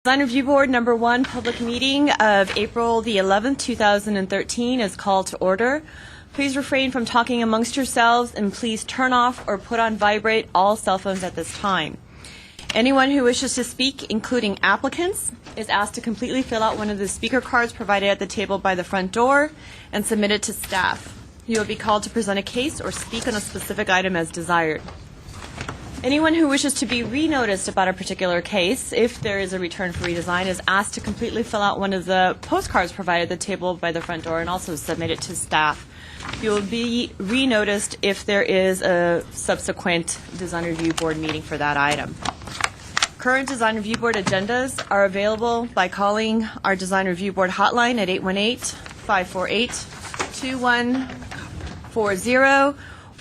Design Review Board number 1 public meeting of April the 11th, 2013 is called to order. Please refrain from talking amongst yourselves and please turn off or put on vibrate all cell phones at this time. Anyone who wishes to speak, including applicants, is asked to completely fill out one of the speaker cards provided at the table by the front door and submit it to staff. You will be called to present a case or speak on a specific item as desired. Anyone who wishes to be re-noticed about a particular case, if there is a return for redesign, is asked to completely fill out one of the postcards provided at the table by the front door and also submit it to staff. You will be re-noticed if there is a subsequent Design Review Board meeting for that item. Current Design Review Board agendas are available by calling our Design Review Board hotline at 818-548-2140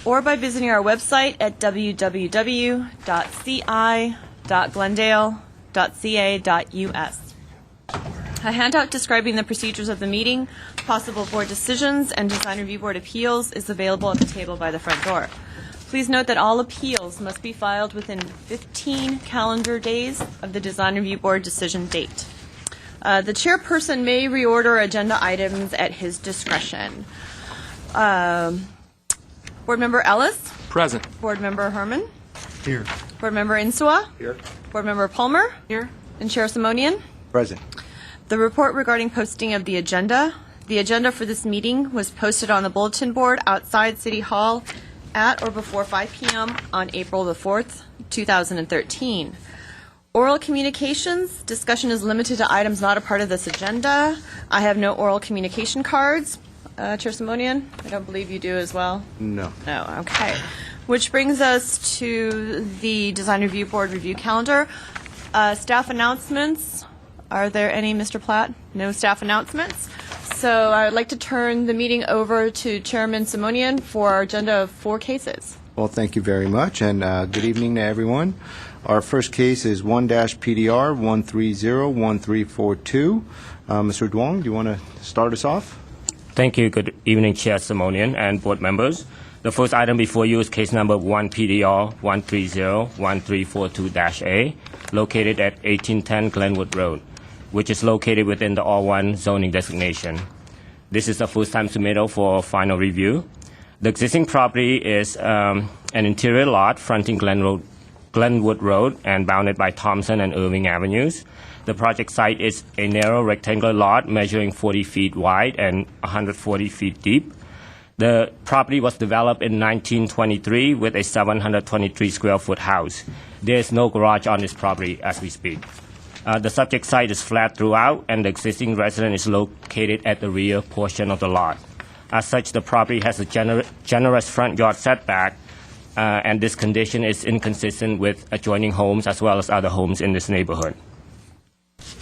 or by visiting our website at www.ci.glendale.ca.us. A handout describing the procedures of the meeting, possible board decisions, and Design Review Board appeals is available at the table by the front door. Please note that all appeals must be filed within 15 calendar days of the Design Review Board decision date. The chairperson may reorder agenda items at his discretion. Board Member Ellis? Present. Board Member Herman? Here. Board Member Insua? Here. Board Member Palmer? Here. And Chair Simonian? Present. The report regarding posting of the agenda. The agenda for this meeting was posted on the bulletin board outside City Hall at or before 5 p.m. on April the 4th, 2013. Oral communications. Discussion is limited to items not a part of this agenda. I have no oral communication cards. Chair Simonian, I don't believe you do as well. No. No, okay. Which brings us to the Design Review Board review calendar. Staff announcements. Are there any, Mr. Platt? No staff announcements. So I would like to turn the meeting over to Chairman Simonian for our agenda of 4 cases. Well, thank you very much, and good evening to everyone. Our first case is 1-PDR 1301342. Mr. Duong, do you want to start us off? Thank you. Good evening, Chair Simonian and board members. The first item before you is case number 1PDR 1301342-A, located at 1810 Glenwood Road, which is located within the R1 zoning designation. This is the first-time submittal for final review. The existing property is an interior lot fronting Glenwood Road and bounded by Thompson and Irving Avenues. The project site is a narrow rectangular lot measuring 40 feet wide and 140 feet deep. The property was developed in 1923 with a 723 square foot house. There is no garage on this property as we speak. The subject site is flat throughout, and the existing residence is located at the rear portion of the lot. As such, the property has a generous front yard setback, and this condition is inconsistent with adjoining homes as well as other homes in this neighborhood.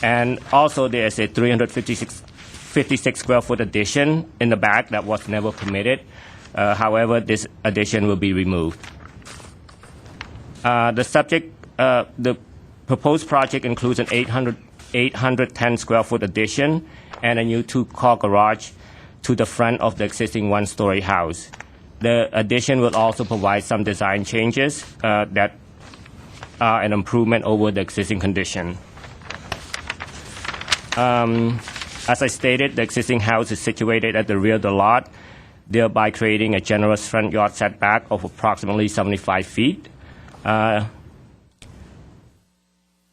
And also, there is a 356 square foot addition in the back that was never permitted. However, this addition will be removed. The proposed project includes an 810 square foot addition and a new 2-car garage to the front of the existing 1-story house. The addition will also provide some design changes that are an improvement over the existing condition. As I stated, the existing house is situated at the rear of the lot, thereby creating a generous front yard setback of approximately 75 feet.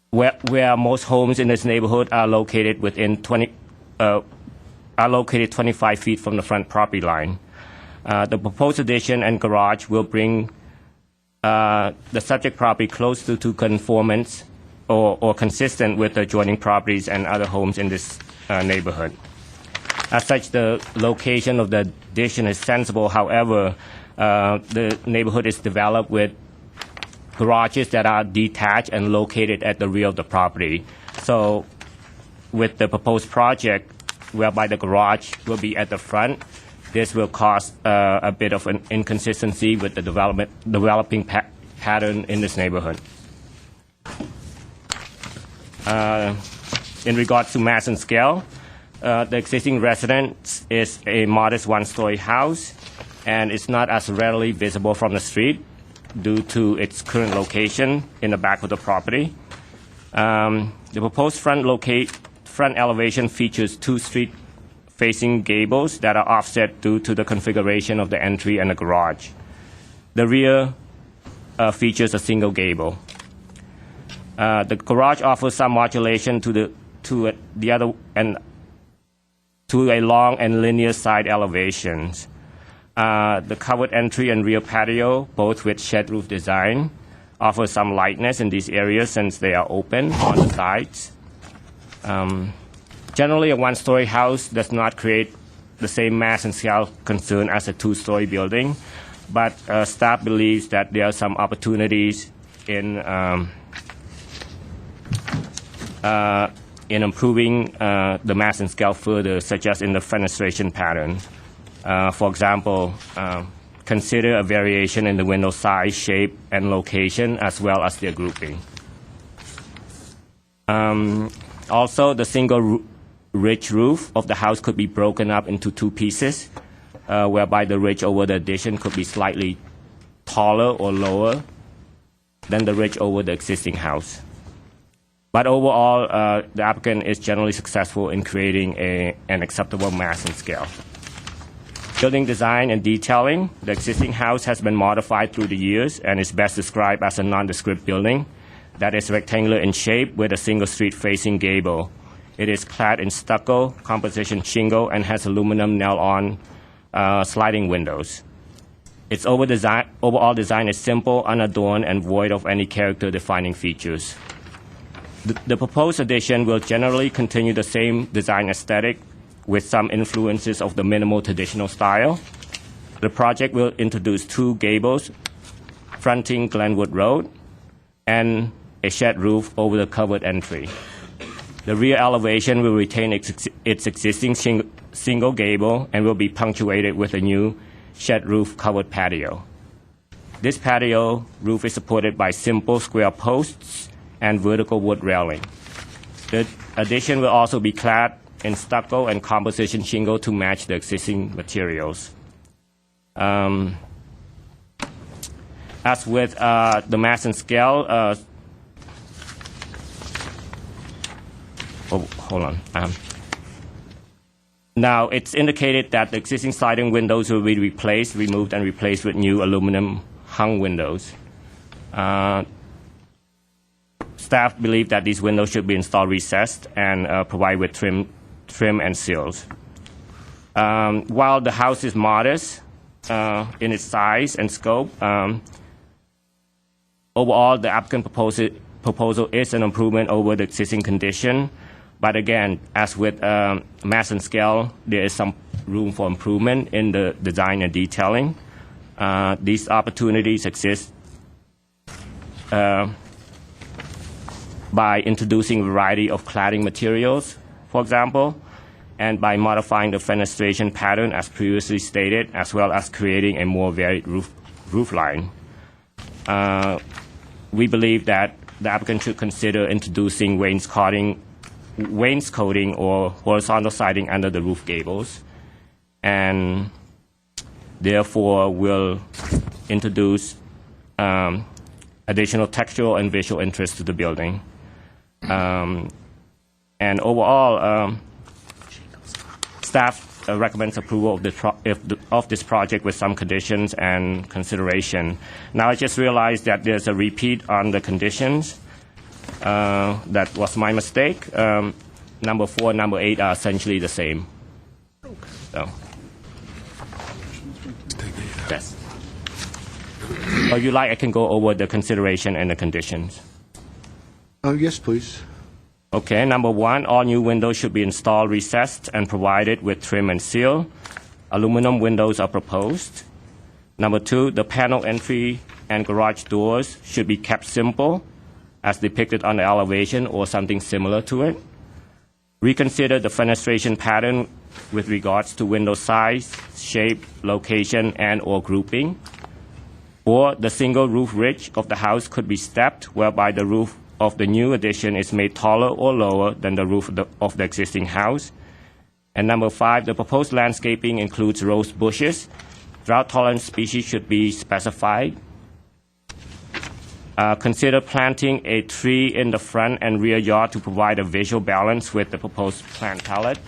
Where most homes in this neighborhood are located within 25 feet from the front property line. The proposed addition and garage will bring the subject property close to conformance or consistent with the adjoining properties and other homes in this neighborhood. As such, the location of the addition is sensible. However, the neighborhood is developed with garages that are detached and located at the rear of the property. So with the proposed project, whereby the garage will be at the front, this will cause a bit of an inconsistency with the developing pattern in this neighborhood. In regards to mass and scale, the existing residence is a modest 1-story house and is not as readily visible from the street due to its current location in the back of the property. The proposed front elevation features two street-facing gables that are offset due to the configuration of the entry and the garage. The rear features a single gable. The garage offers some modulation to the other and to a long and linear side elevations. The covered entry and rear patio, both with shed roof design, offer some lightness in these areas since they are open on the sides. Generally, a one-story house does not create the same mass and scale concern as a two-story building, but staff believes that there are some opportunities in improving the mass and scale further, such as in the fenestration pattern. For example, consider a variation in the window size, shape, and location, as well as their grouping. Also, the single ridge roof of the house could be broken up into two pieces, whereby the ridge over the addition could be slightly taller or lower than the ridge over the existing house. But overall, the applicant is generally successful in creating an acceptable mass and scale. Building design and detailing. The existing house has been modified through the years and is best described as a nondescript building that is rectangular in shape with a single street-facing gable. It is clad in stucco, composition shingle, and has aluminum nail-on sliding windows. Its overall design is simple, unadorned, and void of any character-defining features. The proposed addition will generally continue the same design aesthetic with some influences of the minimal traditional style. The project will introduce two gables fronting Glenwood Road and a shed roof over the covered entry. The rear elevation will retain its existing single gable and will be punctuated with a new shed roof covered patio. This patio roof is supported by simple square posts and vertical wood railing. The addition will also be clad in stucco and composition shingle to match the existing materials. As with the mass and scale, hold on. Now, it's indicated that the existing sliding windows will be removed and replaced with new aluminum hung windows. Staff believe that these windows should be installed recessed and provided with trim and seals. While the house is modest in its size and scope, overall the applicant proposal is an improvement over the existing condition. But again, as with mass and scale, there is some room for improvement in the design and detailing. These opportunities exist by introducing a variety of cladding materials, for example, and by modifying the fenestration pattern as previously stated, as well as creating a more varied roof line. We believe that the applicant should consider introducing wainscoting or horizontal siding under the roof gables, and therefore will introduce additional textural and visual interest to the building. And overall, staff recommends approval of this project with some conditions and consideration. Now, I just realized that there's a repeat on the conditions. That was my mistake. Number 4 and number 8 are essentially the same. So, yes. Or you like, I can go over the consideration and the conditions. Yes, please. Okay, number 1, all new windows should be installed recessed and provided with trim and seal. Aluminum windows are proposed. Number 2, the panel entry and garage doors should be kept simple, as depicted on the elevation or something similar to it. Reconsider the fenestration pattern with regards to window size, shape, location, and/or grouping. Or the single roof ridge of the house could be stepped, whereby the roof of the new addition is made taller or lower than the roof of the existing house. And number 5, the proposed landscaping includes rose bushes. Drought-tolerant species should be specified. Consider planting a tree in the front and rear yard to provide a visual balance with the proposed plant palette.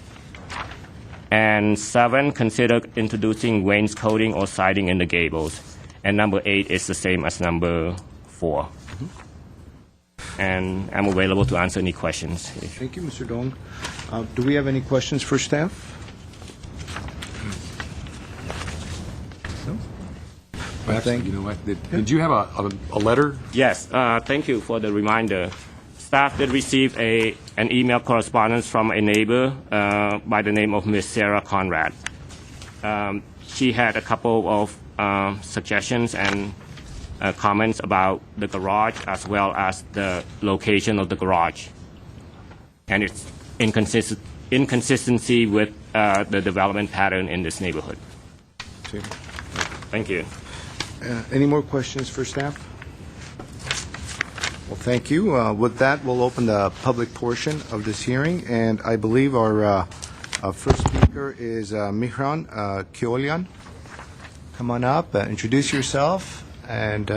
And 7, consider introducing wainscoting or siding in the gables. And number 8 is the same as number 4. And I'm available to answer any questions. Thank you, Mr. Dong. Do we have any questions for staff? No? Well, Thank you know what? Did you have a letter? Yes, thank you for the reminder. Staff did receive an email correspondence from a neighbor by the name of Ms. Sarah Conrad. She had a couple of suggestions and comments about the garage as well as the location of the garage. And it's inconsistency with the development pattern in this neighborhood. Okay. Thank you. Any more questions for staff? Well, thank you. With that, we'll open the public portion of this hearing, and I believe our first speaker is Mihran Kiolian. Come on up, introduce yourself, and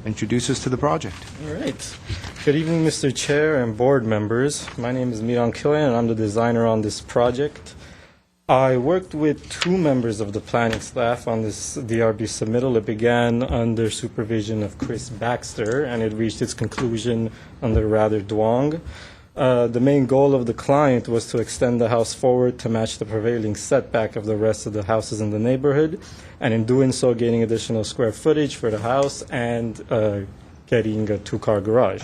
introduce us to the project. All right. Good evening, Mr. Chair and board members. My name is Miran Kilian, and I'm the designer on this project. I worked with 2 members of the planning staff on this DRB submittal. It began under supervision of Chris Baxter, and it reached its conclusion under Rather Duong. The main goal of the client was to extend the house forward to match the prevailing setback of the rest of the houses in the neighborhood, and in doing so, gaining additional square footage for the house and getting a 2-car garage.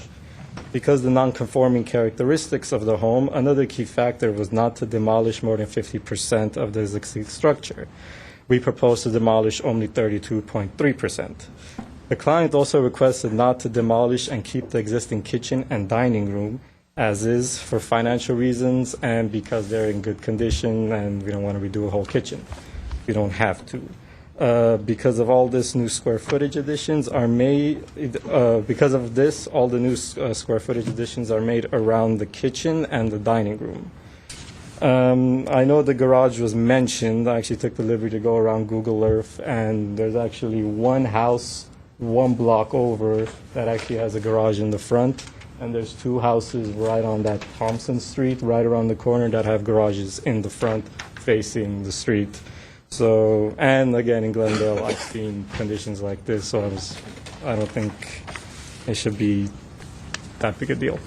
Because the non-conforming characteristics of the home, another key factor was not to demolish more than 50% of the existing structure. We proposed to demolish only 32.3%. The client also requested not to demolish and keep the existing kitchen and dining room as is for financial reasons and because they're in good condition and we don't want to redo a whole kitchen. We don't have to. Because of all this, new square footage additions are made. Because of this, all the new square footage additions are made around the kitchen and the dining room. I know the garage was mentioned. I actually took the liberty to go around Google Earth, and there's actually one house, 1 block over, that actually has a garage in the front, and there's 2 houses right on that Thompson Street, right around the corner, that have garages in the front facing the street. So, and again, in Glendale, I've seen conditions like this, so I don't think it should be that big a deal.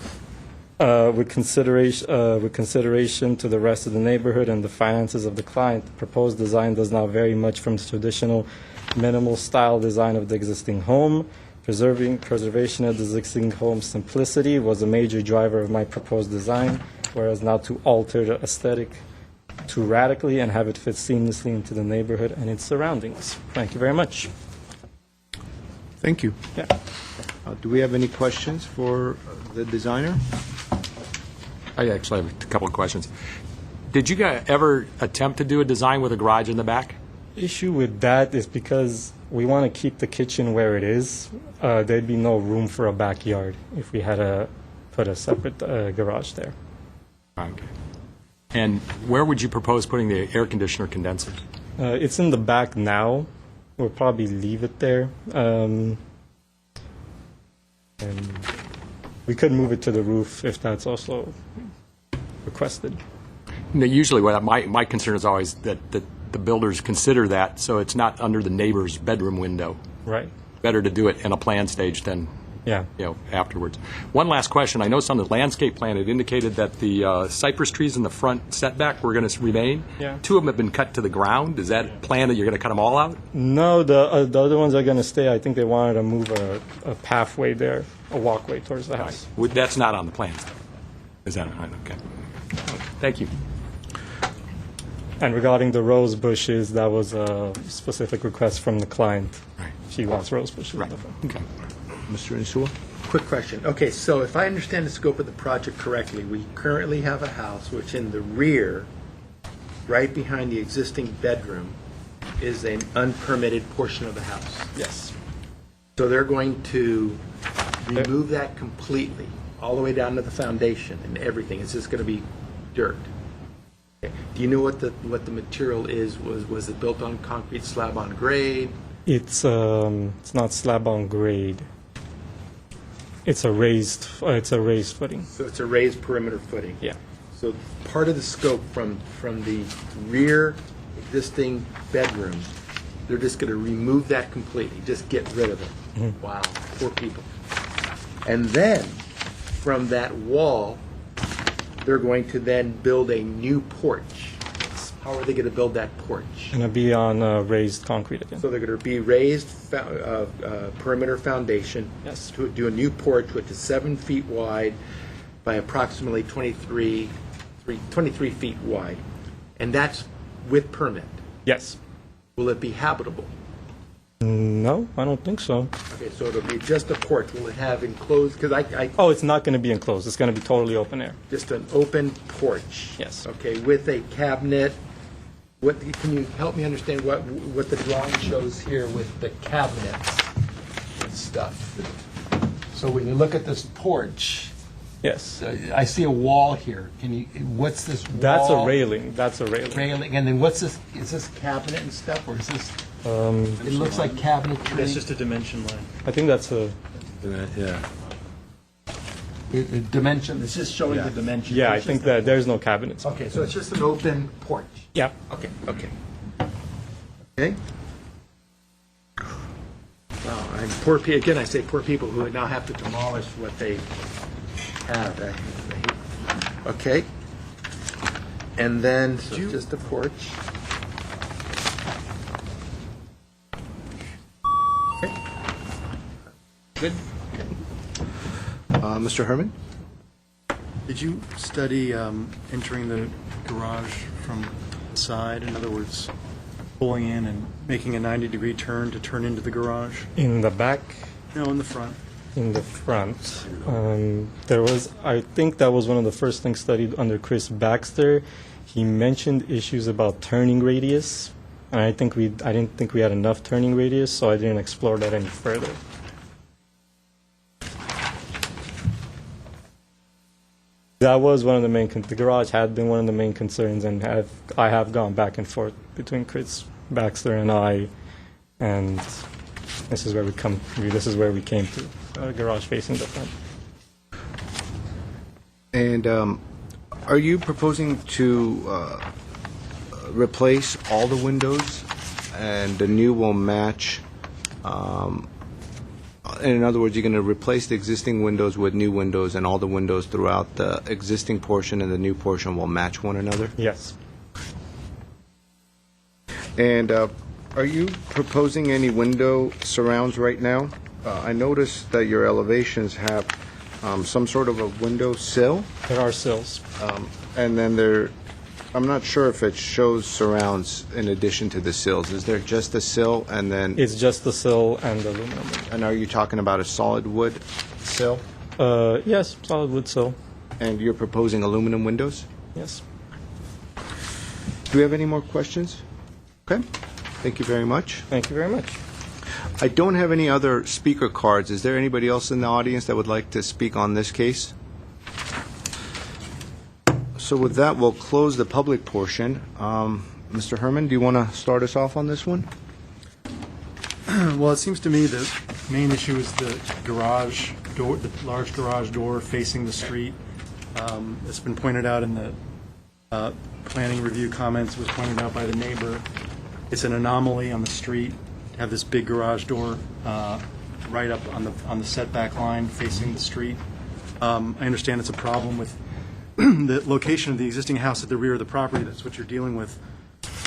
With consideration to the rest of the neighborhood and the finances of the client, the proposed design does not vary much from the traditional minimal style design of the existing home. Preservation of the existing home's simplicity was a major driver of my proposed design, whereas not to alter the aesthetic too radically and have it fit seamlessly into the neighborhood and its surroundings. Thank you very much. Thank you. Yeah. Do we have any questions for the designer? I actually have a couple of questions. Did you guys ever attempt to do a design with a garage in the back? Issue with that is because we want to keep the kitchen where it is. There'd be no room for a backyard if we had to put a separate garage there. Okay. And where would you propose putting the air conditioner condenser? It's in the back now. We'll probably leave it there. And we could move it to the roof if that's also requested. No, usually, my concern is always that the builders consider that so it's not under the neighbor's bedroom window. Right. Better to do it in a plan stage than Yeah. afterwards. One last question. I noticed on the landscape plan it indicated that the cypress trees in the front setback were going to remain. Yeah. 2 of them have been cut to the ground. Is that plan that you're going to cut them all out? No, the other ones are going to stay. I think they wanted to move a pathway there, a walkway towards the house. That's not on the plans. Is that right? Okay. Thank you. And regarding the rose bushes, that was a specific request from the client. Right. She wants rose bushes. Right. Okay. Mr. Insua? Quick question. Okay, so if I understand the scope of the project correctly, we currently have a house which in the rear, right behind the existing bedroom, is an unpermitted portion of the house. Yes. So they're going to remove that completely, all the way down to the foundation and everything. It's just going to be dirt. Okay. Do you know what the material is? Was it built on concrete slab on grade? It's not slab on grade. It's a raised footing. So it's a raised perimeter footing. Yeah. So part of the scope from the rear existing bedroom, they're just going to remove that completely, just get rid of it. Wow, poor people. And then, from that wall, they're going to then build a new porch. How are they going to build that porch? Gonna be on raised concrete again. So they're going to be raised perimeter foundation. Yes. To do a new porch, which is 7 feet wide by approximately 23 feet wide. And that's with permit. Yes. Will it be habitable? No, I don't think so. Okay, so it'll be just a porch. Will it have enclosed, because I Oh, it's not going to be enclosed. It's going to be totally open air. just an open porch? Yes. Okay, with a cabinet. What, can you help me understand what the drawing shows here with the cabinets and stuff? So when you look at this porch, Yes. I see a wall here. What's this wall? That's a railing. That's a railing. Railing, and then what's this, is this cabinet and stuff, or is this, it looks like cabinetry? That's just a dimension line. I think that's a. Dimension, it's just showing the dimension. Yeah, I It's think just that there's no cabinets. Okay, so it's just an open porch. Yeah. Okay. Okay. Wow, and poor people, again, I say poor people who now have to demolish what they have. Okay. And then, so just a porch. Okay. Good. Mr. Herman? Did you study entering the garage from the side? In other words, pulling in and making a 90-degree turn to turn into the garage? In the back, No, in the front. in the front, there was. I think that was one of the first things studied under Chris Baxter. He mentioned issues about turning radius, and I didn't think we had enough turning radius, so I didn't explore that any further. That was one of the main. The garage had been one of the main concerns, and I have gone back and forth between Chris Baxter and I, and this is where we came to a garage facing the front. And are you proposing to replace all the windows, and the new will match? In other words, you're going to replace the existing windows with new windows, and all the windows throughout the existing portion and the new portion will match one another? Yes. And are you proposing any window surrounds right now? I noticed that your elevations have some sort of a window sill, There are sills. and then I'm not sure if it shows surrounds in addition to the sills. Is there just a sill, and then, It's just the sill and the aluminum. and are you talking about a solid wood sill? Yes, solid wood sill. And you're proposing aluminum windows? Yes. Do we have any more questions? Okay, thank you very much. Thank you very much. I don't have any other speaker cards. Is there anybody else in the audience that would like to speak on this case? So with that, we'll close the public portion. Mr. Herman, do you want to start us off on this one? Well, it seems to me the main issue is the garage door, the large garage door facing the street. It's been pointed out in the planning review comments, was pointed out by the neighbor. It's an anomaly on the street to have this big garage door right up on the setback line facing the street. I understand it's a problem with the location of the existing house at the rear of the property. That's what you're dealing with.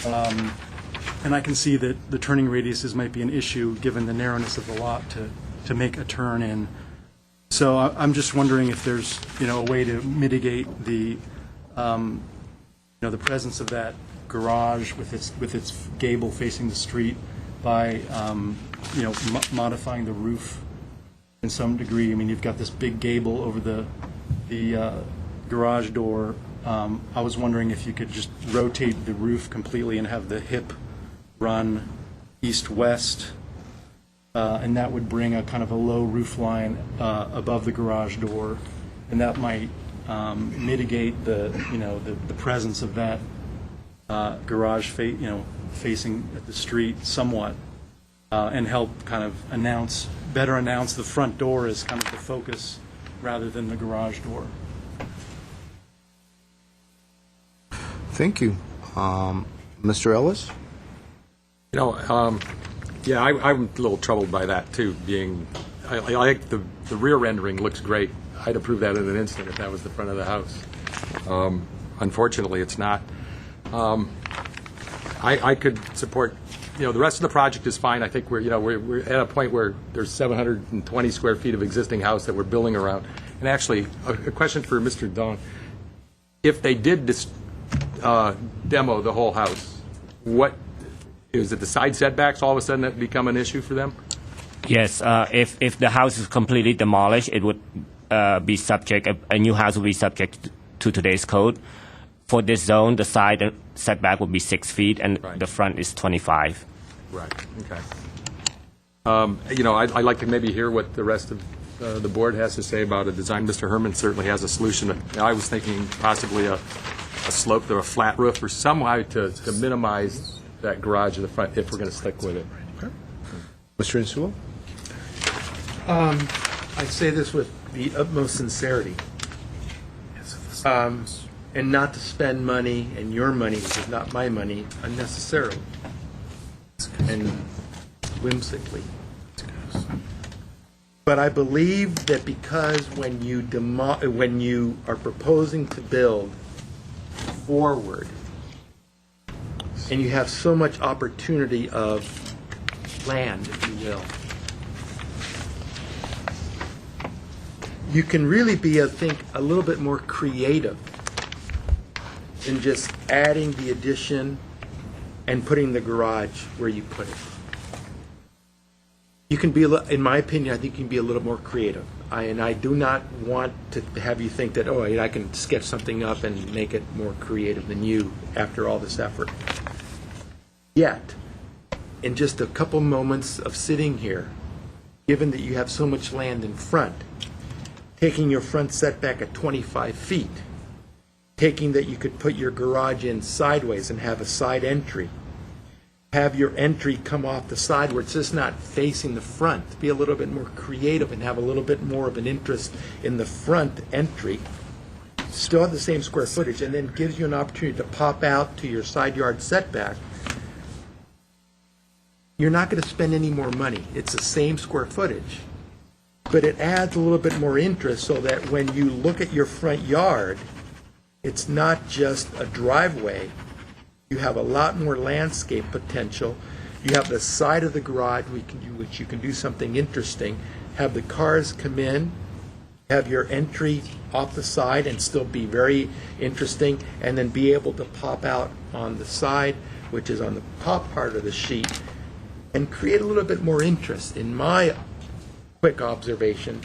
And I can see that the turning radiuses might be an issue, given the narrowness of the lot, to make a turn in. So I'm just wondering if there's, a way to mitigate the, the presence of that garage with its gable facing the street by, modifying the roof in some degree. I mean, you've got this big gable over the garage door. I was wondering if you could just rotate the roof completely and have the hip run east-west, and that would bring a kind of a low roof line above the garage door, and that might mitigate the presence of that garage facing at the street somewhat. and help kind of better announce the front door as kind of the focus rather than the garage door. Thank you. Mr. Ellis? You know, yeah, I'm a little troubled by that, too, I like the rear rendering looks great. I'd approve that in an instant if that was the front of the house. Unfortunately, it's not. I could support, the rest of the project is fine. I think we're at a point where there's 720 square feet of existing house that we're building around. And actually, a question for Mr. Dong. If they did demo the whole house, what is it? The side setbacks all of a sudden that become an issue for them? Yes, if the house is completely demolished, it would be subject, a new house will be subject to today's code. For this zone, the side setback would be 6 feet, and Right. the front is 25. Right, okay. I'd like to maybe hear what the rest of the board has to say about a design. Mr. Herman certainly has a solution. I was thinking possibly a slope or a flat roof or some way to minimize that garage in the front if we're going to stick with it. Mr. Insua? I say this with the utmost sincerity. And not to spend money, and your money, which is not my money, unnecessarily and whimsically. But I believe that because when you are proposing to build forward, and you have so much opportunity of land, if you will, you can really be, I think, a little bit more creative than just adding the addition and putting the garage where you put it. You can be, in my opinion, I think you can be a little more creative. And I do not want to have you think that, I can sketch something up and make it more creative than you after all this effort. Yet, in just a couple moments of sitting here, given that you have so much land in front, taking your front setback at 25 feet, taking that you could put your garage in sideways and have a side entry, have your entry come off the side where it's just not facing the front, be a little bit more creative and have a little bit more of an interest in the front entry, still have the same square footage, and then gives you an opportunity to pop out to your side yard setback. You're not going to spend any more money. It's the same square footage. But it adds a little bit more interest so that when you look at your front yard, it's not just a driveway. You have a lot more landscape potential. You have the side of the garage which you can do something interesting. Have the cars come in, have your entry off the side and still be very interesting, and then be able to pop out on the side, which is on the top part of the sheet, and create a little bit more interest, in my quick observation,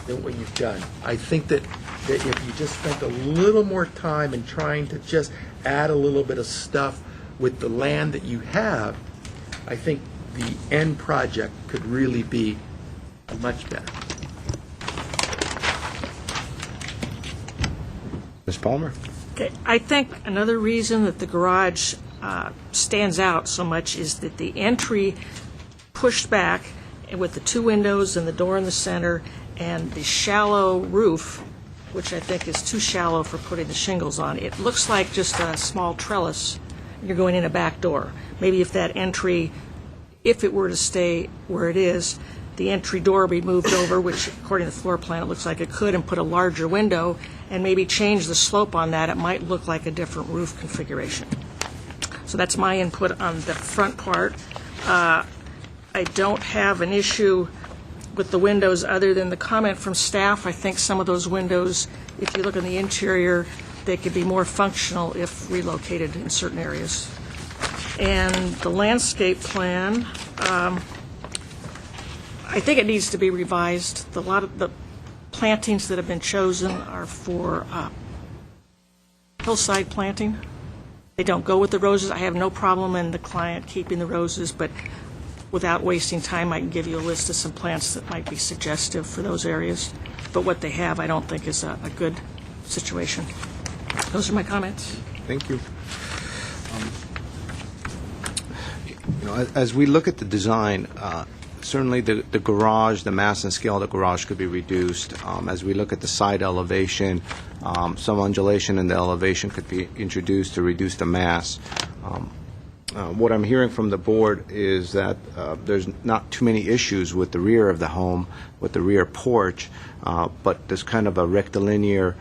than what you've done. I think that if you just spent a little more time in trying to just add a little bit of stuff with the land that you have, I think the end project could really be much better. Ms. Palmer? Okay, I think another reason that the garage stands out so much is that the entry pushed back with the two windows and the door in the center and the shallow roof, which I think is too shallow for putting the shingles on. It looks like just a small trellis. You're going in a back door. Maybe if that entry, if it were to stay where it is, the entry door be moved over, which according to the floor plan, it looks like it could, and put a larger window, and maybe change the slope on that. It might look like a different roof configuration. So that's my input on the front part. I don't have an issue with the windows other than the comment from staff. I think some of those windows, if you look in the interior, they could be more functional if relocated in certain areas. And the landscape plan, I think it needs to be revised. A lot of the plantings that have been chosen are for hillside planting. They don't go with the roses. I have no problem in the client keeping the roses, but without wasting time, I can give you a list of some plants that might be suggestive for those areas. But what they have, I don't think is a good situation. Those are my comments. Thank you. As we look at the design, certainly the garage, the mass and scale of the garage could be reduced. As we look at the side elevation, some undulation in the elevation could be introduced to reduce the mass. What I'm hearing from the board is that there's not too many issues with the rear of the home, with the rear porch, but there's kind of a rectilinear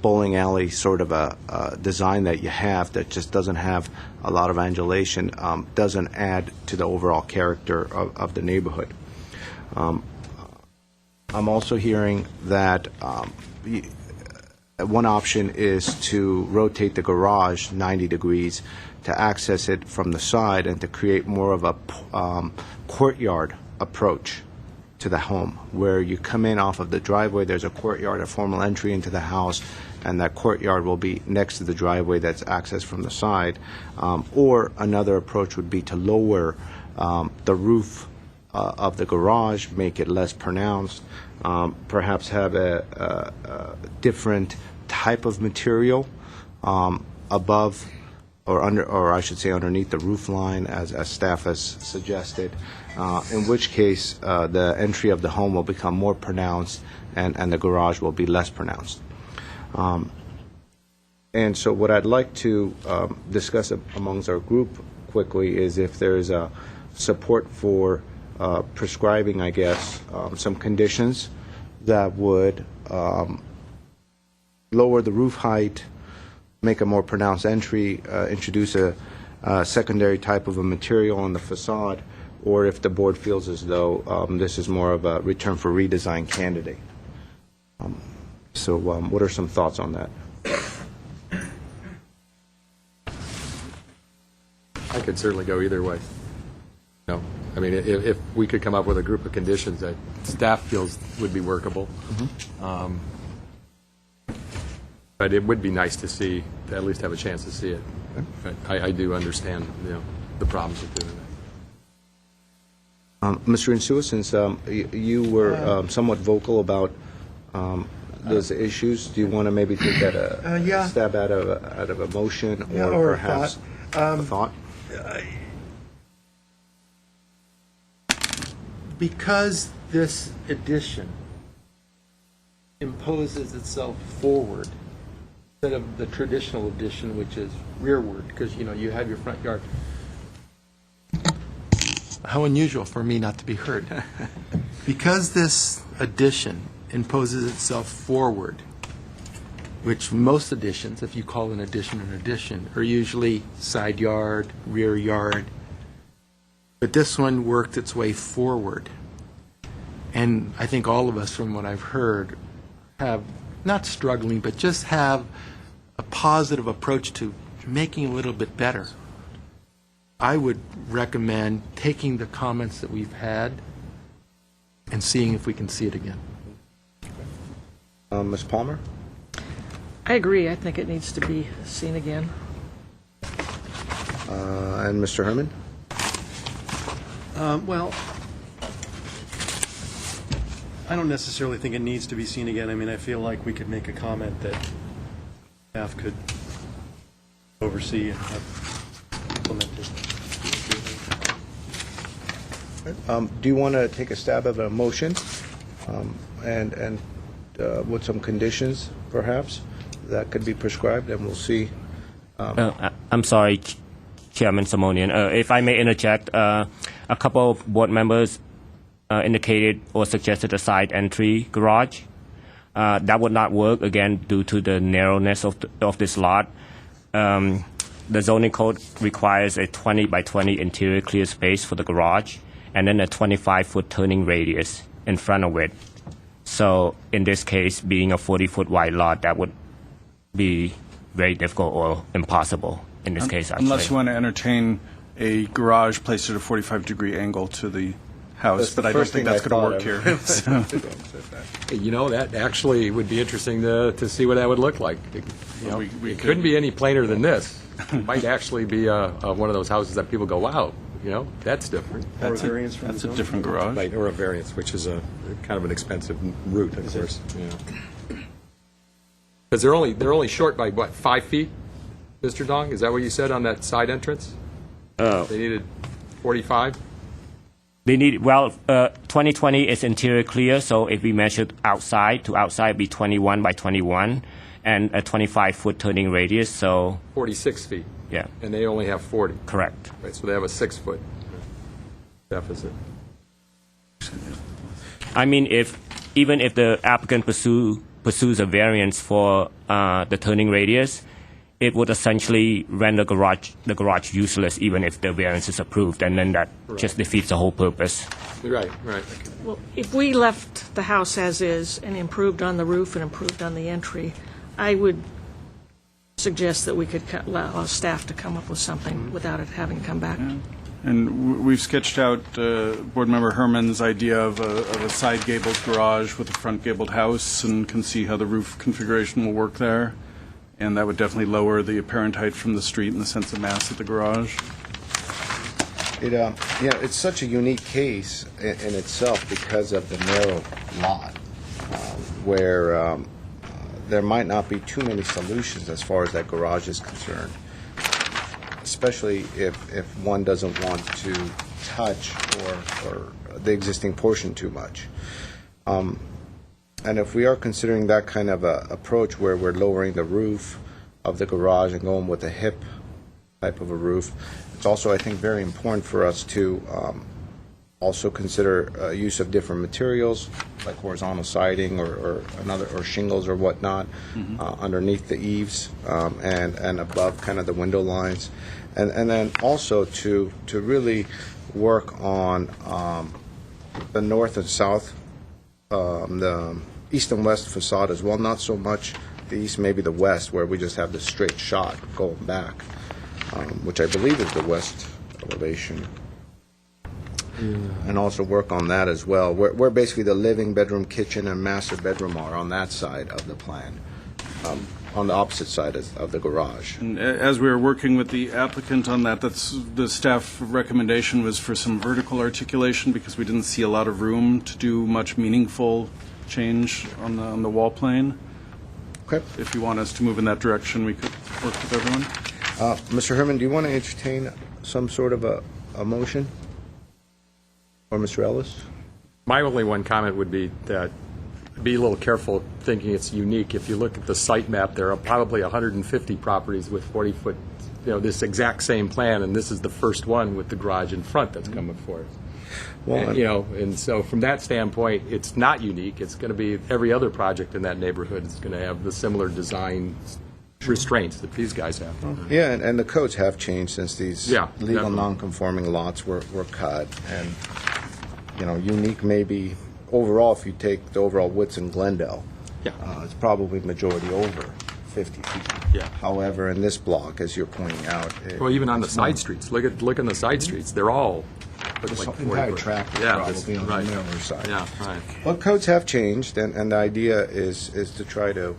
bowling alley sort of a design that you have that just doesn't have a lot of undulation, doesn't add to the overall character of the neighborhood. I'm also hearing that one option is to rotate the garage 90 degrees to access it from the side and to create more of a courtyard approach to the home, where you come in off of the driveway, there's a courtyard, a formal entry into the house, and that courtyard will be next to the driveway that's accessed from the side. Or another approach would be to lower the roof of the garage, make it less pronounced, perhaps have a different type of material above or under, or I should say underneath the roof line, as staff has suggested, in which case the entry of the home will become more pronounced and the garage will be less pronounced. And so what I'd like to discuss amongst our group quickly is if there's a support for prescribing, I guess, some conditions that would lower the roof height, make a more pronounced entry, introduce a secondary type of a material on the facade, or if the board feels as though this is more of a return for redesign candidate. So what are some thoughts on that? I could certainly go either way. No, I mean, if we could come up with a group of conditions that staff feels would be workable. But it would be nice to see, to at least have a chance to see it. But I do understand, the problems with doing that. Mr. Insua, since you were somewhat vocal about those issues, do you want to maybe take that a stab out of a motion or perhaps a thought? Because this addition imposes itself forward instead of the traditional addition, which is rearward, because you have your front yard. How unusual for me not to be heard. Because this addition imposes itself forward, which most additions, if you call an addition, are usually side yard, rear yard. But this one worked its way forward. And I think all of us, from what I've heard, have, not struggling, but just have a positive approach to making it a little bit better. I would recommend taking the comments that we've had and seeing if we can see it again. Ms. Palmer? I agree. I think it needs to be seen again. And Mr. Herman? Well, I don't necessarily think it needs to be seen again. I mean, I feel like we could make a comment that staff could oversee and have implemented. Do you want to take a stab at a motion and with some conditions, perhaps, that could be prescribed, and we'll see? I'm sorry, Chairman Simonian. If I may interject, a couple of board members indicated or suggested a side entry garage. That would not work, again, due to the narrowness of this lot. The zoning code requires a 20 by 20 interior clear space for the garage, and then a 25-foot turning radius in front of it. So in this case, being a 40-foot wide lot, that would be very difficult or impossible in this case, actually. Unless you want to entertain a garage placed at a 45-degree angle to the house, but I don't think that's going to work here. That actually would be interesting to see what that would look like. It couldn't be any plainer than this. It might actually be one of those houses that people go, wow, that's different. That's a different garage. Right, or a variance, which is a kind of an expensive route, of course. Because they're only short by, what, 5 feet, Mr. Dong? Is that what you said on that side entrance? They needed 45? They need, 2020 is interior clear, so if we measured outside to outside, it'd be 21 by 21 and a 25-foot turning radius, so 46 feet. yeah, And they only have 40. correct. Right, so they have a 6-foot deficit. I mean, even if the applicant pursues a variance for the turning radius, it would essentially render the garage useless even if the variance is approved, and then that just defeats the whole purpose. Right, right. Well, if we left the house as is and improved on the roof and improved on the entry, I would suggest that we could allow staff to come up with something without it having to come back. And we've sketched out Board Member Herman's idea of a side gabled garage with a front gabled house, and can see how the roof configuration will work there. And that would definitely lower the apparent height from the street and the sense of mass of the garage. It's such a unique case in itself because of the narrow lot, where there might not be too many solutions as far as that garage is concerned, especially if one doesn't want to touch or the existing portion too much. And if we are considering that kind of a approach where we're lowering the roof of the garage and going with a hip type of a roof, it's also, I think, very important for us to also consider use of different materials like horizontal siding or shingles or whatnot underneath the eaves and above kind of the window lines, and then also to really work on the north and south, the east and west facade as well, not so much the east, maybe the west, where we just have the straight shot going back, which I believe is the west elevation. And also work on that as well, where basically the living bedroom, kitchen, and master bedroom are on that side of the plan, on the opposite side of the garage. And as we were working with the applicant on that, that's the staff recommendation was for some vertical articulation, because we didn't see a lot of room to do much meaningful change on the wall plane. Okay. If you want us to move in that direction, we could work with everyone. Mr. Herman, do you want to entertain some sort of a motion? Or Mr. Ellis? My only one comment would be that be a little careful thinking it's unique. If you look at the site map, there are probably 150 properties with 40-foot, this exact same plan, and this is the first one with the garage in front that's coming forward. Well, And so from that standpoint, it's not unique. It's going to be every other project in that neighborhood is going to have the similar design restraints that these guys have. yeah, and the codes have changed since these Yeah, legal definitely. non-conforming lots were cut, and unique maybe overall, if you take the overall widths in Glendale, Yeah. it's probably majority over 50 feet. Yeah. However, in this block, as you're pointing out, Well, even on the it's side not. streets, look on the side streets, they're all look This like 40 entire foot. tract is Yeah, probably on the right. narrower side. Yeah, right. Well, codes have changed, and the idea is to try to,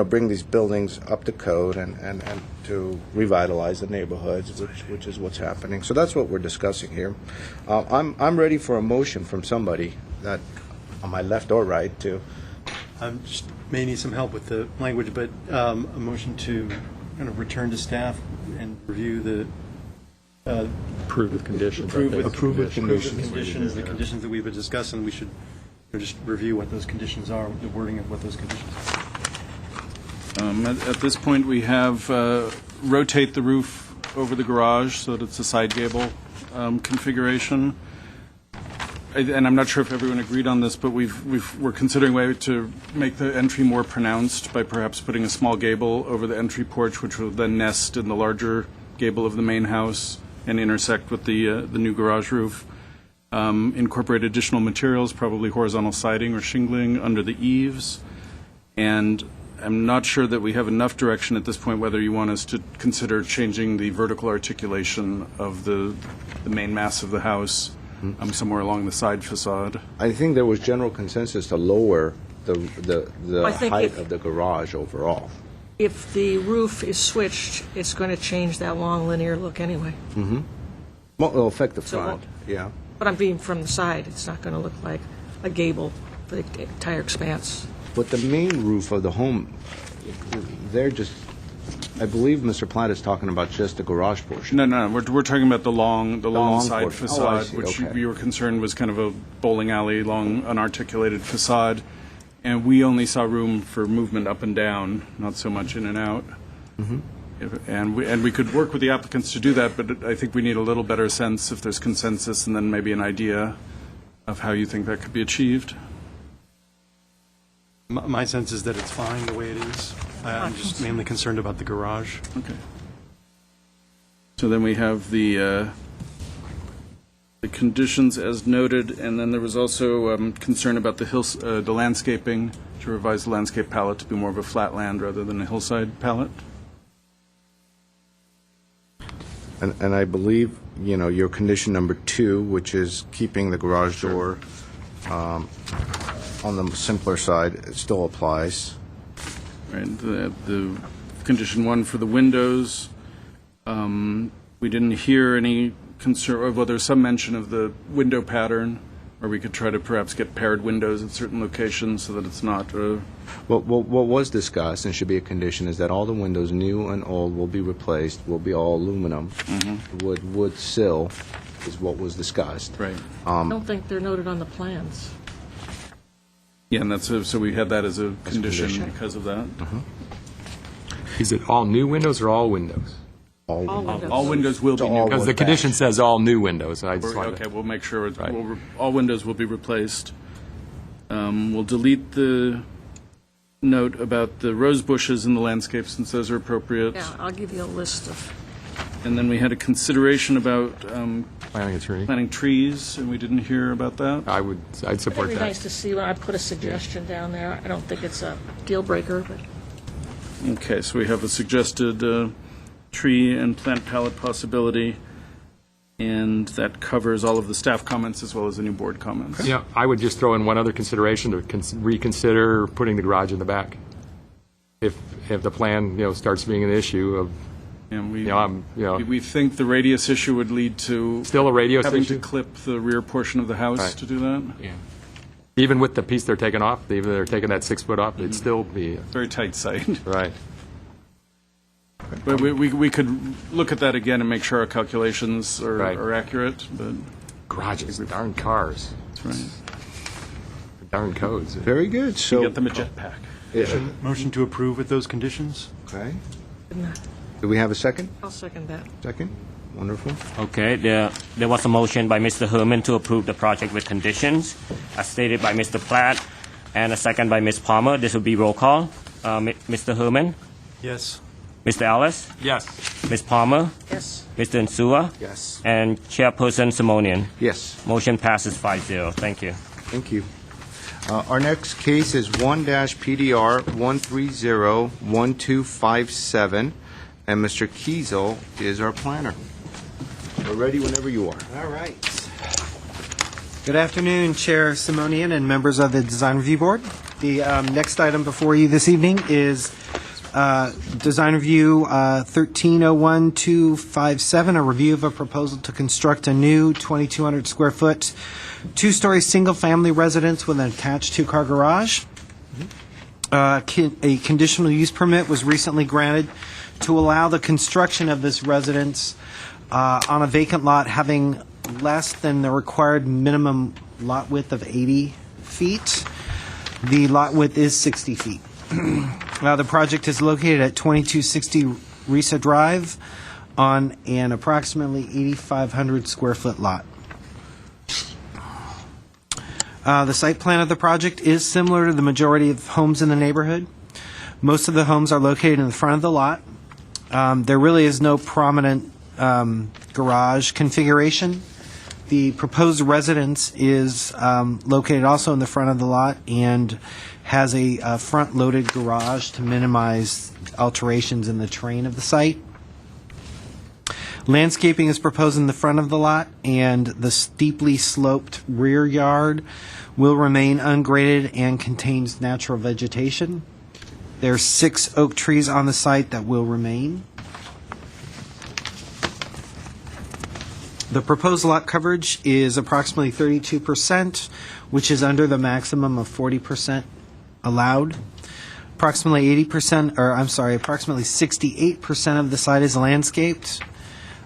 bring these buildings up to code and to revitalize the neighborhoods, which is what's happening. So that's what we're discussing here. I'm ready for a motion from somebody that, on my left or right, to. Just may need some help with the language, but a motion to kind of return to staff and review the Approved with conditions. I approve think. with Approve with conditions. conditions, the conditions that we've been discussing. We should just review what those conditions are, the wording of what those conditions are. At this point, we have rotate the roof over the garage so that it's a side gable configuration. And I'm not sure if everyone agreed on this, but we're considering a way to make the entry more pronounced by perhaps putting a small gable over the entry porch, which will then nest in the larger gable of the main house and intersect with the new garage roof. Incorporate additional materials, probably horizontal siding or shingling under the eaves. And I'm not sure that we have enough direction at this point whether you want us to consider changing the vertical articulation of the main mass of the house somewhere along the side facade. I think there was general consensus to lower the I think height if- of the garage overall. If the roof is switched, it's going to change that long linear look anyway. Well, it'll affect the So front, yeah. But I'm being from the side, it's not going to look like a gable for the entire expanse. But the main roof of the home, they're just I believe Mr. Platt is talking about just the garage portion. No, we're talking about the long long side portion. Oh, I facade, see. which Okay. we were concerned was kind of a bowling alley, long, unarticulated facade, and we only saw room for movement up and down, not so much in and out. And we could work with the applicants to do that, but I think we need a little better sense if there's consensus, and then maybe an idea of how you think that could be achieved. My sense is that it's fine the way it is. I'm just mainly concerned about the garage. Okay. So then we have the conditions as noted, and then there was also concern about the landscaping, to revise the landscape palette to be more of a flat land rather than a hillside palette. And I believe, your condition number 2, which is keeping the garage door on the simpler side, it still applies. Right, the condition 1 for the windows, we didn't hear any concern, well, there's some mention of the window pattern, or we could try to perhaps get paired windows at certain locations so that it's not, What was discussed, and should be a condition, is that all the windows, new and old, will be replaced, will be all aluminum. Wood sill is what was discussed. right. I don't think they're noted on the plans. Yeah, and so we had that as a condition condition. because of that. Is it all new windows or all windows? All All windows. windows. All windows will be all new. Because the wood condition batch. says all new windows. I just wanted Okay, to- we'll make sure, Right. all windows will be replaced. We'll delete the note about the rose bushes in the landscape, since those are appropriate. Yeah, I'll give you a list of, And then we had a consideration about planning attorney. planting trees, and we didn't hear about that. I'd support it'd be nice that. to see when I put a suggestion down there. I don't think it's a deal breaker, but Okay, so we have a suggested tree and plant palette possibility, and that covers all of the staff comments as well as any board comments. Yeah, I would just throw in one other consideration, to reconsider putting the garage in the back. If the plan, starts being an issue of, And we think the radius issue would lead to still a radius having issue, to clip the rear portion of the house Right. to do that. even with the piece they're taking off, even if they're taking that 6 foot off, it'd still be, Very tight site. right. But we could look at that again and make sure our calculations Right. are accurate, but Garages, darn cars, that's right. darn codes. Very good, so... Get them a jetpack. Motion to approve with those conditions? Okay. Do we have a second? I'll second that. Second? Wonderful. Okay, there was a motion by Mr. Herman to approve the project with conditions, as stated by Mr. Platt, and a second by Ms. Palmer. This will be roll call. Mr. Herman, Yes. Mr. Ellis, Yes. Ms. Palmer, Yes. Mr. Nsua, Yes. and Chairperson Simonian. Yes. Motion passes 5-0. Thank you. Thank you. Our next case is 1-PDR 130-1257, and Mr. Kiesel is our planner. We're ready whenever you are. All right. Good afternoon, Chair Simonian and members of the Design Review Board. The next item before you this evening is Design Review 1301-257, a review of a proposal to construct a new 2,200 square foot, two-story single-family residence with an attached two-car garage. A conditional use permit was recently granted to allow the construction of this residence on a vacant lot having less than the required minimum lot width of 80 feet. The lot width is 60 feet. The project is located at 2260 Risa Drive on an approximately 8,500 square foot lot. The site plan of the project is similar to the majority of homes in the neighborhood. Most of the homes are located in the front of the lot. There really is no prominent garage configuration. The proposed residence is located also in the front of the lot and has a front-loaded garage to minimize alterations in the terrain of the site. Landscaping is proposed in the front of the lot, and the steeply sloped rear yard will remain ungraded and contains natural vegetation. There are 6 oak trees on the site that will remain. The proposed lot coverage is approximately 32%, which is under the maximum of 40% allowed. Approximately 68% of the site is landscaped.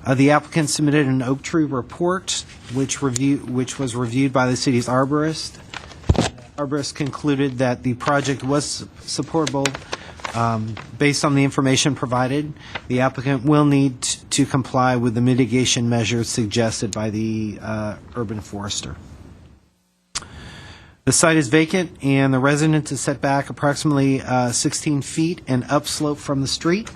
The applicant submitted an oak tree report, which was reviewed by the city's arborist. Arborist concluded that the project was supportable based on the information provided. The applicant will need to comply with the mitigation measures suggested by the urban forester. The site is vacant, and the residence is set back approximately 16 feet and upslope from the street.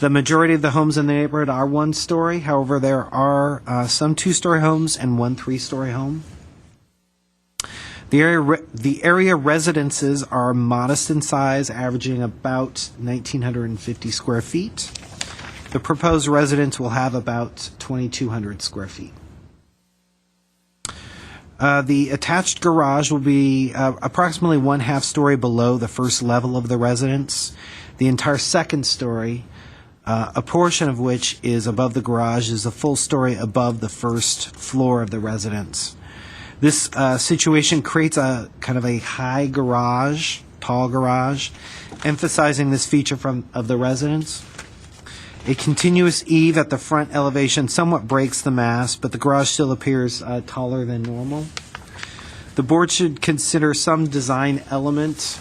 The majority of the homes in the neighborhood are one-story. However, there are some two-story homes and one three-story home. The area residences are modest in size, averaging about 1,950 square feet. The proposed residence will have about 2,200 square feet. The attached garage will be approximately 1/2 story below the first level of the residence. The entire second story, a portion of which is above the garage, is a full story above the first floor of the residence. This situation creates a kind of a high garage, tall garage, emphasizing this feature of the residence. A continuous eave at the front elevation somewhat breaks the mass, but the garage still appears taller than normal. The board should consider some design element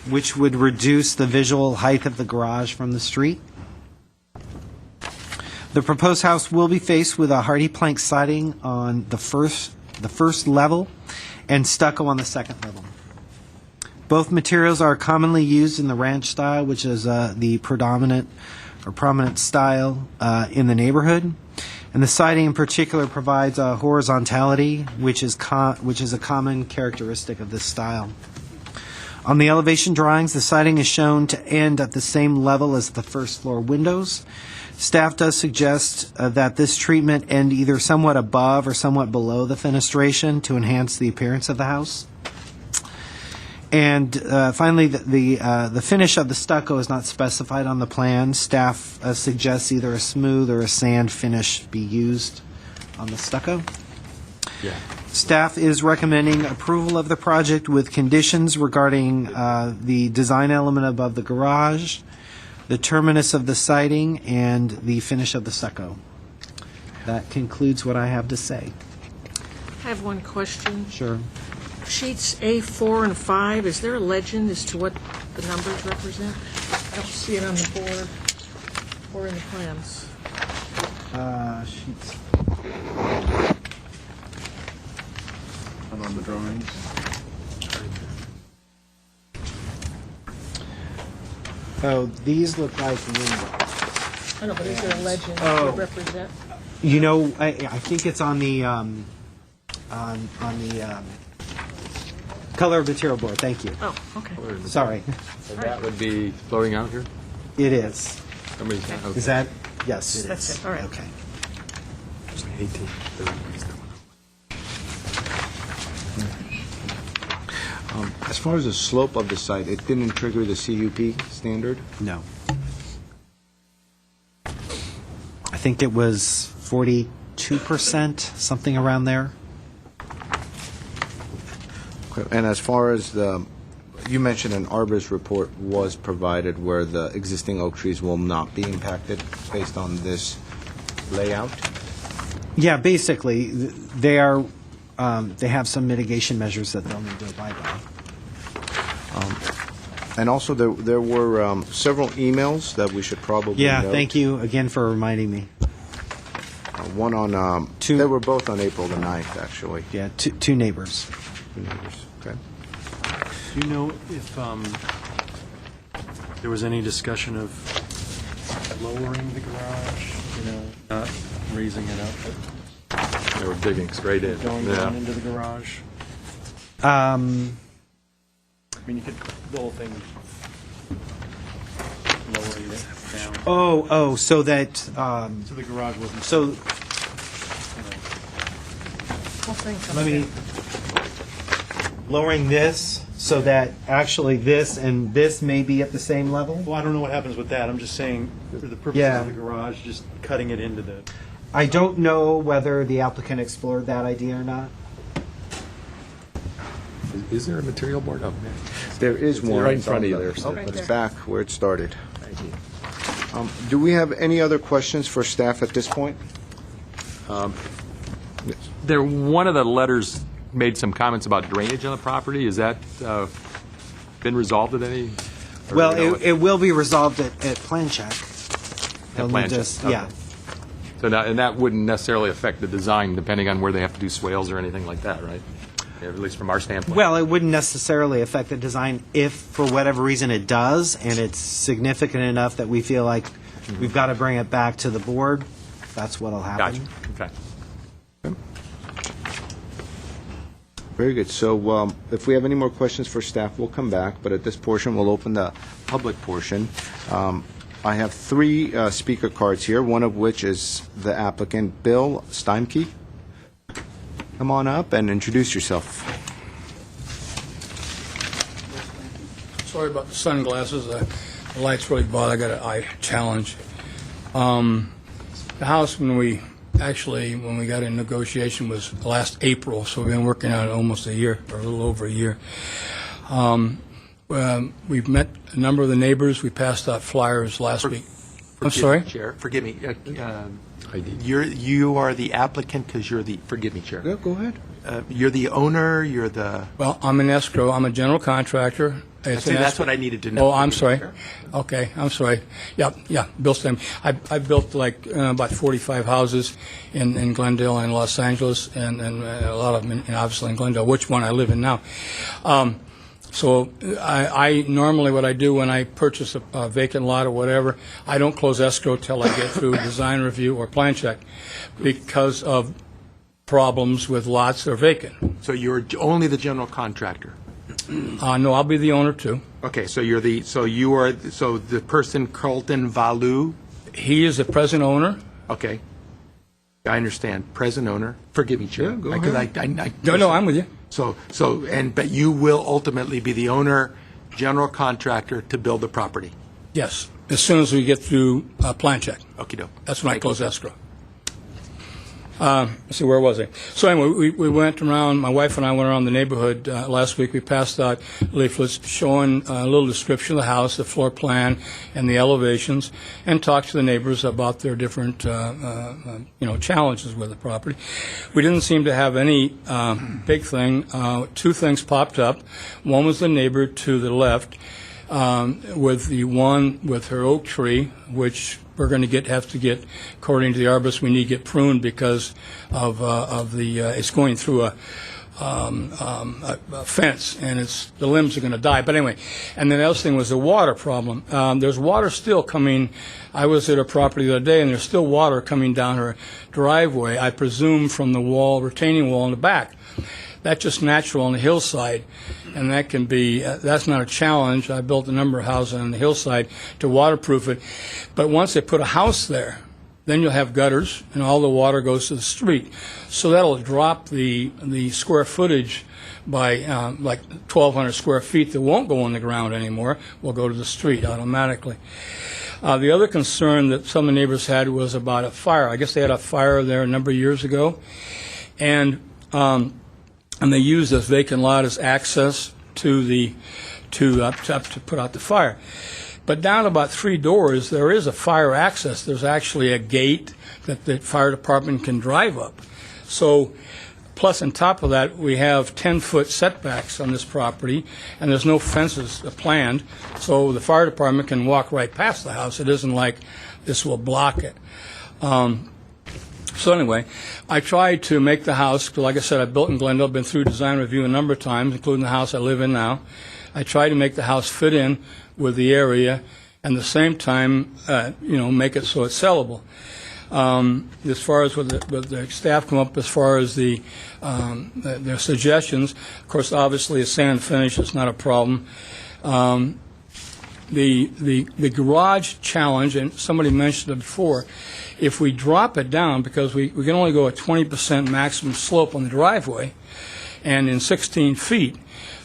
which would reduce the visual height of the garage from the street. The proposed house will be faced with a hardy plank siding on the first level and stucco on the second level. Both materials are commonly used in the ranch style, which is the predominant or prominent style in the neighborhood. And the siding in particular provides horizontality, which is a common characteristic of this style. On the elevation drawings, the siding is shown to end at the same level as the first floor windows. Staff does suggest that this treatment end either somewhat above or somewhat below the fenestration to enhance the appearance of the house. And finally, the finish of the stucco is not specified on the plan. Staff suggests either a smooth or a sand finish be used on the stucco. Yeah. Staff is recommending approval of the project with conditions regarding the design element above the garage, the terminus of the siding, and the finish of the stucco. That concludes what I have to say. I have one question. Sure. Sheets A4 and 5, is there a legend as to what the numbers represent? I don't see it on the board or in the plans. Sheets. And on the drawings. Oh, these look like windows. I know, but is there a legend Oh. to represent? You know, I think it's on the color of material board. Thank you. Oh, okay. Sorry. And that would be flowing out here? It is. Somebody's not, okay. Is that? Yes, it is. That's it. All right. Okay. 18. As far as the slope of the site, it didn't trigger the CUP standard? No. I think it was 42%, something around there. Okay. And as far as you mentioned an arborist report was provided where the existing oak trees will not be impacted based on this layout? Yeah, basically, they are. They have some mitigation measures that they'll need to abide by. And also, there were several emails that we should probably Yeah, note. thank you again for reminding me. One on, Two- they were both on April the 9th, actually. Yeah, two neighbors. Two neighbors. Okay. Do you know if there was any discussion of lowering the garage, not raising it up, but They were digging straight in. going Yeah. down into the garage? Um, I mean, you could, the whole thing, lowering it down, so that, so the garage wasn't, so Whole thing comes let me, in. lowering this so that actually this and this may be at the same level? well, I don't know what happens with that. I'm just saying, for the purposes Yeah. of the garage, just cutting it into the, I don't know whether the applicant explored that idea or not. Is there a material board? Oh, man. There is one. right in front of you there, sir. It's back where it started. Thank you. Do we have any other questions for staff at this point? One of the letters made some comments about drainage on the property. Is that been resolved at any? or Well, you know, it will be resolved at plan check. They'll plan need to- check, okay. Yeah. So now, and that wouldn't necessarily affect the design, depending on where they have to do swales or anything like that, right? Yeah, at least from our standpoint. Well, it wouldn't necessarily affect the design if, for whatever reason, it does, and it's significant enough that we feel like we've got to bring it back to the board. That's what'll happen. Gotcha. Okay. Very good. So if we have any more questions for staff, we'll come back, but at this portion, we'll open the public portion. I have three speaker cards here, one of which is the applicant, Bill Steinke. Come on up and introduce yourself. Sorry about the sunglasses. The light's really bad. I got an eye challenge. The house, when we got in negotiation, was last April, so we've been working on it almost a year, or a little over a year. We've met a number of the neighbors. We passed out flyers last week. I'm sorry? Chair, forgive me. You are the applicant because you're the, forgive me, Chair. Yeah, go ahead. You're the owner, you're the, Well, I'm an escrow. I'm a general contractor. It's an that's escrow- what I needed to know. Oh, I'm sorry. Chair. Okay, I'm sorry. Yeah, Bill Stem. I built like about 45 houses in Glendale and Los Angeles, and a lot of them, obviously in Glendale, which one I live in now. So I normally, what I do when I purchase a vacant lot or whatever, I don't close escrow till I get through design review or plan check because of problems with lots that are vacant. So you're only the general contractor? No, I'll be the owner too. Okay, so so the person Carlton Valu, He is the present owner. okay. I understand, present owner. Forgive me, Chair. Yeah, go Because ahead. No, I'm with you. But you will ultimately be the owner, general contractor to build the property? Yes, as soon as we get through plan check. Okey-doke. That's when I Thank you, close sir. escrow. Let's see, where was I? So anyway, we went around, my wife and I went around the neighborhood last week. We passed out leaflets showing a little description of the house, the floor plan, and the elevations, and talked to the neighbors about their different, challenges with the property. We didn't seem to have any big thing. Two things popped up. One was the neighbor to the left, with the one with her oak tree, which we're going to have to get, according to the arborist, we need to get pruned because of the it's going through a fence, and the limbs are going to die. But anyway, and then the other thing was the water problem. There's water still coming. I was at a property the other day, and there's still water coming down her driveway, I presume from the retaining wall in the back. That's just natural on the hillside, and that can be, that's not a challenge. I built a number of houses on the hillside to waterproof it. But once they put a house there, then you'll have gutters, and all the water goes to the street. So that'll drop the square footage by like 1,200 square feet that won't go on the ground anymore, will go to the street automatically. The other concern that some of the neighbors had was about a fire. I guess they had a fire there a number of years ago, and they used this vacant lot as access to put out the fire. But down about 3 doors, there is a fire access. There's actually a gate that the fire department can drive up. So, plus on top of that, we have 10-foot setbacks on this property, and there's no fences planned, so the fire department can walk right past the house. It isn't like this will block it. So anyway, I tried to make the house, like I said, I built in Glendale, been through design review a number of times, including the house I live in now. I tried to make the house fit in with the area, and at the same time, make it so it's sellable. As far as what the staff come up, as far as their suggestions, of course, obviously a sand finish is not a problem. The garage challenge, and somebody mentioned it before, if we drop it down, because we can only go at 20% maximum slope on the driveway, and in 16 feet,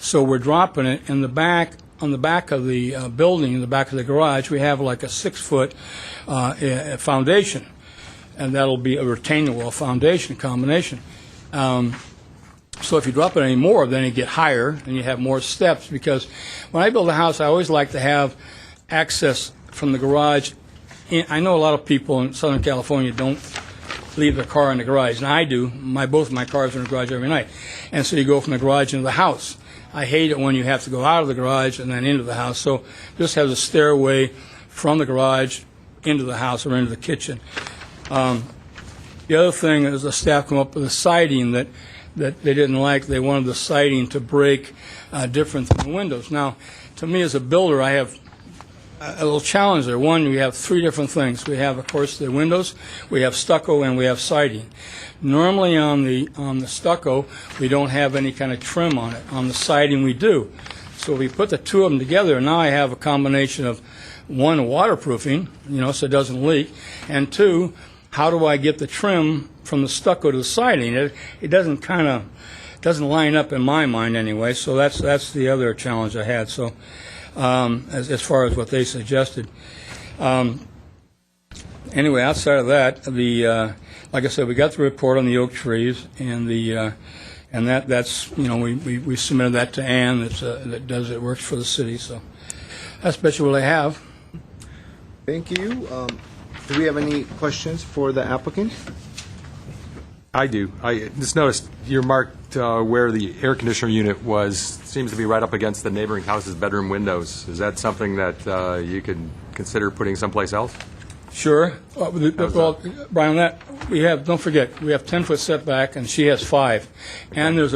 so we're dropping it in the back, on the back of the building, in the back of the garage, we have like a 6-foot foundation, and that'll be a retaining wall foundation combination. So if you drop it any more, then you get higher and you have more steps, because when I build a house, I always like to have access from the garage. I know a lot of people in Southern California don't leave their car in the garage, and I do. Both of my cars are in the garage every night. And so you go from the garage into the house. I hate it when you have to go out of the garage and then into the house. So this has a stairway from the garage into the house or into the kitchen. The other thing is the staff come up with a siding that they didn't like. They wanted the siding to break different than the windows. Now, to me as a builder, I have a little challenge there. One, we have three different things. We have, of course, the windows, we have stucco, and we have siding. Normally on the stucco, we don't have any kind of trim on it. On the siding, we do. So we put the two of them together, and now I have a combination of, one, waterproofing, so it doesn't leak, and two, how do I get the trim from the stucco to the siding? It doesn't line up in my mind anyway, so that's the other challenge I had. So as far as what they suggested. Anyway, outside of that, like I said, we got the report on the oak trees, and that's we submitted that to Ann that works for the city. So that's basically what I have. Thank you. Do we have any questions for the applicant? I do. I just noticed you're marked where the air conditioner unit seems to be right up against the neighboring house's bedroom windows. Is that something that you could consider putting someplace else? Sure. Well, Brian, don't forget, we have 10-foot setback, and she has 5. And there's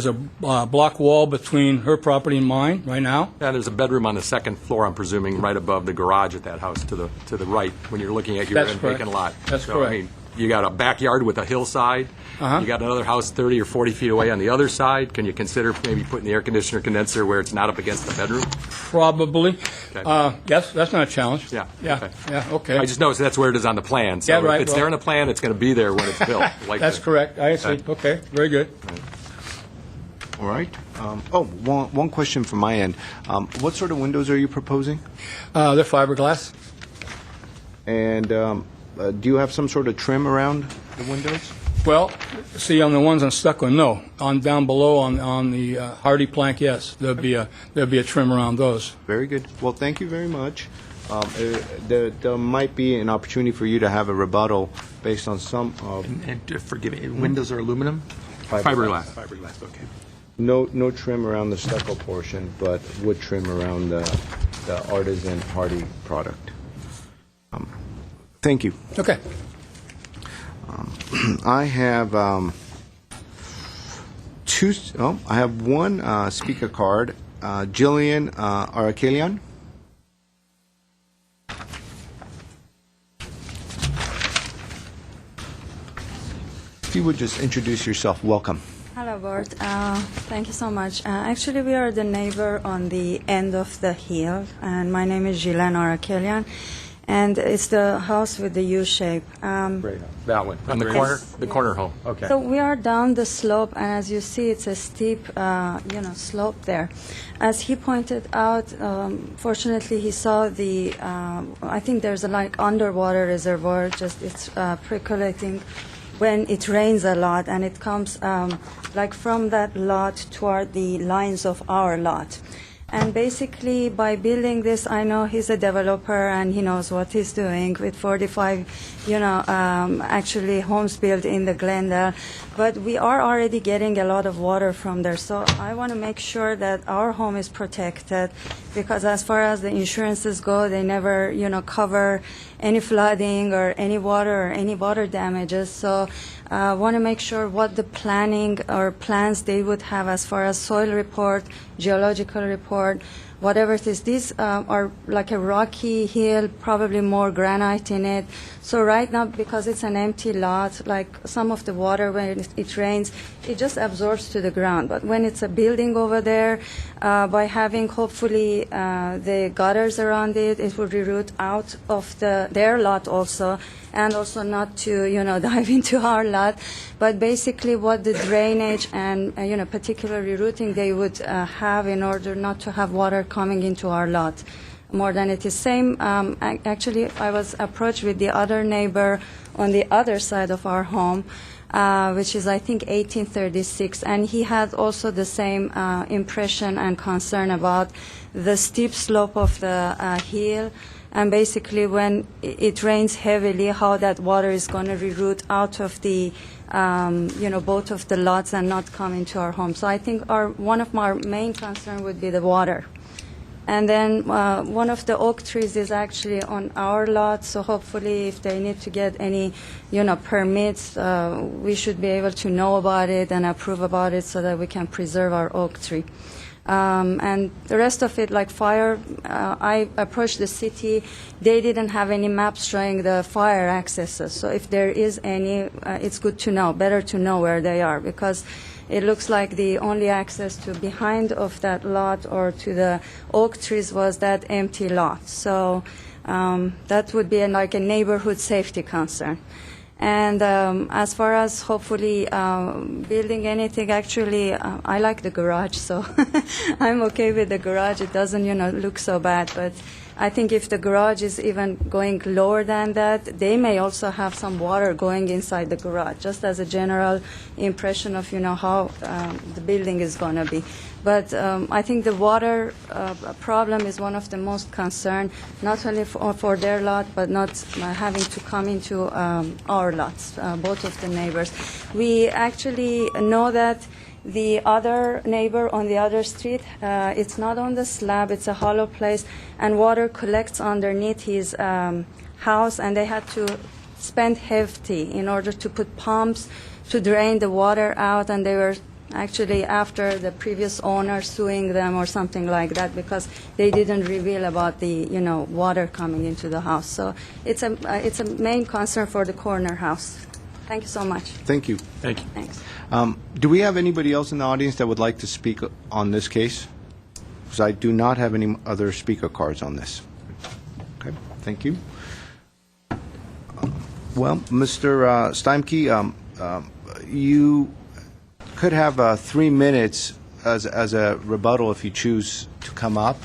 a block wall between her property and mine right now. Yeah, there's a bedroom on the second floor, I'm presuming, right above the garage at that house to the right when you're looking at your vacant lot. That's so, correct. I mean, you got a backyard with a hillside. You got another house 30 or 40 feet away on the other side. Can you consider maybe putting the air conditioner condenser where it's not up against the bedroom? Probably. Okay. Yes, that's not a challenge. Yeah. Okay. I just noticed that's where it is on the plan. So Yeah, right, if it's there on the plan, it's going to be there when it's built. That's correct. I see. Okay, very good. All right. One question from my end. What sort of windows are you proposing? They're fiberglass. And do you have some sort of trim around the windows? Well, see, on the ones on stucco, no. On down below on the hardy plank, yes. There'll be a trim around those. Very good. Well, thank you very much. There might be an opportunity for you to have a rebuttal based on some. And forgive me, windows are aluminum? Fiberglass. Fiberglass, okay. No trim around the stucco portion, but wood trim around the artisan hardy product. Thank you. Okay. I have I have one speaker card. Jillian Arakelian. If you would just introduce yourself, welcome. Hello, Bart. Thank you so much. Actually, we are the neighbor on the end of the hill, and my name is Jillian Arakelian. And it's the house with the U shape. That one on the corner home. Okay. So we are down the slope, and as you see, it's a steep, slope there. As he pointed out, fortunately, he saw I think there's a underwater reservoir. It's percolating when it rains a lot, and it comes from that lot toward the lines of our lot. And basically, by building this, I know he's a developer and he knows what he's doing with 45, actually homes built in the Glendale. But we are already getting a lot of water from there. So I want to make sure that our home is protected, because as far as the insurances go, they never, cover any flooding or any water damages. So I want to make sure what the planning or plans they would have as far as soil report, geological report, whatever it is. These are like a rocky hill, probably more granite in it. So right now, because it's an empty lot, like some of the water, when it rains, it just absorbs to the ground. But when it's a building over there, by having hopefully the gutters around it, it will reroute out of their lot also, and also not to, dive into our lot. But basically what the drainage and, particular rerouting they would have in order not to have water coming into our lot. more than it is. Same, actually, I was approached with the other neighbor on the other side of our home, which is, I think, 1836, and he had also the same impression and concern about the steep slope of the hill, and basically when it rains heavily, how that water is going to reroute out of the, both of the lots and not come into our home. So I think one of our main concern would be the water. And then one of the oak trees is actually on our lot, so hopefully if they need to get any, permits, we should be able to know about it and approve about it so that we can preserve our oak tree. And the rest of it, like fire, I approached the city. They didn't have any maps showing the fire accesses. So if there is any, it's good to know, better to know where they are, because it looks like the only access to behind of that lot or to the oak trees was that empty lot. So that would be like a neighborhood safety concern. And as far as hopefully building anything, actually, I like the garage, so I'm okay with the garage. It doesn't, look so bad. But I think if the garage is even going lower than that, they may also have some water going inside the garage, just as a general impression of, how the building is going to be. But I think the water problem is one of the most concerned, not only for their lot, but not having to come into our lots, both of the neighbors. We actually know that the other neighbor on the other street, it's not on the slab, it's a hollow place, and water collects underneath his house, and they had to spend hefty in order to put pumps to drain the water out, and they were actually after the previous owner suing them or something like that because they didn't reveal about the water coming into the house. So it's a main concern for the corner house. Thank you so much. Thank you. Thank you. Thanks. Do we have anybody else in the audience that would like to speak on this case? Because I do not have any other speaker cards on this. Okay, thank you. Well, Mr. Steimke, you could have 3 minutes as a rebuttal if you choose to come up.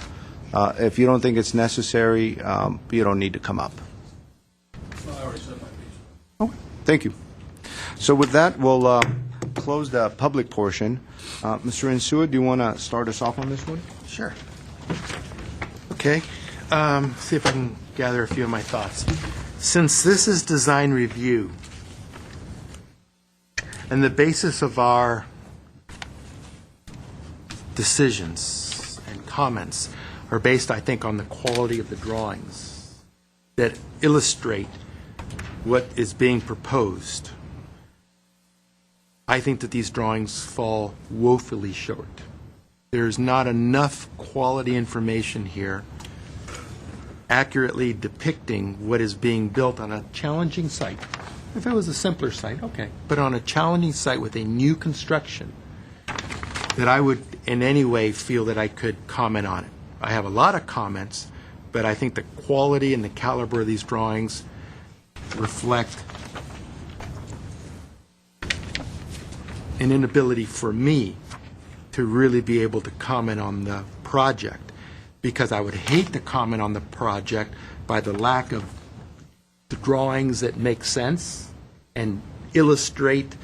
If you don't think it's necessary, you don't need to come up. Well, I already said my piece. Okay, thank you. So with that, we'll close the public portion. Mr. Insua, do you want to start us off on this one? Sure. Okay. See if I can gather a few of my thoughts. Since this is design review, and the basis of our decisions and comments are based, I think, on the quality of the drawings that illustrate what is being proposed, I think that these drawings fall woefully short. There's not enough quality information here accurately depicting what is being built on a challenging site. If it was a simpler site, okay. But on a challenging site with a new construction, that I would in any way feel that I could comment on it. I have a lot of comments, but I think the quality and the caliber of these drawings reflect an inability for me to really be able to comment on the project, because I would hate to comment on the project by the lack of the drawings that make sense and illustrate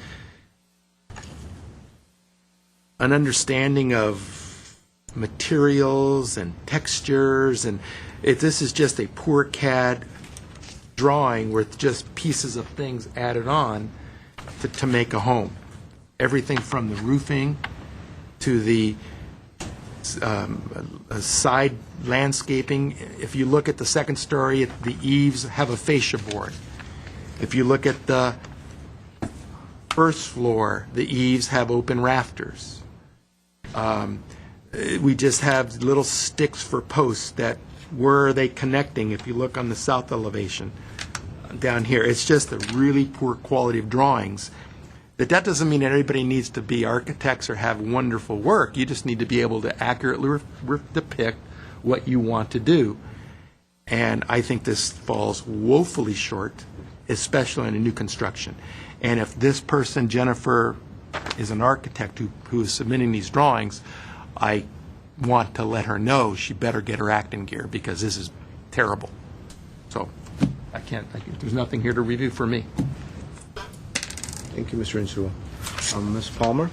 an understanding of materials and textures, and if this is just a poor CAD drawing with just pieces of things added on to make a home. Everything from the roofing to the side landscaping. If you look at the second story, the eaves have a fascia board. If you look at the first floor, the eaves have open rafters. We just have little sticks for posts that, where are they connecting? If you look on the south elevation down here, it's just a really poor quality of drawings. That doesn't mean that everybody needs to be architects or have wonderful work. You just need to be able to accurately depict what you want to do. And I think this falls woefully short, especially in a new construction. And if this person, Jennifer, is an architect who is submitting these drawings, I want to let her know she better get her act in gear because this is terrible. So there's nothing here to review for me. Thank you, Mr. Insua. Ms. Palmer?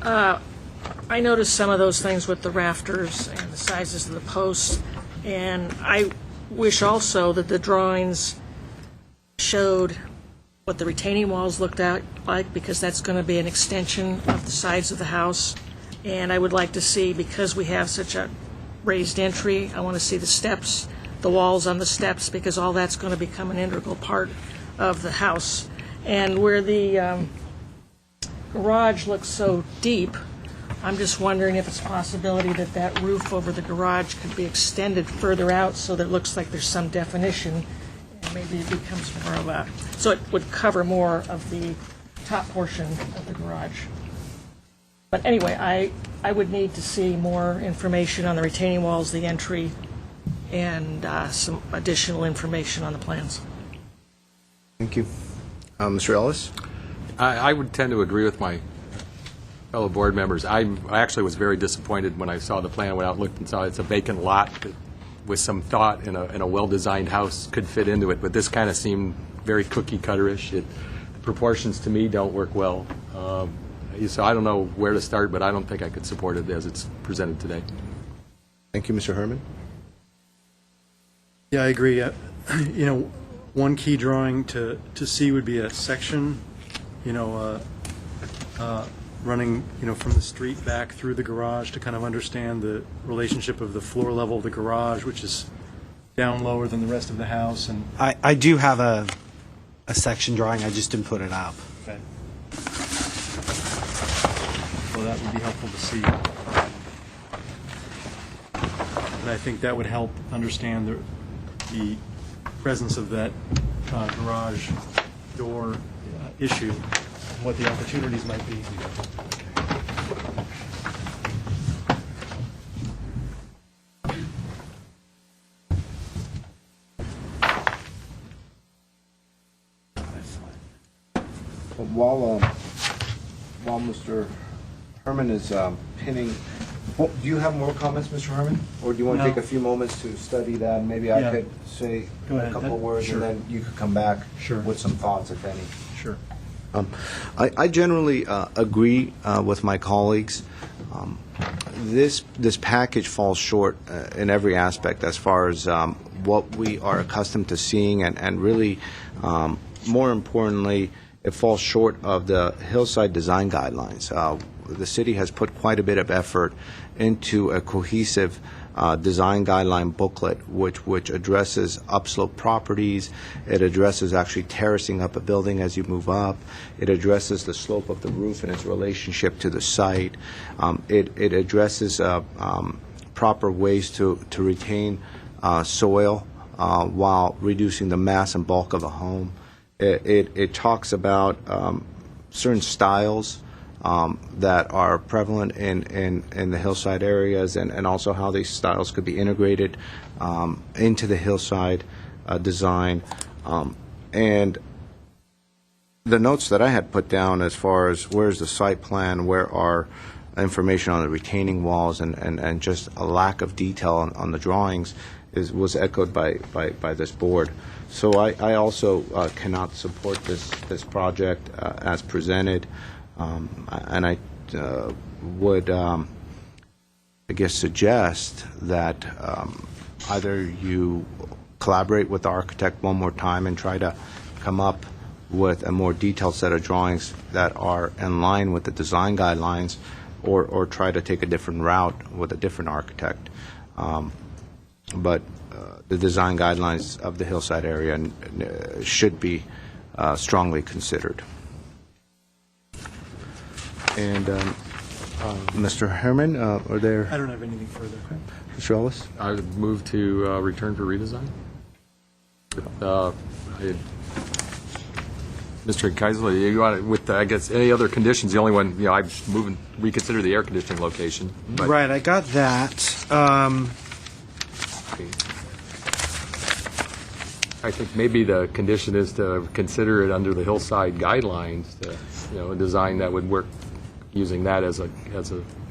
I noticed some of those things with the rafters and the sizes of the posts, and I wish also that the drawings showed what the retaining walls looked like, because that's going to be an extension of the sides of the house. And I would like to see, because we have such a raised entry, I want to see the steps, the walls on the steps, because all that's going to become an integral part of the house. And where the garage looks so deep, I'm just wondering if it's a possibility that that roof over the garage could be extended further out so that it looks like there's some definition, and maybe it becomes more of a, so it would cover more of the top portion of the garage. But anyway, I would need to see more information on the retaining walls, the entry, and some additional information on the plans. Thank you. Mr. Ellis? I would tend to agree with my fellow board members. I actually was very disappointed when I saw the plan, went out and looked and saw it's a vacant lot that, with some thought in a well-designed house, could fit into it, but this kind of seemed very cookie-cutter-ish. The proportions to me don't work well. So I don't know where to start, but I don't think I could support it as it's presented today. Thank you, Mr. Herman. Yeah, I agree. One key drawing to see would be a section, running, from the street back through the garage to kind of understand the relationship of the floor level of the garage, which is down lower than the rest of the house. And I do have a section drawing. I just didn't put it up. okay. So that would be helpful to see. And I think that would help understand the presence of that garage door issue, and what the opportunities might be. While Mr. Herman is pinning, do you have more comments, Mr. Herman? Or do you want to No. take a few moments to study that? Maybe I Yeah. could say Go a ahead. couple of words, Sure. and then you could come back Sure. with some thoughts, if any. Sure. I generally agree with my colleagues. This package falls short in every aspect as far as what we are accustomed to seeing, and really, more importantly, it falls short of the hillside design guidelines. The city has put quite a bit of effort into a cohesive design guideline booklet, which addresses upslope properties. It addresses actually terracing up a building as you move up. It addresses the slope of the roof and its relationship to the site. It addresses proper ways to retain soil while reducing the mass and bulk of a home. It talks about certain styles that are prevalent in the hillside areas, and also how these styles could be integrated into the hillside design. And the notes that I had put down as far as where's the site plan, where are information on the retaining walls, and just a lack of detail on the drawings was echoed by this board. So I also cannot support this project as presented. And I would, I guess, suggest that either you collaborate with the architect one more time and try to come up with a more detailed set of drawings that are in line with the design guidelines, or try to take a different route with a different architect. But the design guidelines of the hillside area should be strongly considered. And Mr. Herman, are there? I don't have anything further. Mr. Ellis? I would move to return for redesign. Mr. Keisler, you want with I guess any other conditions? The only one, I'm moving reconsider the air conditioning location. But, Right, I got that. I think maybe the condition is to consider it under the hillside guidelines, a design that would work using that as a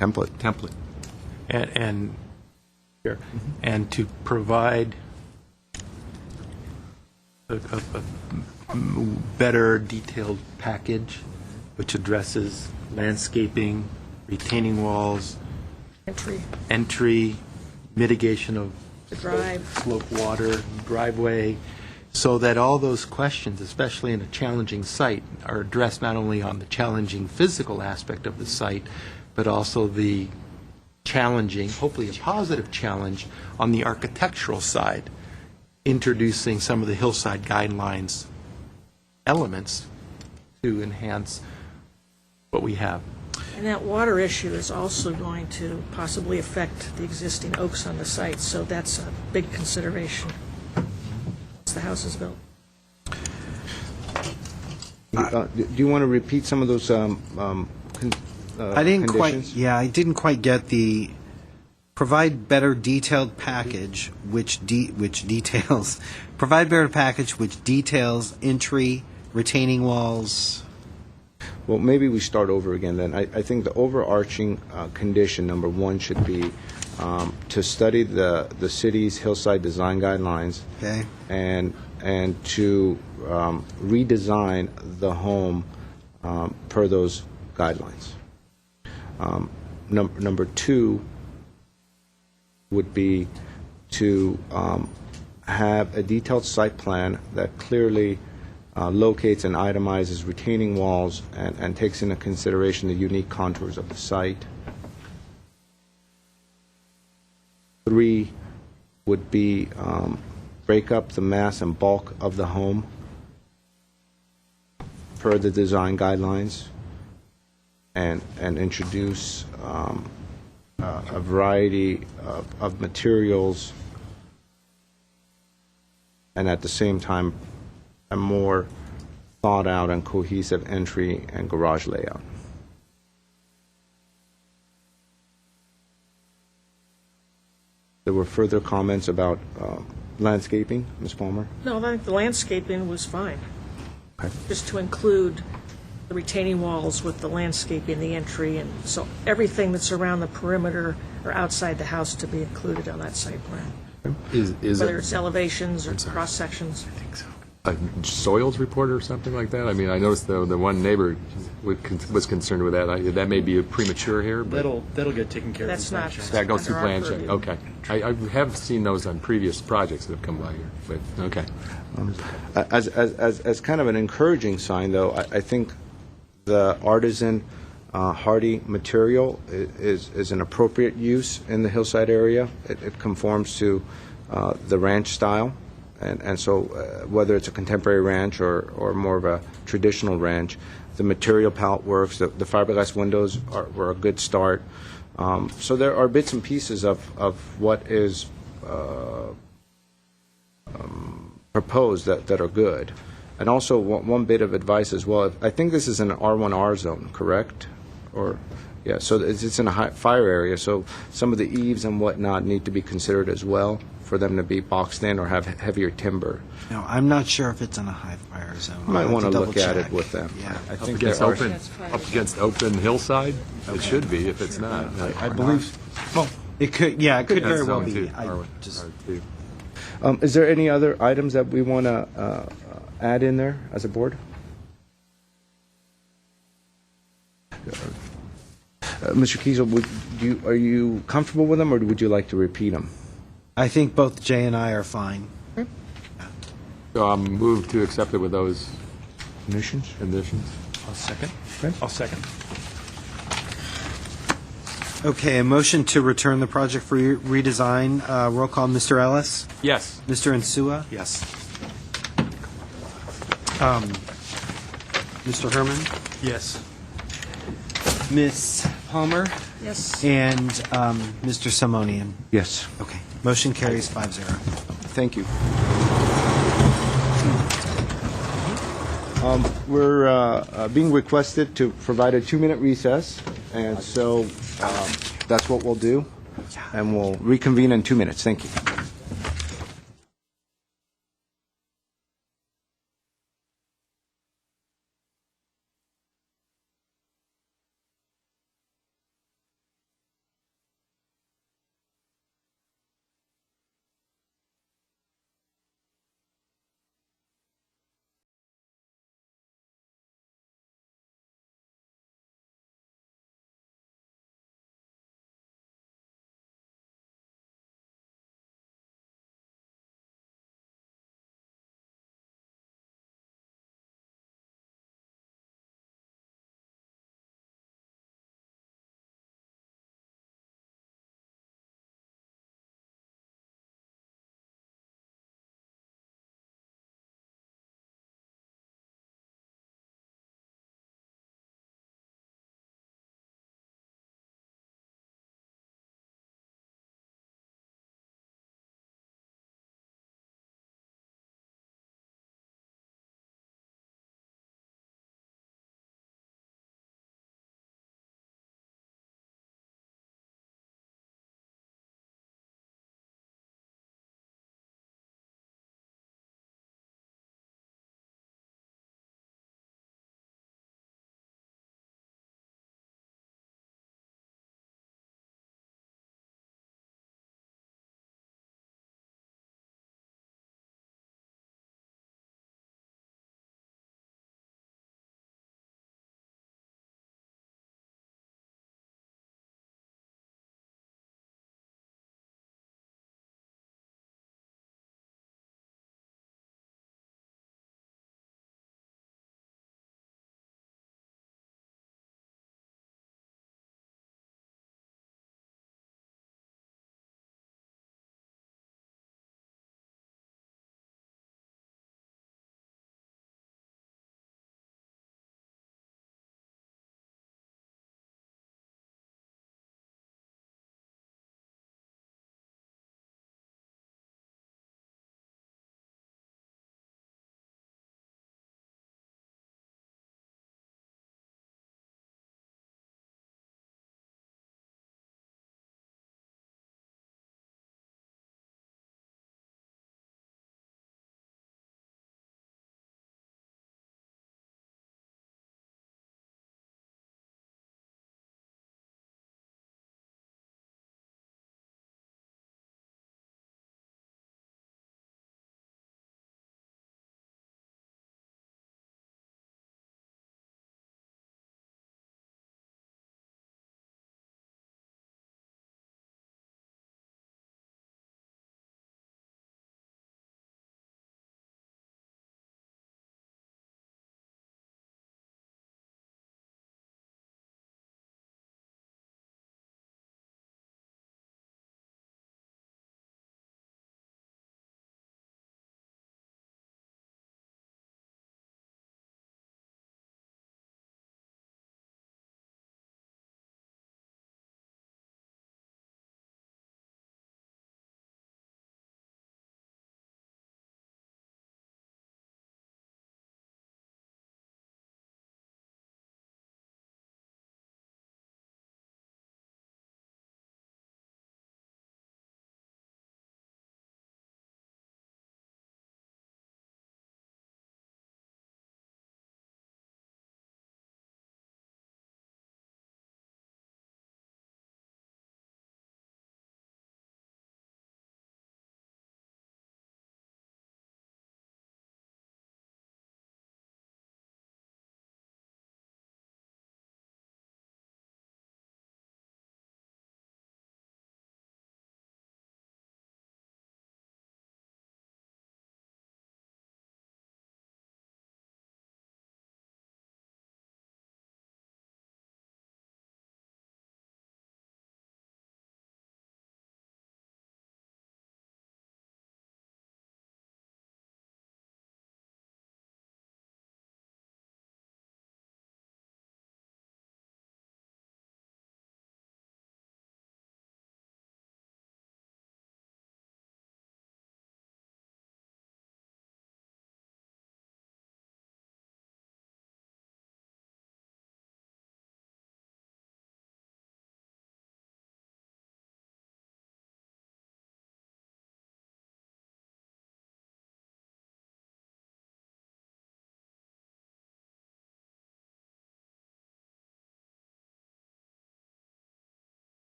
Template. template. and here, and to provide a better detailed package which addresses landscaping, retaining walls, entry, mitigation of The drive. slope water, driveway, so that all those questions, especially in a challenging site, are addressed not only on the challenging physical aspect of the site, but also the challenging, hopefully a positive challenge, on the architectural side, introducing some of the hillside guidelines elements to enhance what we have. And that water issue is also going to possibly affect the existing oaks on the site, so that's a big consideration once the house is built. Do you want to repeat some of those I didn't conditions? I didn't quite get the provide better detailed package which details provide better package which details entry, retaining walls. Well, maybe we start over again then. I think the overarching condition, number one, should be to study the city's hillside design guidelines Okay. and to redesign the home per those guidelines. Number two would be to have a detailed site plan that clearly locates and itemizes retaining walls and takes into consideration the unique contours of the site. Three would be break up the mass and bulk of the home per the design guidelines and introduce a variety of materials and at the same time a more thought out and cohesive entry and garage layout. There were further comments about landscaping, Ms. Palmer? No, I think the landscaping was fine. Okay. Just to include the retaining walls with the landscaping, the entry, and so everything that's around the perimeter or outside the house to be included on that site plan, Is whether it it's elevations or cross-sections. a soils report or something like that? I mean, I noticed the one neighbor was concerned with that. That may be premature here, but That'll get taken care of. That's not. that goes through under our plan check. purview. Okay. I have seen those on previous projects that have come by here, but, okay. As kind of an encouraging sign, though, I think the artisan hardy material is an appropriate use in the hillside area. It conforms to the ranch style, and so whether it's a contemporary ranch or more of a traditional ranch, the material palette works. The fiberglass windows were a good start. So there are bits and pieces of what is proposed that are good. And also, one bit of advice as well. I think this is an R1R zone, correct? Or, yeah, so it's in a high fire area, so some of the eaves and whatnot need to be considered as well for them to be boxed in or have heavier timber. No, I'm not sure if it's in a high fire zone. You might I'll have want to look at double-check. it with them. Yeah. I Up think against there are- open, up against open hillside? It should be, if it's not. I believe. Well, it could. Yeah, it could That's very well zone be. two, I R1, just. R2. Is there any other items that we want to add in there as a board? Mr. Kiesel, are you comfortable with them, or would you like to repeat them? I think both Jay and I are fine. So I'll move to accept it with those Conditions? conditions. I'll second. I'll second. Okay, a motion to return the project for redesign. Roll call, Mr. Ellis, Yes. Mr. Insua, Yes. Mr. Herman, Yes. Miss Palmer, Yes. and Mr. Simonian. Yes. Okay, motion carries 5-0. Thank you. We're being requested to provide a 2-minute recess, and so that's what we'll do, and we'll reconvene in 2 minutes. Thank you.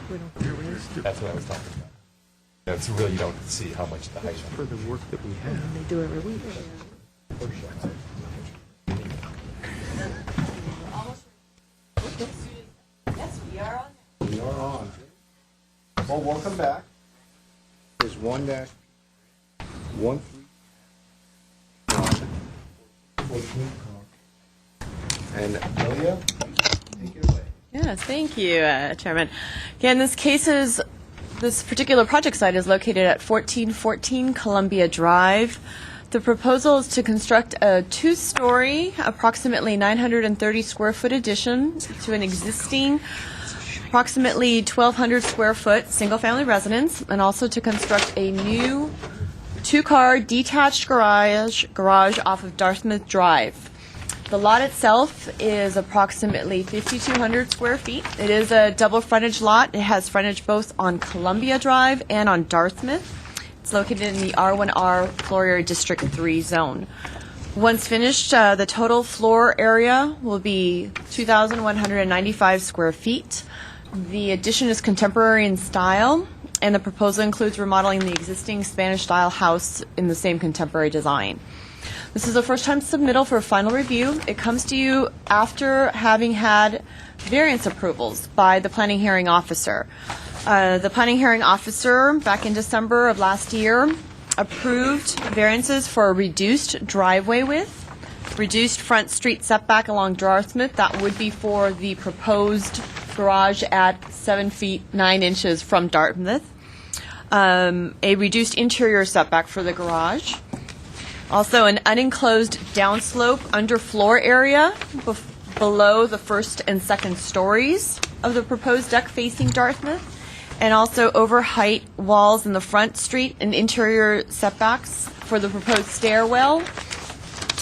That's what I was talking about. That's really, you don't see how much the height is. For the work that we have. They do every week. We are on. Well, welcome back. There's 1-1 and Amelia, take it away. Yes, thank you, Chairman. Again, this particular project site is located at 1414 Columbia Drive. The proposal is to construct a two-story, approximately 930 square foot addition to an existing approximately 1,200 square foot single-family residence, and also to construct a new two-car detached garage off of Dartmouth Drive. The lot itself is approximately 5,200 square feet. It is a double frontage lot. It has frontage both on Columbia Drive and on Dartmouth. It's located in the R1R Floor Area District 3 zone. Once finished, the total floor area will be 2,195 square feet. The addition is contemporary in style, and the proposal includes remodeling the existing Spanish-style house in the same contemporary design. This is a first-time submittal for final review. It comes to you after having had variance approvals by the planning hearing officer. The planning hearing officer, back in December of last year, approved variances for a reduced driveway width, reduced front street setback along Dartmouth. That would be for the proposed garage at 7 feet 9 inches from Dartmouth. A reduced interior setback for the garage. Also, an unenclosed downslope underfloor area below the first and second stories of the proposed deck facing Dartmouth, and also overheight walls in the front street and interior setbacks for the proposed stairwell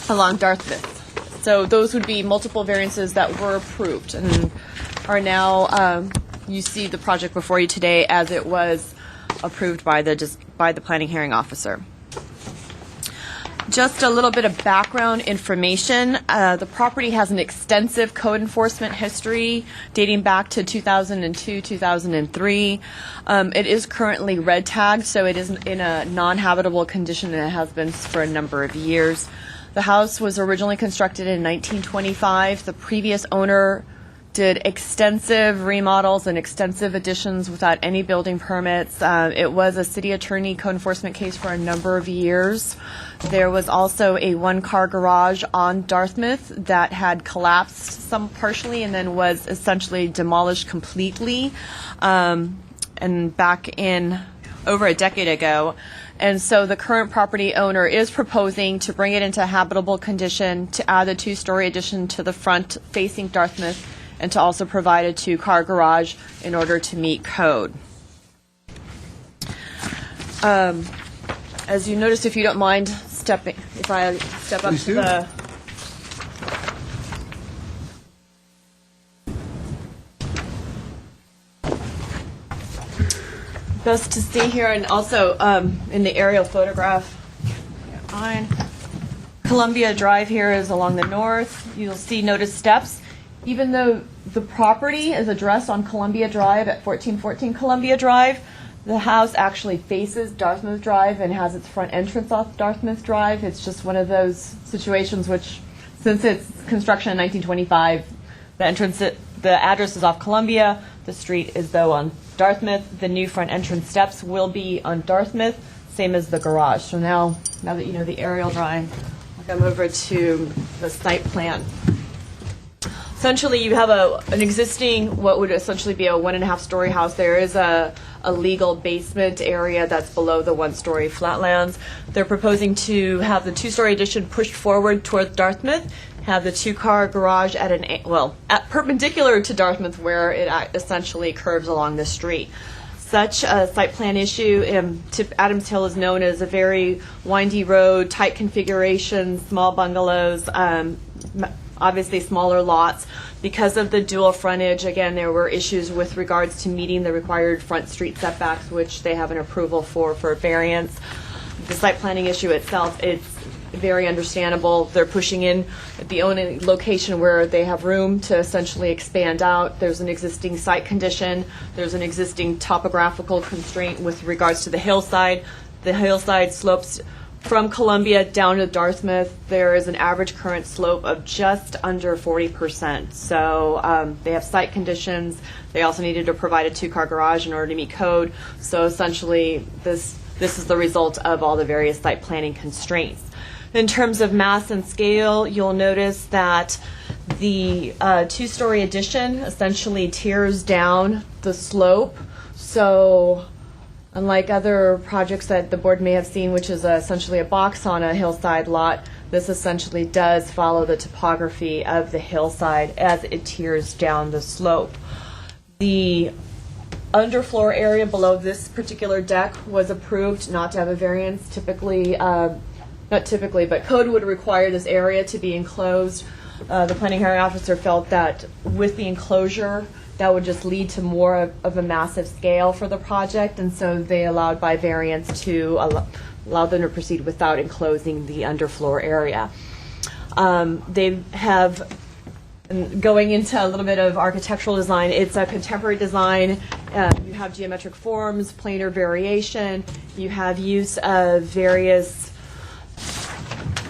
along Dartmouth. So those would be multiple variances that were approved and are now, you see the project before you today as it was approved by the planning hearing officer. Just a little bit of background information. The property has an extensive code enforcement history dating back to 2002, 2003. It is currently red tagged, so it is in a non-habitable condition, and it has been for a number of years. The house was originally constructed in 1925. The previous owner did extensive remodels and extensive additions without any building permits. It was a city attorney code enforcement case for a number of years. There was also a one-car garage on Dartmouth that had collapsed some partially and then was essentially demolished completely, and back in over a decade ago. And so the current property owner is proposing to bring it into habitable condition, to add a two-story addition to the front facing Dartmouth, and to also provide a two-car garage in order to meet code. As you notice, if you don't mind if I step up Please to do. the... Best to see here, and also in the aerial photograph on Columbia Drive here is along the north. You'll see notice steps. Even though the property is addressed on Columbia Drive at 1414 Columbia Drive, the house actually faces Dartmouth Drive and has its front entrance off Dartmouth Drive. It's just one of those situations which, since its construction in 1925, the address is off Columbia, the street is though on Dartmouth. The new front entrance steps will be on Dartmouth, same as the garage. So now that you know the aerial drawing, I'll come over to the site plan. Essentially, you have an existing, what would essentially be a 1.5-story house. There is a legal basement area that's below the 1-story flatlands. They're proposing to have the 2-story addition pushed forward toward Dartmouth, have the 2-car garage at perpendicular to Dartmouth, where it essentially curves along the street. Such a site plan issue, Adams Hill is known as a very windy road, tight configuration, small bungalows, obviously smaller lots. Because of the dual frontage, again, there were issues with regards to meeting the required front street setbacks, which they have an approval for variance. The site planning issue itself, it's very understandable. They're pushing in at the only location where they have room to essentially expand out. There's an existing site condition. There's an existing topographical constraint with regards to the hillside. The hillside slopes from Columbia down to Dartmouth. There is an average current slope of just under 40%. So they have site conditions. They also needed to provide a 2-car garage in order to meet code. So essentially, this is the result of all the various site planning constraints. In terms of mass and scale, you'll notice that the 2-story addition essentially tears down the slope. So unlike other projects that the board may have seen, which is essentially a box on a hillside lot, this essentially does follow the topography of the hillside as it tears down the slope. The underfloor area below this particular deck was approved not to have a variance. Not typically, but code would require this area to be enclosed. The planning hearing officer felt that with the enclosure, that would just lead to more of a massive scale for the project, and so they allowed by variance to allow them to proceed without enclosing the underfloor area. They have, going into a little bit of architectural design, it's a contemporary design. You have geometric forms, planar variation. You have use of various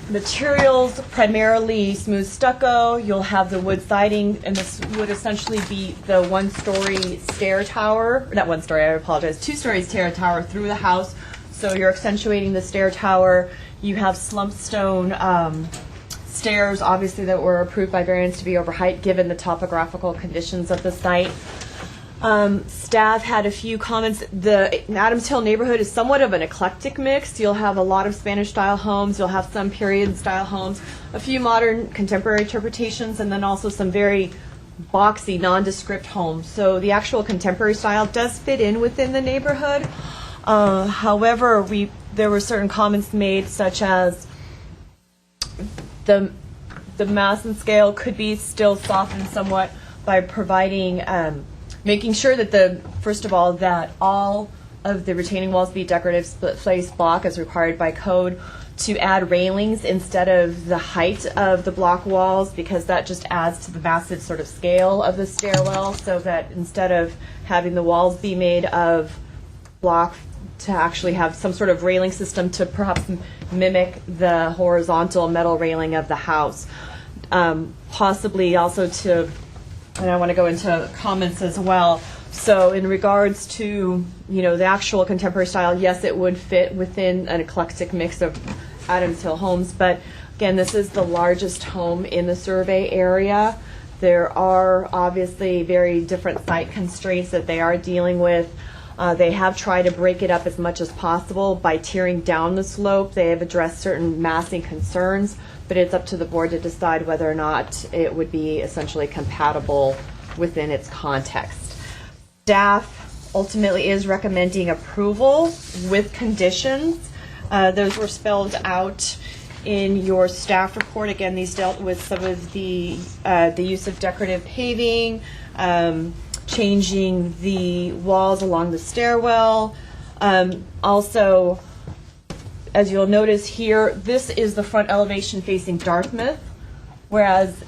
materials, primarily smooth stucco. You'll have the wood siding, and this would essentially be the 1-story stair tower. Not 1-story, I apologize. 2-story stair tower through the house. So you're accentuating the stair tower. You have slump stone stairs, obviously, that were approved by variance to be over height given the topographical conditions of the site. Staff had a few comments. The Adams Hill neighborhood is somewhat of an eclectic mix. You'll have a lot of Spanish-style homes. You'll have some period-style homes, a few modern contemporary interpretations, and then also some very boxy, nondescript homes. So the actual contemporary style does fit in within the neighborhood. However, there were certain comments made, such as the mass and scale could be still softened somewhat by providing making sure that first of all, that all of the retaining walls be decorative split face block as required by code, to add railings instead of the height of the block walls, because that just adds to the massive sort of scale of the stairwell, so that instead of having the walls be made of block, to actually have some sort of railing system to perhaps mimic the horizontal metal railing of the house. Possibly also to, and I want to go into comments as well. So in regards to, the actual contemporary style, yes, it would fit within an eclectic mix of Adams Hill homes. But again, this is the largest home in the survey area. There are obviously very different site constraints that they are dealing with. They have tried to break it up as much as possible by tearing down the slope. They have addressed certain massing concerns, but it's up to the board to decide whether or not it would be essentially compatible within its context. Staff ultimately is recommending approval with conditions. Those were spelled out in your staff report. Again, these dealt with some of the use of decorative paving, changing the walls along the stairwell. Also, as you'll notice here, this is the front elevation facing Dartmouth, whereas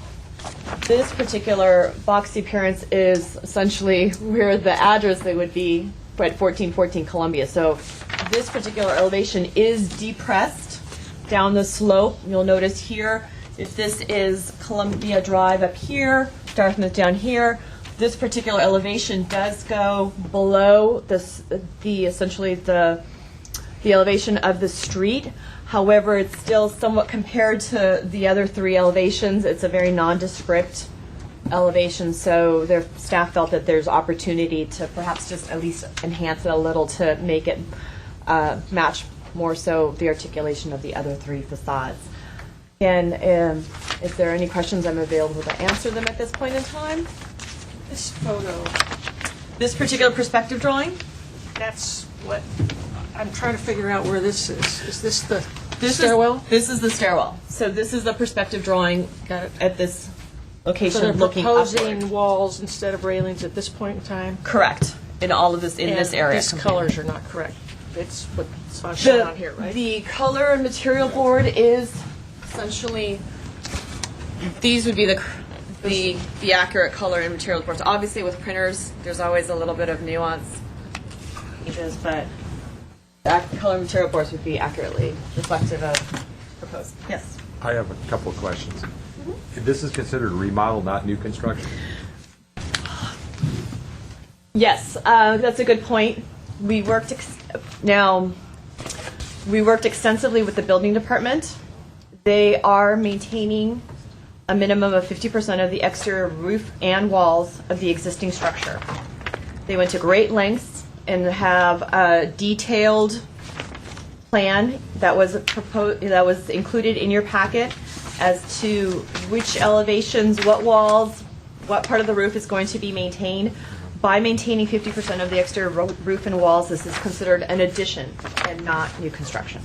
this particular boxy appearance is essentially where the address they would be at 1414 Columbia. So this particular elevation is depressed down the slope. You'll notice here, if this is Columbia Drive up here, Dartmouth down here, this particular elevation does go below essentially the elevation of the street. However, it's still somewhat, compared to the other 3 elevations, it's a very nondescript elevation, so their staff felt that there's opportunity to perhaps just at least enhance it a little to make it match more so the articulation of the other 3 facades. And if there are any questions, I'm available to answer them at this point in time. This photo, This particular perspective drawing? that's what, I'm trying to figure out where this is. Is this the stairwell? This is the stairwell. So this is the perspective drawing at this location So they're looking proposing upward. walls instead of railings at this point in time? Correct. In all of this, in this area. These colors are not correct. It's what's shown on here, right? The color and material board is essentially, these would be the accurate color and material boards. Obviously, with printers, there's always a little bit of nuance changes, but the color and material boards would be accurately reflective of proposed. Yes. I have a couple of questions. This is considered a remodel, not new construction? Yes, that's a good point. We worked extensively with the building department. They are maintaining a minimum of 50% of the exterior roof and walls of the existing structure. They went to great lengths and have a detailed plan that was included in your packet as to which elevations, what walls, what part of the roof is going to be maintained. By maintaining 50% of the exterior roof and walls, this is considered an addition and not new construction.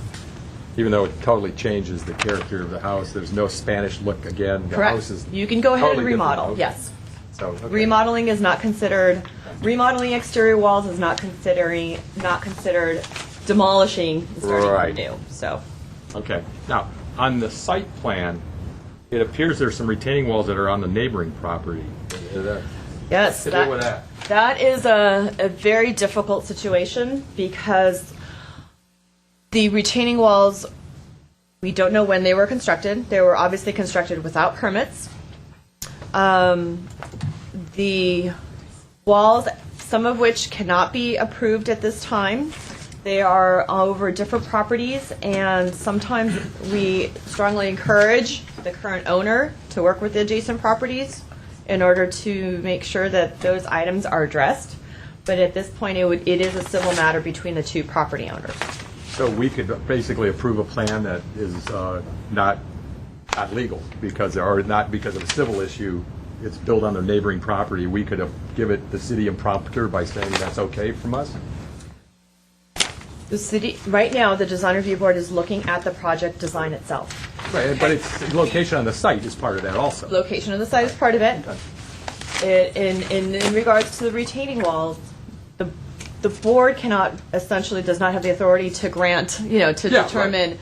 Even though it totally changes the character of the house, there's no Spanish look again. The house is Correct. You can go ahead and totally different. remodel, Okay. yes. So, okay. Remodeling is not considered, remodeling exterior walls is not considered demolishing and starting Right. new, so. Okay. Now, on the site plan, it appears there's some retaining walls that are on the neighboring property. Yes, To do with that. that is a very difficult situation because the retaining walls, we don't know when they were constructed. They were obviously constructed without permits. The walls, some of which cannot be approved at this time. They are over different properties, and sometimes we strongly encourage the current owner to work with the adjacent properties in order to make sure that those items are addressed. But at this point, it is a civil matter between the two property owners. So we could basically approve a plan that is not legal because, or not because of a civil issue. It's built on the neighboring property. We could give it the city impromptu by saying that's okay from us? The city, right now, the design review board is looking at the project design itself. Right, but it's location on the site is part of that also. Location of the site is part of it. In regards to the retaining walls, the board cannot, essentially does not have the authority to grant, to Yeah, right. determine,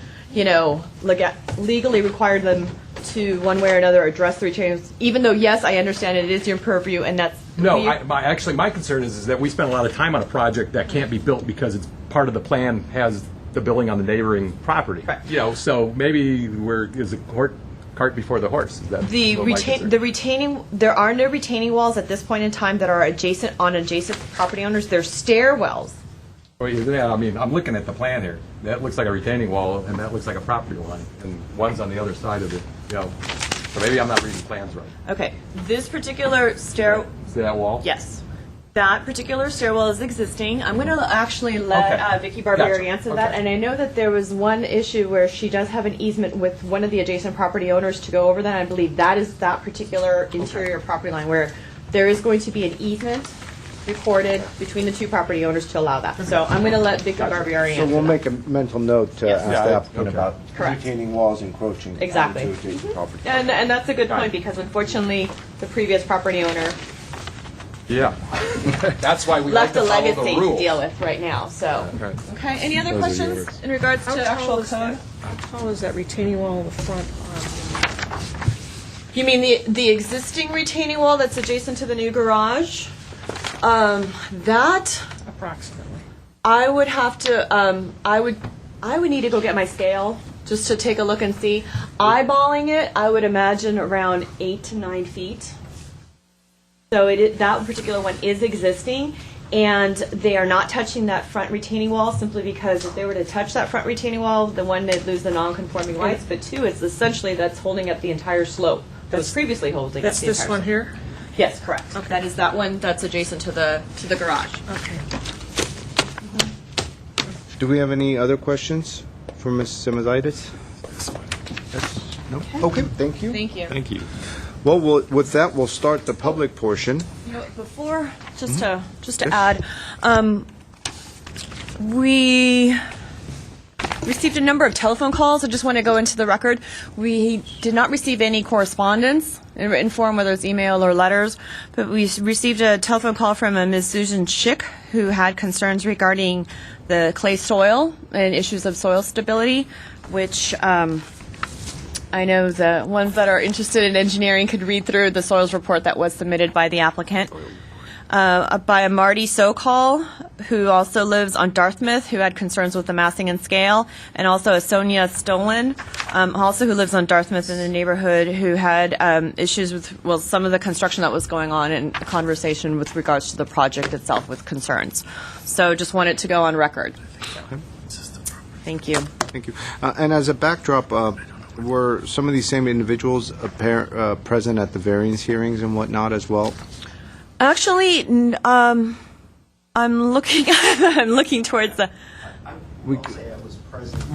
legally require them to, one way or another, address the retaining walls. Even though, yes, I understand it is your purview, and that's. No, my concern is that we spent a lot of time on a project that can't be built because it's part of the plan has the building on the neighboring property. Correct. So maybe is a cart before the horse. Is that what my concern? There are no retaining walls at this point in time that are adjacent property owners. They're stairwells. Well, yeah, I mean, I'm looking at the plan here. That looks like a retaining wall, and that looks like a property line, and one's on the other side of it. So maybe I'm not reading plans right. Okay, this particular stair. See that wall? Yes. That particular stairwell is existing. I'm going to actually let Okay. Vicki Barbieri Gotcha. answer that. Okay. And I know that there was one issue where she does have an easement with one of the adjacent property owners to go over that. I believe that is that particular interior property line where there is going to be an easement recorded between the two property owners to allow that. So I'm going to let Vicki Barbieri So answer we'll that. make a mental note to Yes. ask Yeah, the applicant okay. about Correct. retaining walls encroaching Exactly. onto adjacent property. And that's a good point because unfortunately the previous property owner Yeah. That's why we left a like to follow legacy the to rules. deal with right now. So, Okay. okay. Any other Those are questions yours. in regards to actual code? How tall is that retaining wall in the front? You mean the existing retaining wall that's adjacent to the new garage? That Approximately. I would have to. I would need to go get my scale just to take a look and see. Eyeballing it, I would imagine around 8 to 9 feet. So that particular one is existing, and they are not touching that front retaining wall simply because if they were to touch that front retaining wall, the one, they'd lose the non-conforming rights, but two, it's essentially that's holding up the entire slope. That's previously holding up That's the this entire one slope. here? Yes, correct. Okay. That is that one that's adjacent to the garage. Okay. Do we have any other questions for Ms. Simazidis? No? Okay, thank you. Thank you. Thank you. Well, with that, we'll start the public portion. You know, before, just to add, we received a number of telephone calls. I just want to go into the record. We did not receive any correspondence in written form, whether it's email or letters, but we received a telephone call from a Ms. Susan Schick, who had concerns regarding the clay soil and issues of soil stability, which I know the ones that are interested in engineering could read through the soils report that was submitted by the applicant. By a Marty Sokol, who also lives on Dartmouth, who had concerns with the massing and scale, and also a Sonia Stolen, also who lives on Dartmouth in the neighborhood, who had issues with, well, some of the construction that was going on and a conversation with regards to the project itself with concerns. So just wanted to go on record. Thank you. Thank you. And as a backdrop, were some of these same individuals present at the variance hearings and whatnot as well? Actually, I'm looking. I'm looking towards the. We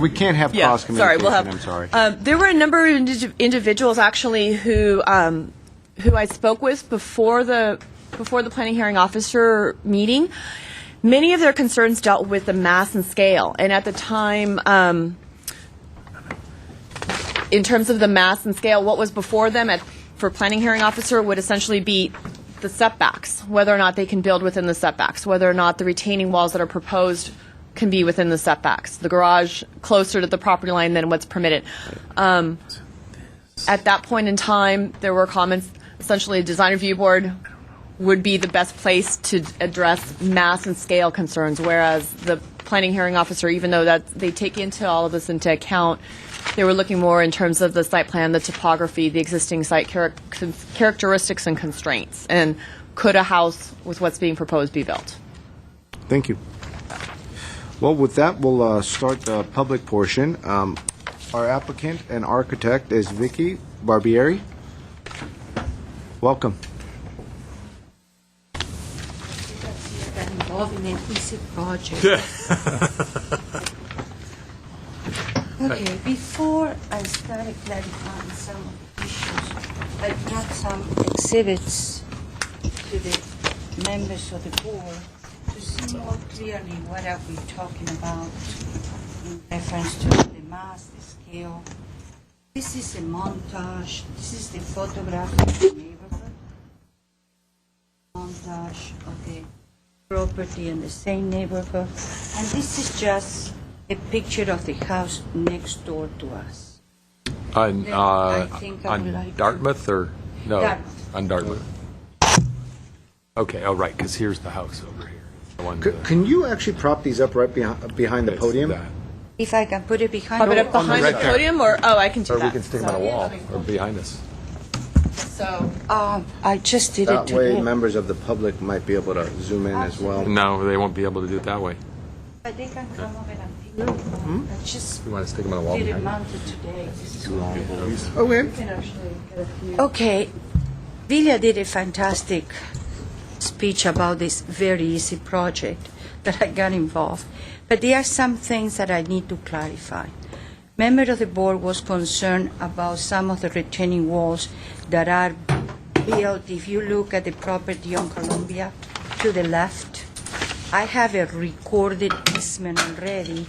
can't have cross communication. Sorry, we'll have. I'm sorry. There were a number of individuals actually who I spoke with before the planning hearing officer meeting. Many of their concerns dealt with the mass and scale, and at the time, in terms of the mass and scale, what was before them for planning hearing officer would essentially be the setbacks, whether or not they can build within the setbacks, whether or not the retaining walls that are proposed can be within the setbacks, the garage closer to the property line than what's permitted. At that point in time, there were comments, essentially a design review board would be the best place to address mass and scale concerns, whereas the planning hearing officer, even though that they take into all of this into account, they were looking more in terms of the site plan, the topography, the existing site characteristics and constraints, and could a house with what's being proposed be built? Thank you. Well, with that, we'll start the public portion. Our applicant and architect is Vicky Barbieri. Welcome. Involved in an easy project. Okay, before I started clarifying some issues, I brought some exhibits to the members of the board to see more clearly what are we talking about in reference to the mass, the scale. This is a montage. This is the photograph of the neighborhood. Montage of the property in the same neighborhood. And this is just a picture of the house next door to us. On I think I would like to- Dartmouth or no? Dartmouth. On Dartmouth. Okay. Oh, right. Because here's the house over here. The one. Can you actually prop these up right behind the podium? If I can put it behind. Pop it up behind the right there. podium, or I can do Or that. we can stick them on a wall or behind us. So I just did it That way, today. members of the public might be able to zoom in as well. No, they won't be able to do it that way. But they can come over and view. I just We want to stick them on a wall did it behind us. mounted today. Okay. Okay, Vilia did a fantastic speech about this very easy project that I got involved. But there are some things that I need to clarify. Member of the board was concerned about some of the retaining walls that are built. If you look at the property on Columbia to the left, I have a recorded easement already,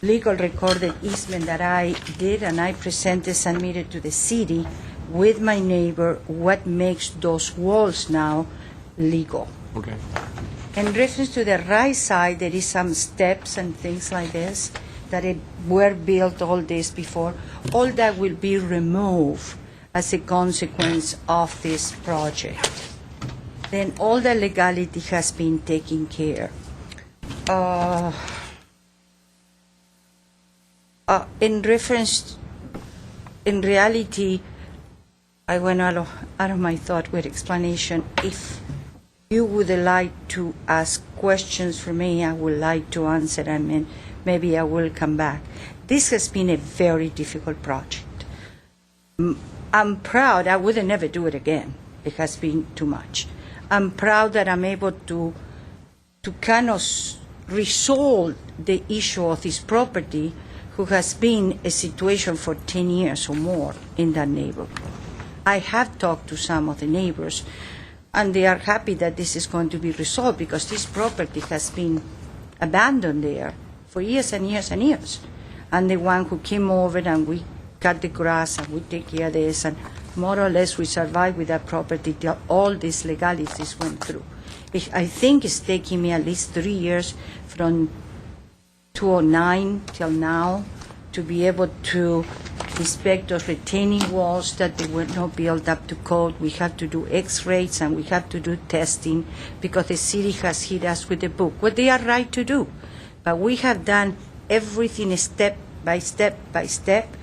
legal recorded easement that I did, and I presented, submitted to the city with my neighbor what makes those walls now legal. Okay. In reference to the right side, there is some steps and things like this that were built all this before. All that will be removed as a consequence of this project. Then all the legality has been taken care. In reference, in reality, I went out of my thought with explanation. If you would like to ask questions for me, I would like to answer them, and maybe I will come back. This has been a very difficult project. I'm proud. I would never do it again. It has been too much. I'm proud that I'm able to kind of resolve the issue of this property, who has been a situation for 10 years or more in that neighborhood. I have talked to some of the neighbors, and they are happy that this is going to be resolved, because this property has been abandoned there for years and years and years. I'm the one who came over and we cut the grass and we take care of this, and more or less we survived with that property till all these legalities went through. I think it's taking me at least 3 years from 2009 till now to be able to inspect those retaining walls that they were not built up to code. We have to do x-rays and we have to do testing because the city has hit us with the book, what they are right to do. But we have done everything step by step by step,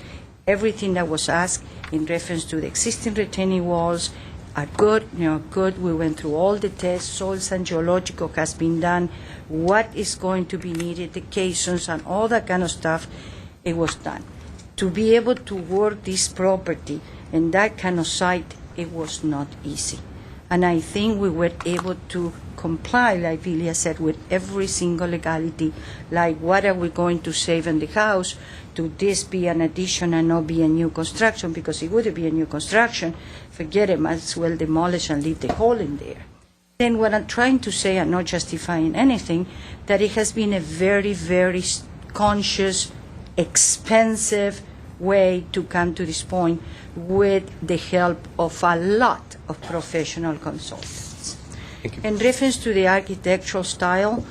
everything that was asked in reference to the existing retaining walls are good, good. We went through all the tests, soils and geological has been done, what is going to be needed, the caissons and all that kind of stuff, it was done. To be able to work this property in that kind of site, it was not easy. And I think we were able to comply, like Vilia said, with every single legality, like what are we going to save in the house, to this be an addition and not be a new construction, because it would be a new construction, forget it, might as well demolish and leave the hole in there. Then what I'm trying to say, I'm not justifying anything, that it has been a very, very conscious, expensive way to come to this point with the help of a lot of professional consultants. In reference to the architectural style,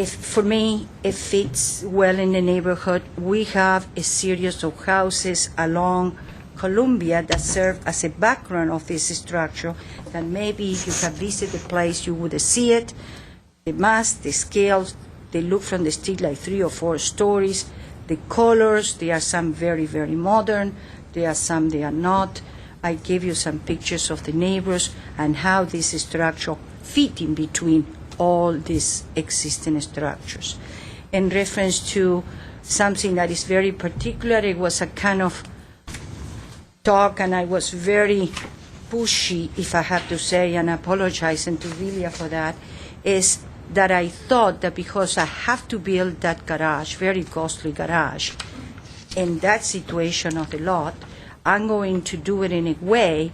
for me, it fits well in the neighborhood. We have a series of houses along Columbia that serve as a background of this structure that maybe if you have visited the place, you would see it. The mass, the scales, they look from the street like 3 or 4 stories. The colors, there are some very, very modern. There are some they are not. I gave you some pictures of the neighbors and how this structure fit in between all these existing structures. In reference to something that is very particular, it was a kind of talk, and I was very pushy, if I have to say, and apologizing to Vilia for that, is that I thought that because I have to build that garage, very costly garage, in that situation of the lot, I'm going to do it in a way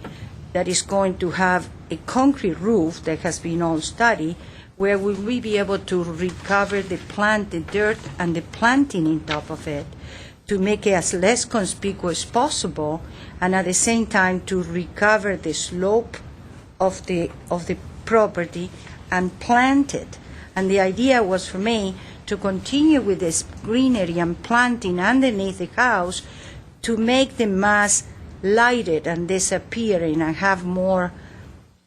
that is going to have a concrete roof that has been all studied, where will we be able to recover the plant, the dirt, and the planting on top of it, to make it as less conspicuous as possible, and at the same time to recover the slope of the property and plant it. And the idea was for me to continue with this greenery and planting underneath the house to make the mass lighted and disappearing and have more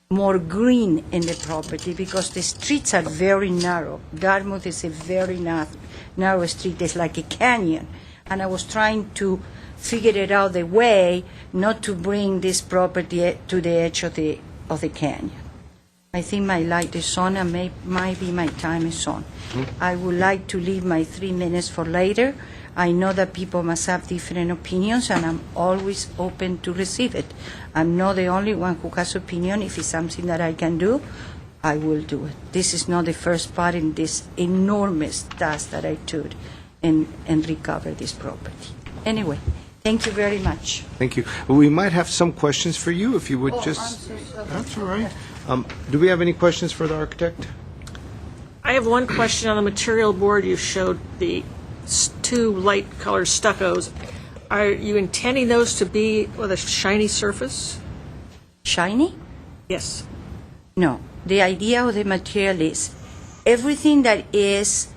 green in the property, because the streets are very narrow. Dartmouth is a very narrow street. It's like a canyon. And I was trying to figure it out the way not to bring this property to the edge of the canyon. I think my light is on, and might be my time is on. I would like to leave my 3 minutes for later. I know that people must have different opinions, and I'm always open to receive it. I'm not the only one who has opinion. If it's something that I can do, I will do it. This is not the first part in this enormous task that I took and recover this property. Anyway, thank you very much. Thank you. We might have some questions for you, if you would just... I'm so sorry. That's all right. Do we have any questions for the architect? I have one question on the material board. You showed the 2 light colored stuccos. Are you intending those to be with a shiny surface? Shiny? Yes. No. The idea of the material is everything that is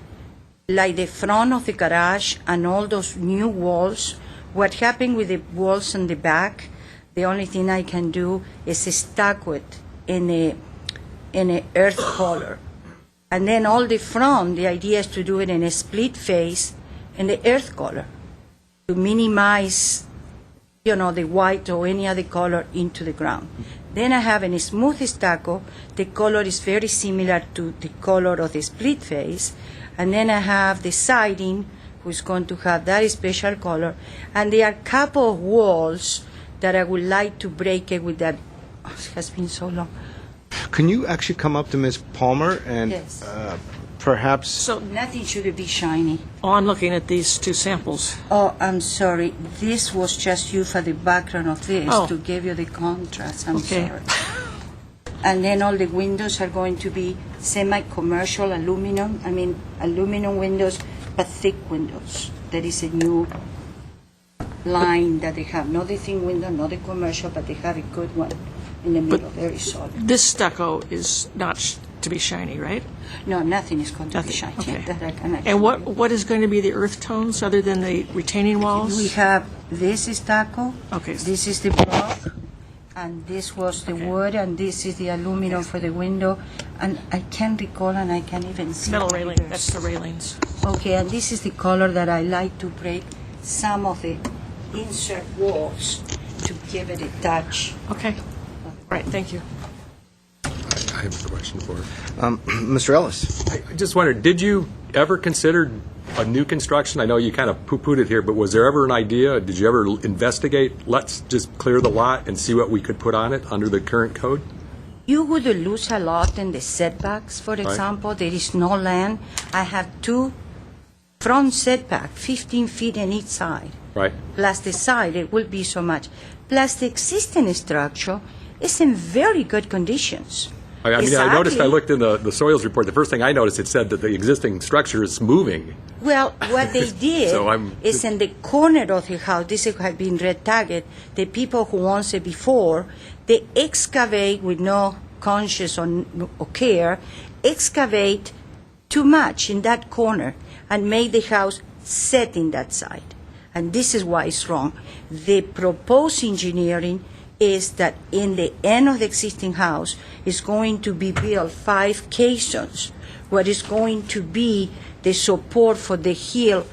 like the front of the garage and all those new walls. What happened with the walls in the back, the only thing I can do is stucco it in a earth color. And then all the front, the idea is to do it in a split face in the earth color to minimize, the white or any other color into the ground. Then I have in a smooth stucco, the color is very similar to the color of the split face. And then I have the siding, who's going to have that special color. And there are a couple of walls that I would like to break it with that. Oh, it has been so long. Can you actually come up to Ms. Palmer and Yes. perhaps... So nothing should be shiny. Oh, I'm looking at these 2 samples. Oh, I'm sorry. This was just you for the background of this, Oh. to give you the contrast. I'm Okay. sorry. And then all the windows are going to be semi-commercial aluminum windows, but thick windows. there is a new line that they have, not the thin window, not the commercial, but they have a good one in the middle, very solid. This stucco is not to be shiny, right? No, nothing is going to be Nothing, shiny. okay. That I can And actually- what is going to be the earth tones other than the retaining walls? We have, this is stucco. Okay. This is the block, and this was the Okay. wood, and this is the aluminum for the window. And I can't recall, and I can't even see. Metal the railing, letters. that's the railings. Okay, and this is the color that I like to break some of the insert walls to give it a touch. Okay. Right, thank you. I have a question for her. Mr. Ellis? I just wondered, did you ever consider a new construction? I know you kind of poo-pooed it here, but was there ever an idea? Did you ever investigate, let's just clear the lot and see what we could put on it under the current code? You would lose a lot in the setbacks, for example. There is no land. I have two front setback, 15 feet on each side. Right. Plus the side, it will be so much. Plus the existing structure is in very good conditions. I mean, It's I noticed, I ugly. looked in the soils report, the first thing I noticed, it said that the existing structure is moving. Well, what they did So I'm- is in the corner of the house, this has been red tagged, the people who owns it before, they excavate with no conscience or care, excavate too much in that corner and make the house set in that side. And this is why it's wrong. The proposed engineering is that in the end of the existing house is going to be built 5 caissons, what is going to be the support for the hill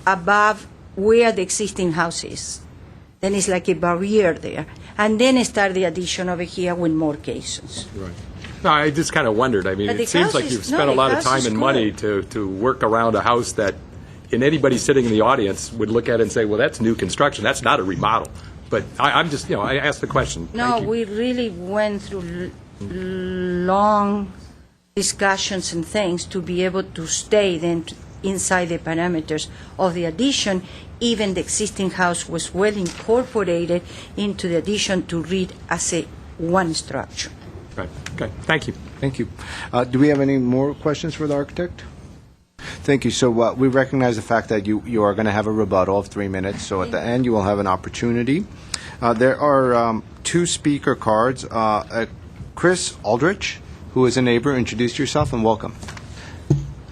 above where the existing house is. Then it's like a barrier there. And then start the addition over here with more caissons. Right. No, I just kind of wondered. I mean, But the it seems house like is- you've no, spent a the lot of house time is and money to work around a house that, and anybody sitting in the audience would look at it and say, well, that's new construction. That's not a remodel. But I'm just, I asked the question. No, Thank you. we really went through long discussions and things to be able to stay then inside the parameters of the addition. Even the existing house was well incorporated into the addition to read as a one structure. Right. Okay. Thank you. Thank you. Do we have any more questions for the architect? Thank you. So we recognize the fact that you are going to have a rebuttal of 3 minutes, so at the end you will have an opportunity. There are 2 speaker cards. Chris Aldrich, who is a neighbor, introduce yourself and welcome.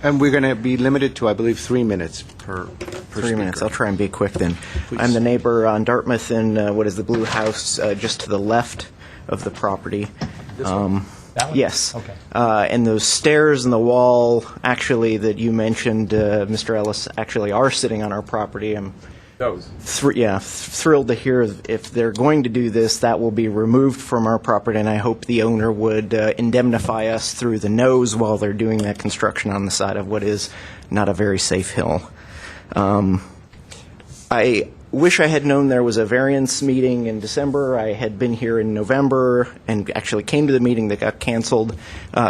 And we're going to be limited to, I believe, 3 minutes per 3 minutes. speaker. I'll try and be quick then. Please. I'm the neighbor on Dartmouth in what is the blue house just to the left of the property. This one? That one? Yes. Okay. And those stairs and the wall, actually, that you mentioned, Mr. Ellis, actually are sitting on our property. I'm Those. thrilled to hear if they're going to do this, that will be removed from our property, and I hope the owner would indemnify us through the nose while they're doing that construction on the side of what is not a very safe hill. I wish I had known there was a variance meeting in December. I had been here in November and actually came to the meeting that got canceled,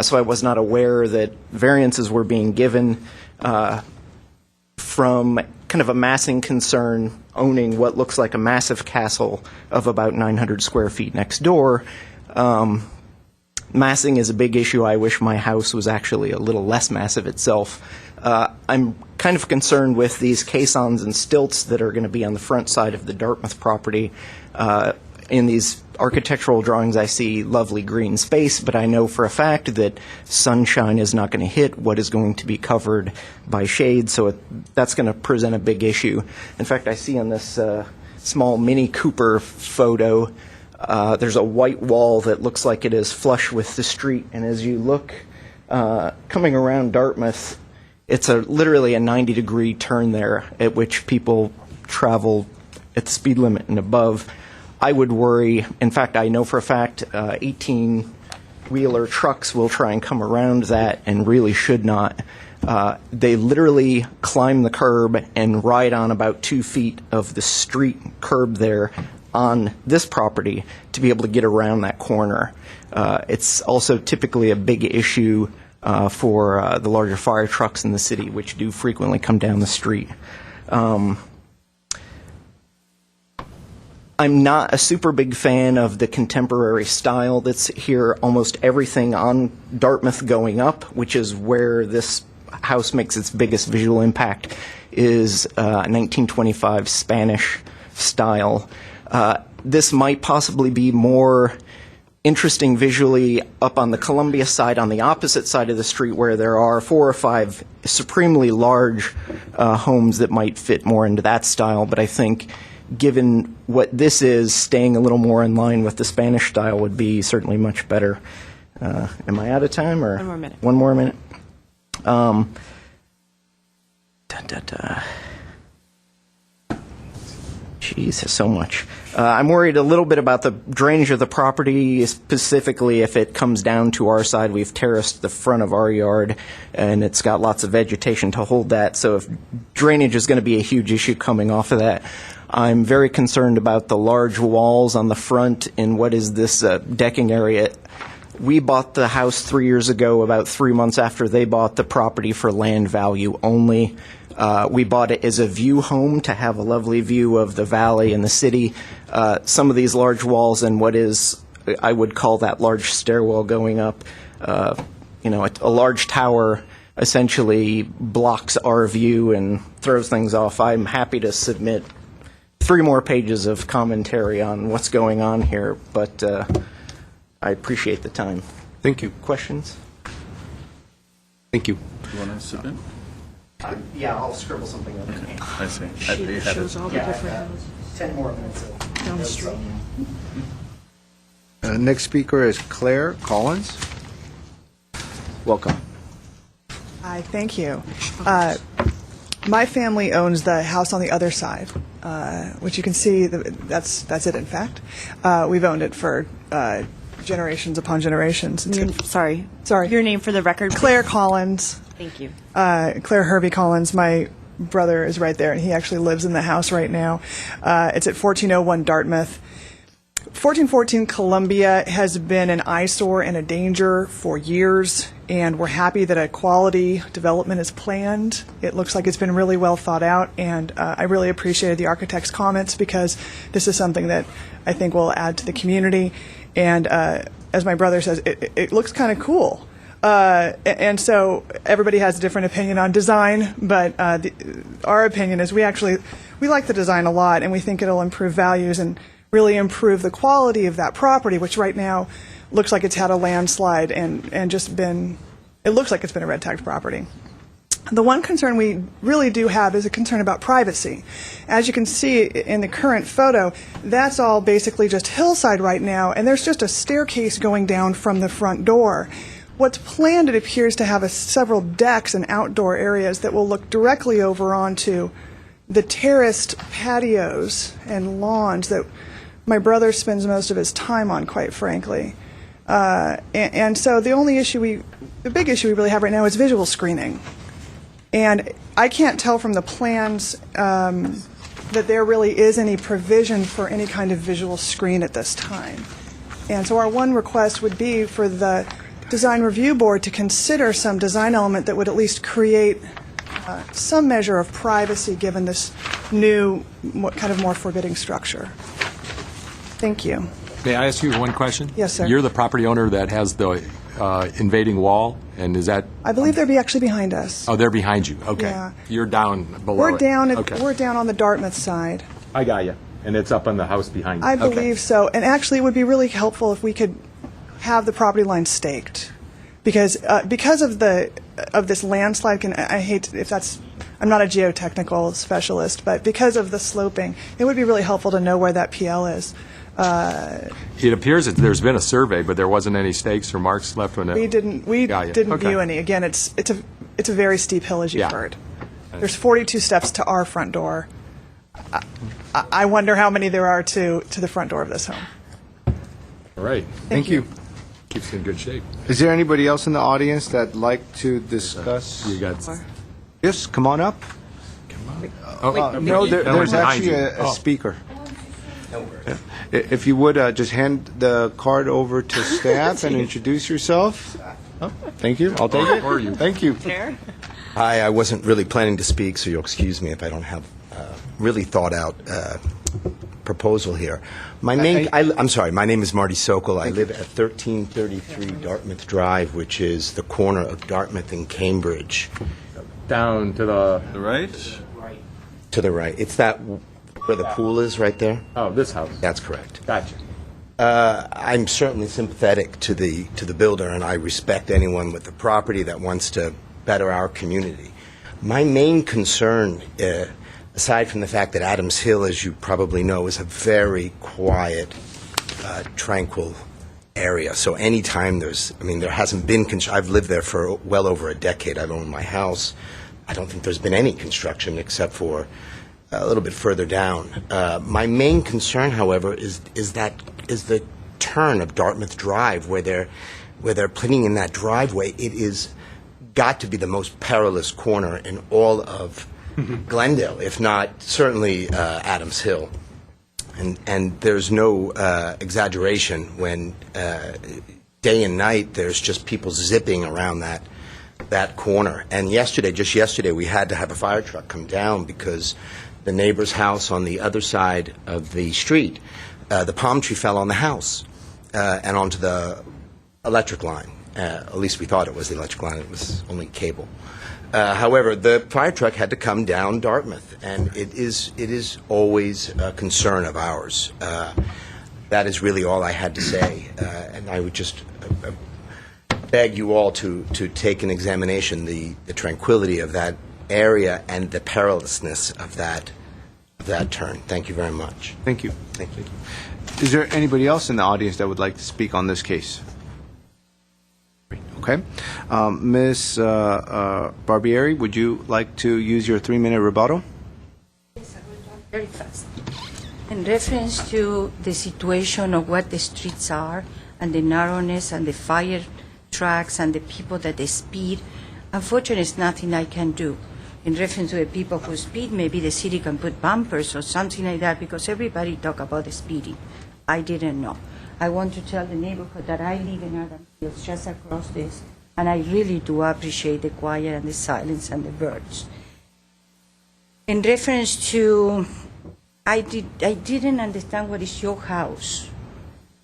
so I was not aware that variances were being given from kind of a massing concern owning what looks like a massive castle of about 900 square feet next door. Massing is a big issue. I wish my house was actually a little less massive itself. I'm kind of concerned with these caissons and stilts that are going to be on the front side of the Dartmouth property. In these architectural drawings, I see lovely green space, but I know for a fact that sunshine is not going to hit what is going to be covered by shade, so that's going to present a big issue. In fact, I see on this small Mini Cooper photo, there's a white wall that looks like it is flush with the street, and as you look coming around Dartmouth, it's literally a 90-degree turn there at which people travel at the speed limit and above. I would worry, in fact, I know for a fact 18-wheeler trucks will try and come around that and really should not. They literally climb the curb and ride on about 2 feet of the street curb there on this property to be able to get around that corner. It's also typically a big issue for the larger fire trucks in the city, which do frequently come down the street. I'm not a super big fan of the contemporary style that's here. Almost everything on Dartmouth going up, which is where this house makes its biggest visual impact is 1925 Spanish style. This might possibly be more interesting visually up on the Columbia side, on the opposite side of the street, where there are 4 or 5 supremely large homes that might fit more into that style. But I think, given what this is, staying a little more in line with the Spanish style would be certainly much better. Am I out of time? Or 1 more minute. 1 more minute. Jeez, so much. I'm worried a little bit about the drainage of the property, specifically if it comes down to our side. We've terraced the front of our yard, and it's got lots of vegetation to hold that. So if drainage is going to be a huge issue coming off of that, I'm very concerned about the large walls on the front in what is this decking area. We bought the house 3 years ago, about 3 months after they bought the property, for land value only. We bought it as a view home to have a lovely view of the valley and the city. Some of these large walls and what is, I would call that large stairwell going up, a large tower essentially blocks our view and throws things off. I'm happy to submit 3 more pages of commentary on what's going on here, but I appreciate the time. Thank you. Questions? Thank you. You want to submit? Yeah, I'll scribble something up. I see. Sheet that shows all the different houses 10 more minutes. down the street. Next speaker is Claire Collins. Welcome. Hi, thank you. My family owns the house on the other side, which you can see, that's it, in fact. We've owned it for generations upon generations. Sorry. Sorry. Your name for the record, Claire Collins. Thank you. Claire Hervey Collins. My brother is right there, and he actually lives in the house right now. It's at 1401 Dartmouth. 1414 Columbia has been an eyesore and a danger for years, and we're happy that a quality development is planned. It looks like it's been really well thought out, and I really appreciated the architect's comments because this is something that I think will add to the community. And as my brother says, it looks kind of cool. And so everybody has a different opinion on design, but our opinion is we like the design a lot, and we think it'll improve values and really improve the quality of that property, which right now looks like it's had a landslide and just been, it looks like it's been a red tagged property. The one concern we really do have is a concern about privacy. As you can see in the current photo, that's all basically just hillside right now, and there's just a staircase going down from the front door. What's planned, it appears to have several decks and outdoor areas that will look directly over onto the terraced patios and lawns that my brother spends most of his time on, quite frankly. And so the big issue we really have right now is visual screening. And I can't tell from the plans that there really is any provision for any kind of visual screen at this time. And so our one request would be for the Design Review Board to consider some design element that would at least create some measure of privacy given this new, kind of more forbidding structure. Thank you. May I ask you one question? Yes, sir. You're the property owner that has the invading wall, and is that? I believe they're actually behind us. Oh, they're behind you. Okay. Yeah. You're down below. We're down. Okay. We're down on the Dartmouth side. I got you. And it's up on the house behind you. I Okay. believe so. And actually, it would be really helpful if we could have the property line staked, because of this landslide. I hate if that's. I'm not a geotechnical specialist, but because of the sloping, it would be really helpful to know where that PL is. It appears that there's been a survey, but there wasn't any stakes or marks left on it. We didn't Okay. view any. Again, it's a very steep hill, as you've Yeah. heard. There's 42 steps to our front door. I wonder how many there are to the front door of this home. All right. Thank you. Keeps it in good shape. Is there anybody else in the audience that'd like to discuss? You got. Yes, come on up. No, there's actually a speaker. If you would, just hand the card over to staff and introduce yourself. Oh, thank you. I'll take it. Or you. Thank you. Hi, I wasn't really planning to speak, so you'll excuse me if I don't have really thought out proposal here. I'm sorry, my name is Marty Sokol. I live at 1333 Dartmouth Drive, which is the corner of Dartmouth and Cambridge. Down to the, The right? To the right. It's that where the pool is right there? oh, this house. That's correct. Gotcha. I'm certainly sympathetic to the builder, and I respect anyone with the property that wants to better our community. My main concern, aside from the fact that Adams Hill, as you probably know, is a very quiet, tranquil area. So anytime there hasn't been, I've lived there for well over a decade. I've owned my house. I don't think there's been any construction except for a little bit further down. My main concern, however, is the turn of Dartmouth Drive, where they're putting in that driveway. It is got to be the most perilous corner in all of Glendale, if not certainly Adams Hill. And there's no exaggeration when day and night there's just people zipping around that corner. And just yesterday, we had to have a fire truck come down because the neighbor's house on the other side of the street, the palm tree fell on the house and onto the electric line. At least we thought it was the electric line. It was only cable. However, the fire truck had to come down Dartmouth, and it is always a concern of ours. That is really all I had to say, and I would just beg you all to take an examination the tranquility of that area and the perilousness of that turn. Thank you very much. Thank you. Thank you. Is there anybody else in the audience that would like to speak on this case? Okay. Ms. Barbieri, would you like to use your 3-minute rebuttal? Yes, I will talk very fast. In reference to the situation of what the streets are and the narrowness and the fire trucks and the people that they speed, unfortunately, it's nothing I can do. In reference to the people who speed, maybe the city can put bumpers or something like that, because everybody talk about the speeding. I didn't know. I want to tell the neighborhood that I live in Adams Hills, just across this, and I really do appreciate the quiet and the silence and the birds. In reference to, I didn't understand what is your house.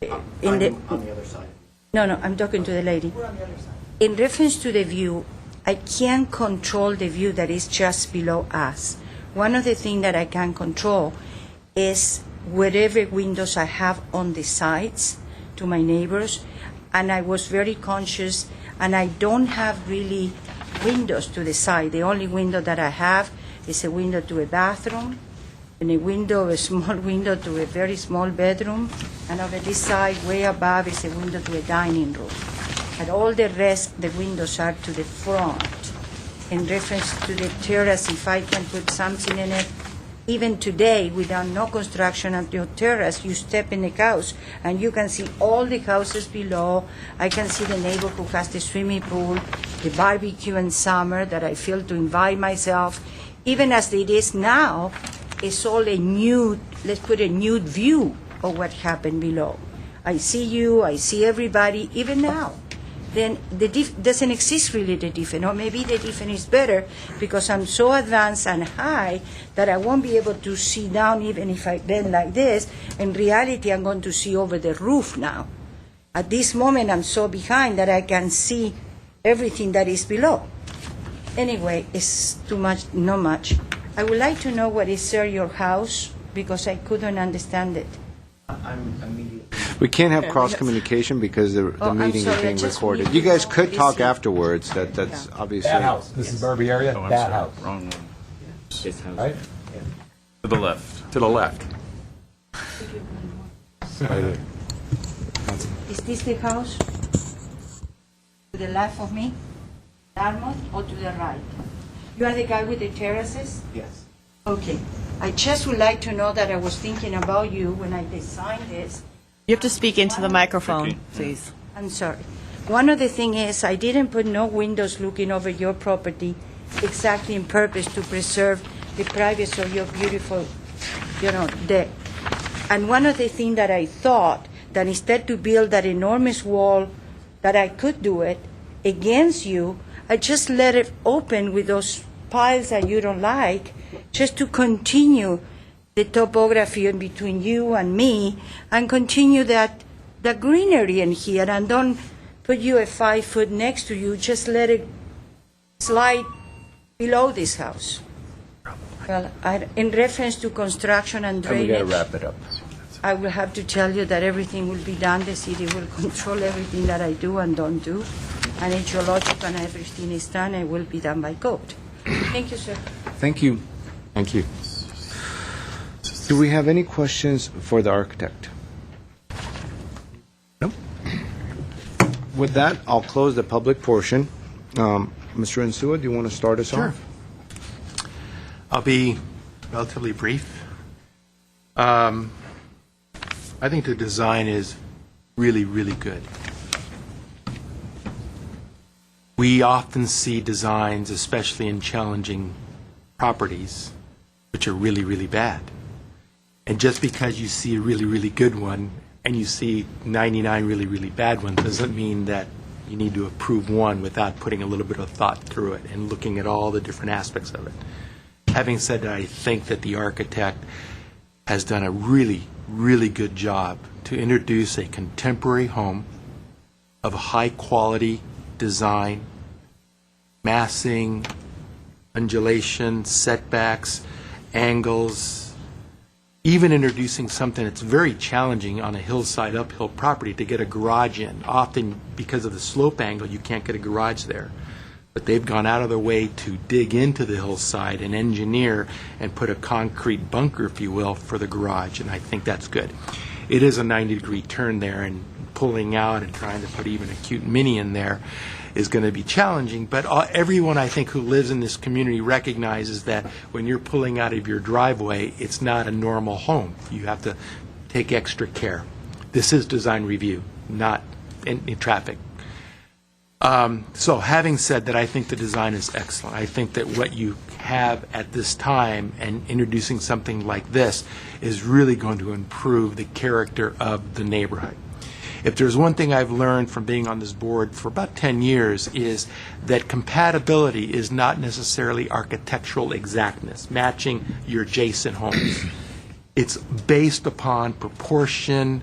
On the other side. No, I'm talking to the lady. We're on the other side. In reference to the view, I can't control the view that is just below us. One of the things that I can control is whatever windows I have on the sides to my neighbors, and I was very conscious, and I don't have really windows to the side. The only window that I have is a window to a bathroom, and a small window to a very small bedroom, and over this side, way above, is a window to a dining room. And all the rest, the windows are to the front. In reference to the terrace, if I can put something in it, even today, without no construction on your terrace, you step in the house and you can see all the houses below. I can see the neighbor who has the swimming pool, the barbecue in summer that I feel to invite myself. Even as it is now, it's all a nude, let's put a nude view of what happened below. I see you, I see everybody, even now. Then doesn't exist really the difference, or maybe the difference is better because I'm so advanced and high that I won't be able to see down even if I bend like this. In reality, I'm going to see over the roof now. At this moment, I'm so behind that I can see everything that is below. Anyway, it's too much, not much. I would like to know what is, sir, your house, because I couldn't understand it. We can't have cross-communication because the I'm meeting sorry, is I being just recorded. need You to guys know could what is talk it. afterwards. That's obviously... That house. This is Barbie area. Oh, I'm that sorry. house. Wrong one. This house. Right? To the left. To the left. Right there. Is this the house? To the left of me? Dartmouth, or to the right? You are the guy with the terraces? Yes. Okay. I just would like to know that I was thinking about you when I designed this. You have to speak into the microphone, please. I'm sorry. One of the things is I didn't put no windows looking over your property exactly in purpose to preserve the privacy of your beautiful, deck. And one of the things that I thought that instead to build that enormous wall that I could do it against you, I just let it open with those piles that you don't like, just to continue the topography in between you and me and continue the greenery in here and don't put you a 5 foot next to you, just let it slide below this house. Well, in reference to construction and drainage. And we got to wrap it up. I will have to tell you that everything will be done. The city will control everything that I do and don't do. And ecological and everything is done, it will be done by code. Thank you, sir. Thank you. Thank you. Do we have any questions for the architect? No? With that, I'll close the public portion. Mr. Insua, do you want to start us off? I'll be relatively brief. I think the design is really, really good. We often see designs, especially in challenging properties, which are really, really bad. And just because you see a really, really good one and you see 99 really, really bad ones doesn't mean that you need to approve one without putting a little bit of thought through it and looking at all the different aspects of it. Having said that, I think that the architect has done a really, really good job to introduce a contemporary home of a high-quality design, massing, undulation, setbacks, angles, even introducing something that's very challenging on a hillside, uphill property to get a garage in. Often, because of the slope angle, you can't get a garage there. But they've gone out of their way to dig into the hillside and engineer and put a concrete bunker, if you will, for the garage, and I think that's good. It is a 90-degree turn there, and pulling out and trying to put even a cute mini in there is going to be challenging, but everyone, I think, who lives in this community recognizes that when you're pulling out of your driveway, it's not a normal home. You have to take extra care. This is design review, not in traffic. So having said that, I think the design is excellent. I think that what you have at this time and introducing something like this is really going to improve the character of the neighborhood. If there's one thing I've learned from being on this board for about 10 years is that compatibility is not necessarily architectural exactness, matching your adjacent homes. It's based upon proportion,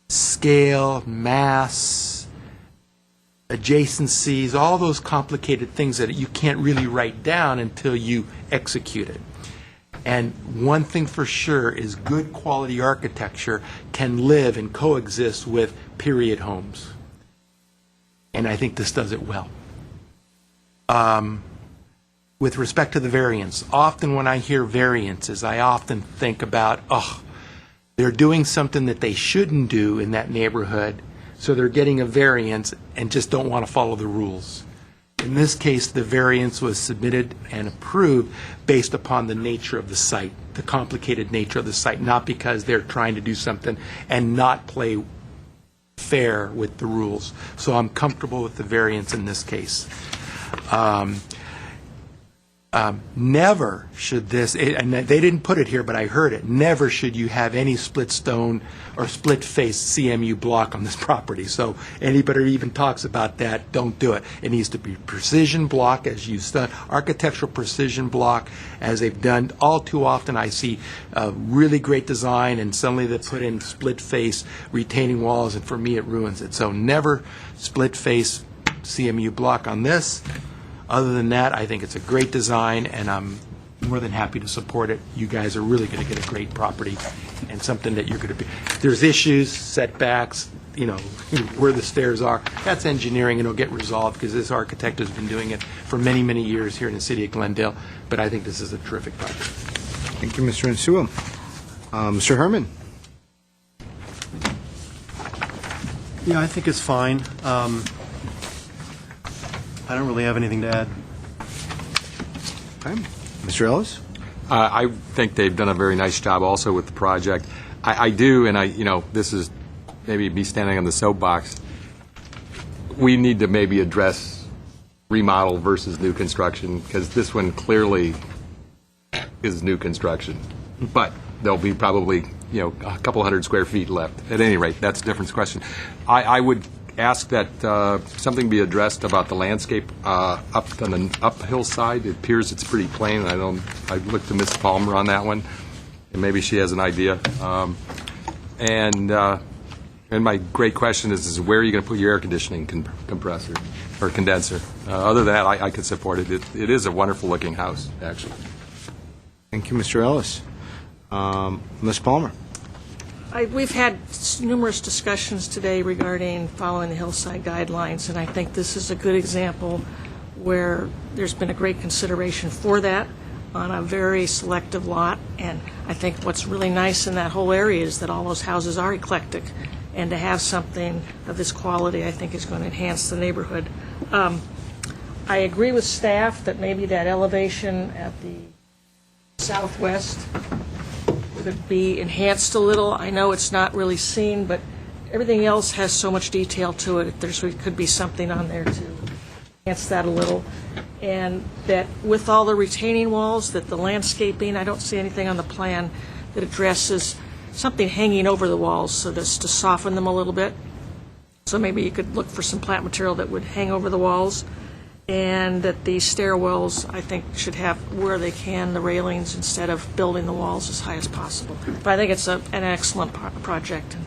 scale, mass, adjacencies, all those complicated things that you can't really write down until you execute it. And one thing for sure is good quality architecture can live and coexist with period homes. And I think this does it well. With respect to the variance, often when I hear variances, I often think about, they're doing something that they shouldn't do in that neighborhood, so they're getting a variance and just don't want to follow the rules. In this case, the variance was submitted and approved based upon the nature of the site, the complicated nature of the site, not because they're trying to do something and not play fair with the rules. So I'm comfortable with the variance in this case. Never should this, and they didn't put it here, but I heard it, never should you have any split stone or split face CMU block on this property. So anybody who even talks about that, don't do it. It needs to be precision block, as you've done, architectural precision block, as they've done. All too often I see really great design, and suddenly they put in split face retaining walls, and for me it ruins it. So never split face CMU block on this. Other than that, I think it's a great design, and I'm more than happy to support it. You guys are really going to get a great property and something that you're going to be. There's issues, setbacks, where the stairs are. That's engineering, and it'll get resolved because this architect has been doing it for many, many years here in the city of Glendale. But I think this is a terrific project. Thank you, Mr. Insua. Mr. Herman. Yeah, I think it's fine. I don't really have anything to add. Okay. Mr. Ellis? I think they've done a very nice job also with the project. I do, and this is maybe me standing on the soapbox. We need to maybe address remodel versus new construction, because this one clearly is new construction. But there'll be probably, a couple hundred square feet left. At any rate, that's a different question. I would ask that something be addressed about the landscape up on the uphill side. It appears it's pretty plain. I looked to Ms. Palmer on that one. and maybe she has an idea. And my great question is where are you going to put your air conditioning compressor or condenser? Other than that, I could support it. It is a wonderful-looking house, actually. Thank you, Mr. Ellis. Ms. Palmer? We've had numerous discussions today regarding following the hillside guidelines, and I think this is a good example where there's been a great consideration for that on a very selective lot. And I think what's really nice in that whole area is that all those houses are eclectic, and to have something of this quality, I think, is going to enhance the neighborhood. I agree with staff that maybe that elevation at the southwest could be enhanced a little. I know it's not really seen, but everything else has so much detail to it. There could be something on there to enhance that a little. And that with all the retaining walls, that the landscaping, I don't see anything on the plan that addresses something hanging over the walls, so just to soften them a little bit. So maybe you could look for some plant material that would hang over the walls. And that the stairwells, I think, should have, where they can, the railings instead of building the walls as high as possible. But I think it's an excellent project. And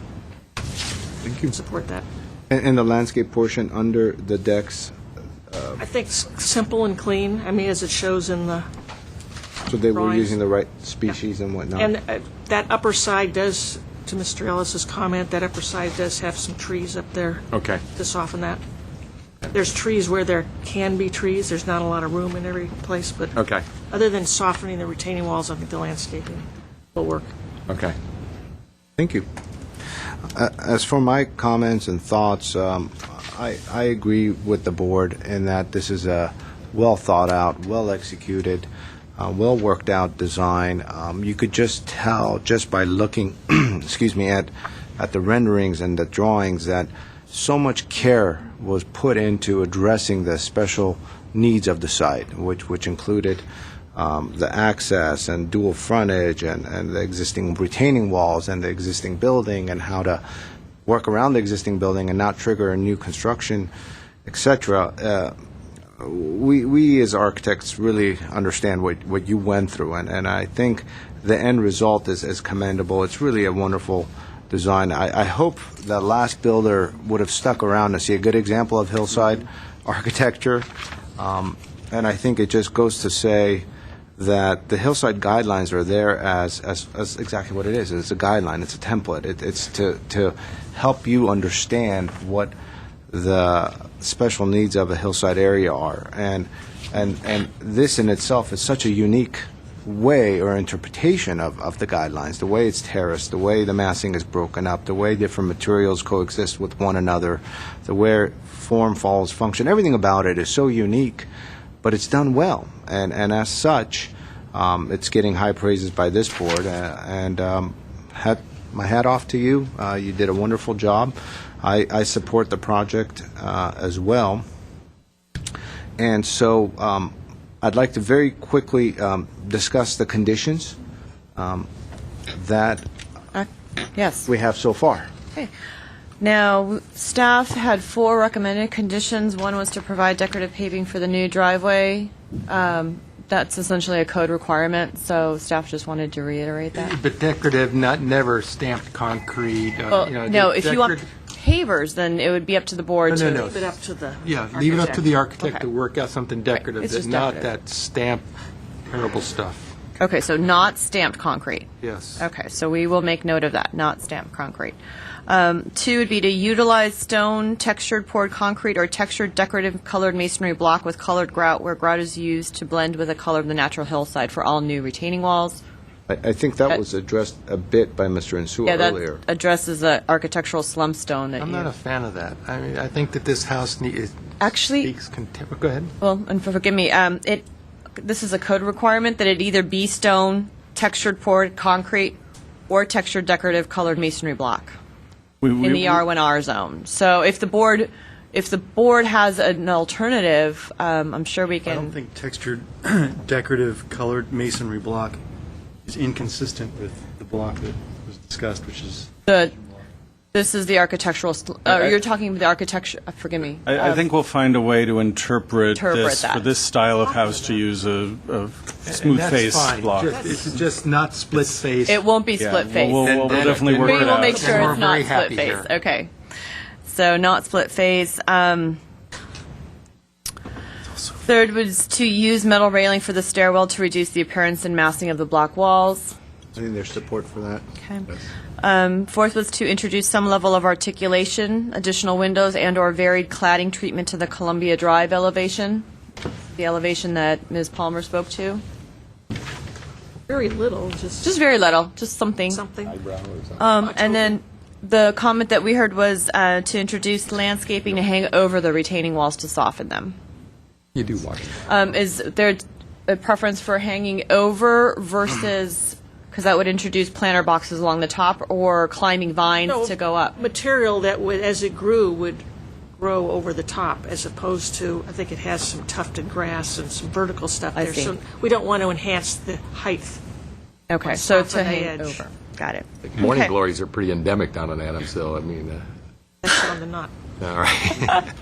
Thank you. Support that. And the landscape portion under the decks, I think simple and clean. I mean, as it shows in the so they were drawings. using the right species and whatnot? And that upper side does, to Mr. Ellis's comment, that upper side does have some trees up there. Okay. To soften that. There's trees where there can be trees. There's not a lot of room in every place, but Okay. other than softening the retaining walls, I think the landscaping will work. Okay. Thank you. As for my comments and thoughts, I agree with the board in that this is a well-thought-out, well-executed, well-worked-out design. You could just tell, just by looking excuse me, at the renderings and the drawings, that so much care was put into addressing the special needs of the site, which included the access and dual frontage and the existing retaining walls and the existing building and how to work around the existing building and not trigger a new construction, etc. We as architects really understand what you went through, and I think the end result is commendable. It's really a wonderful design. I hope that last builder would have stuck around to see a good example of hillside architecture, and I think it just goes to say that the hillside guidelines are there as exactly what it is. It's a guideline. It's a template. It's to help you understand what the special needs of a hillside area are, and this in itself is such a unique way or interpretation of the guidelines, the way it's terraced, the way the massing is broken up, the way different materials coexist with one another, the way form follows function. Everything about it is so unique, but it's done well, and as such, it's getting high praises by this board, and my hat off to you. You did a wonderful job. I support the project as well, and so I'd like to very quickly discuss the conditions that Yes. we have so far. Okay. Now, staff had 4 recommended conditions. One was to provide decorative paving for the new driveway. That's essentially a code requirement, so staff just wanted to reiterate that. But decorative, never stamped concrete. Well, no, if you want pavers, then it would be up to the board to... No. Leave it up to the Yeah, leave it up to the architect Okay. to work out something decorative, It's that just not decorative. that stamped terrible stuff. Okay, so not stamped concrete. Yes. Okay, so we will make note of that, not stamped concrete. 2 would be to utilize stone, textured poured concrete, or textured decorative colored masonry block with colored grout where grout is used to blend with the color of the natural hillside for all new retaining walls. I think that was addressed a bit by Mr. Insua Yeah, that earlier. addresses the architectural slum stone that I'm you... not a fan of that. I mean, I think that this house Actually, speaks Go ahead. well, and forgive me, this is a code requirement that it either be stone, textured poured concrete, or textured decorative colored masonry block in the R1R zone. So if the board has an alternative, I'm sure we I don't can. think textured decorative colored masonry block is inconsistent with the block that was discussed, which is The This is the architectural, you're talking about the architecture, forgive me. I think we'll find a way to interpret this, that. for this style of house, to use a smooth And face that's fine. block. It's just not split face. It won't be Yeah, split face. We'll definitely work We it will out. make sure And we're it's not very split happy face. here. Okay. So not split face. Third was to use metal railing for the stairwell to reduce the appearance and massing of the block walls. I think there's support for that. Okay. Fourth was to introduce some level of articulation, additional windows and/or varied cladding treatment to the Columbia Drive elevation, the elevation that Ms. Palmer spoke to. Very little, just Just very little, just something. something. And then the comment that we heard was to introduce landscaping to hang over the retaining walls to soften them. You do want it. Is there a preference for hanging over versus, because that would introduce planter boxes along the top, or climbing vines No, to go up? Material that would, as it grew, would grow over the top, as opposed to, I think it has some tufted grass and some vertical stuff I there. see. So we don't want to enhance the height. Okay, Or so soften to the hang edge. over. Got it. Morning Okay. glories are pretty endemic down on Adams Hill. I mean, That's on the not. all right.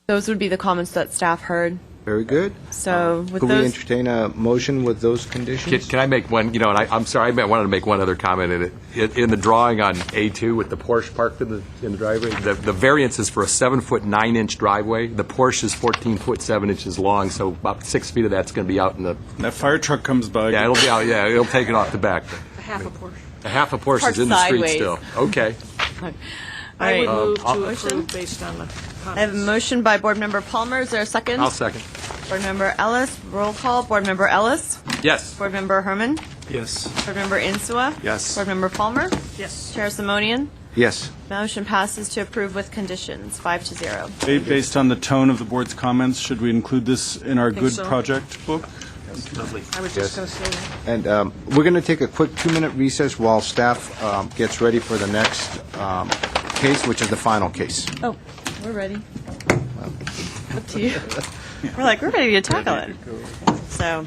Those would be the comments that staff heard. Very good. So with Could we those, entertain a motion with those conditions? Can I make one, and I'm sorry, I wanted to make one other comment in it. In the drawing on A2 with the Porsche parked in the driveway, the variance is for a 7-foot 9-inch driveway. The Porsche is 14 foot 7 inches long, so about 6 feet of that's going to be out in the, That fire truck comes by. it'll be out, it'll take it off the back. A half a portion. A half a Porsche is Parked in the street sideways. still. Okay. I would All move to motion? approve based on the I have a comments. motion by Board Member Palmer. Is there a second? I'll second. Board Member Ellis, roll call. Board Member Ellis. Yes. Board Member Herman. Yes. Board Member Insua. Yes. Board Member Palmer. Yes. Chair Simonian. Yes. Motion passes to approve with conditions, 5-0. Based on the tone of the board's comments, should we include this in our Think good so. project book? I was just going to say that. And we're going to take a quick 2-minute recess while staff gets ready for the next case, which is the final case. Oh, we're ready. Up to you. We're ready to tackle it. So.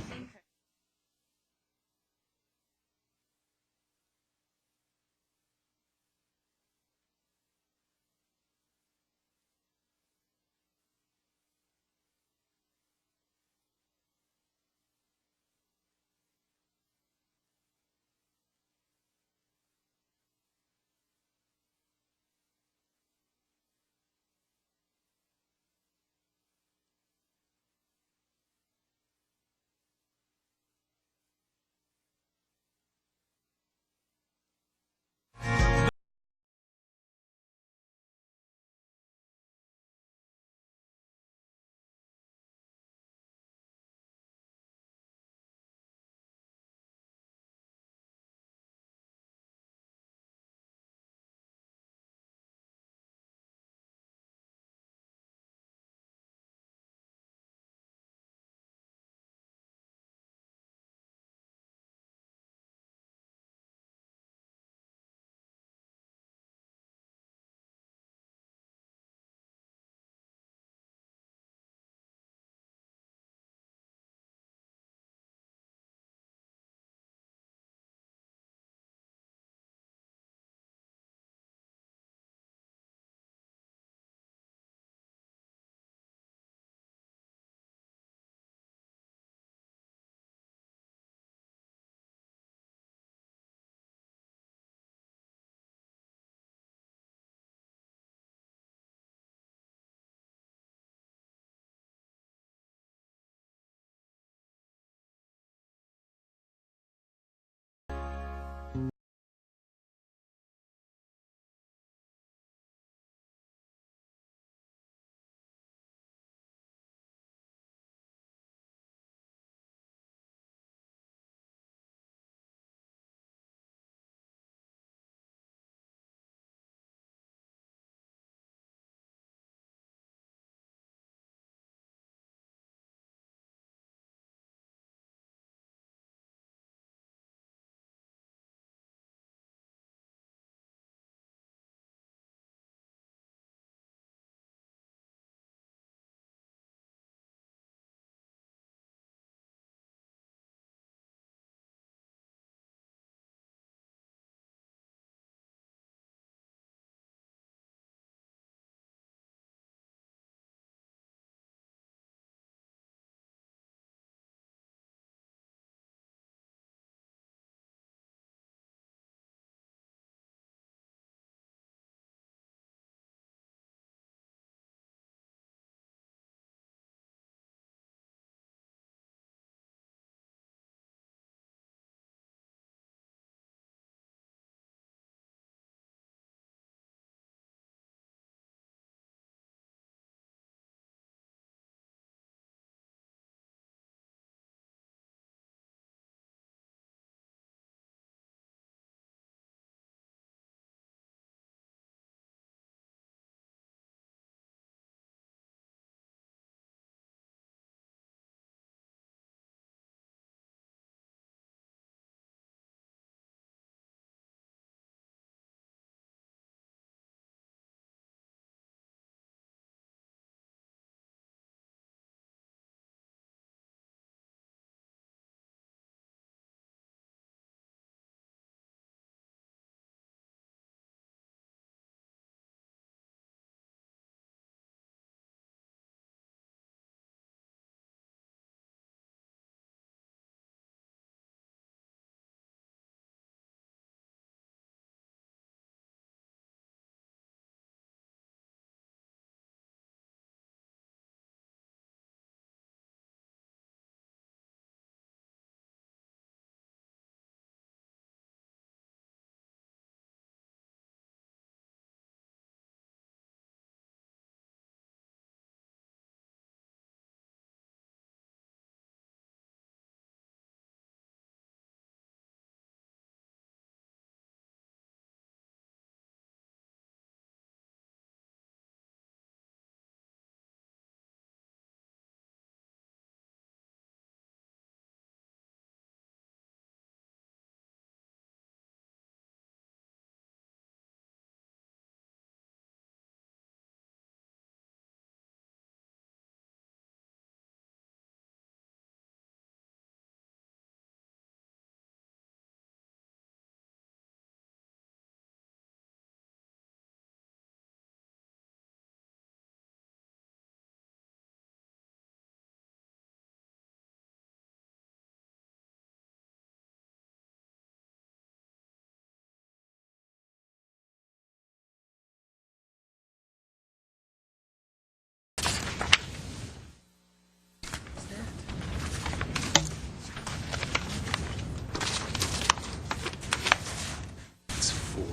4.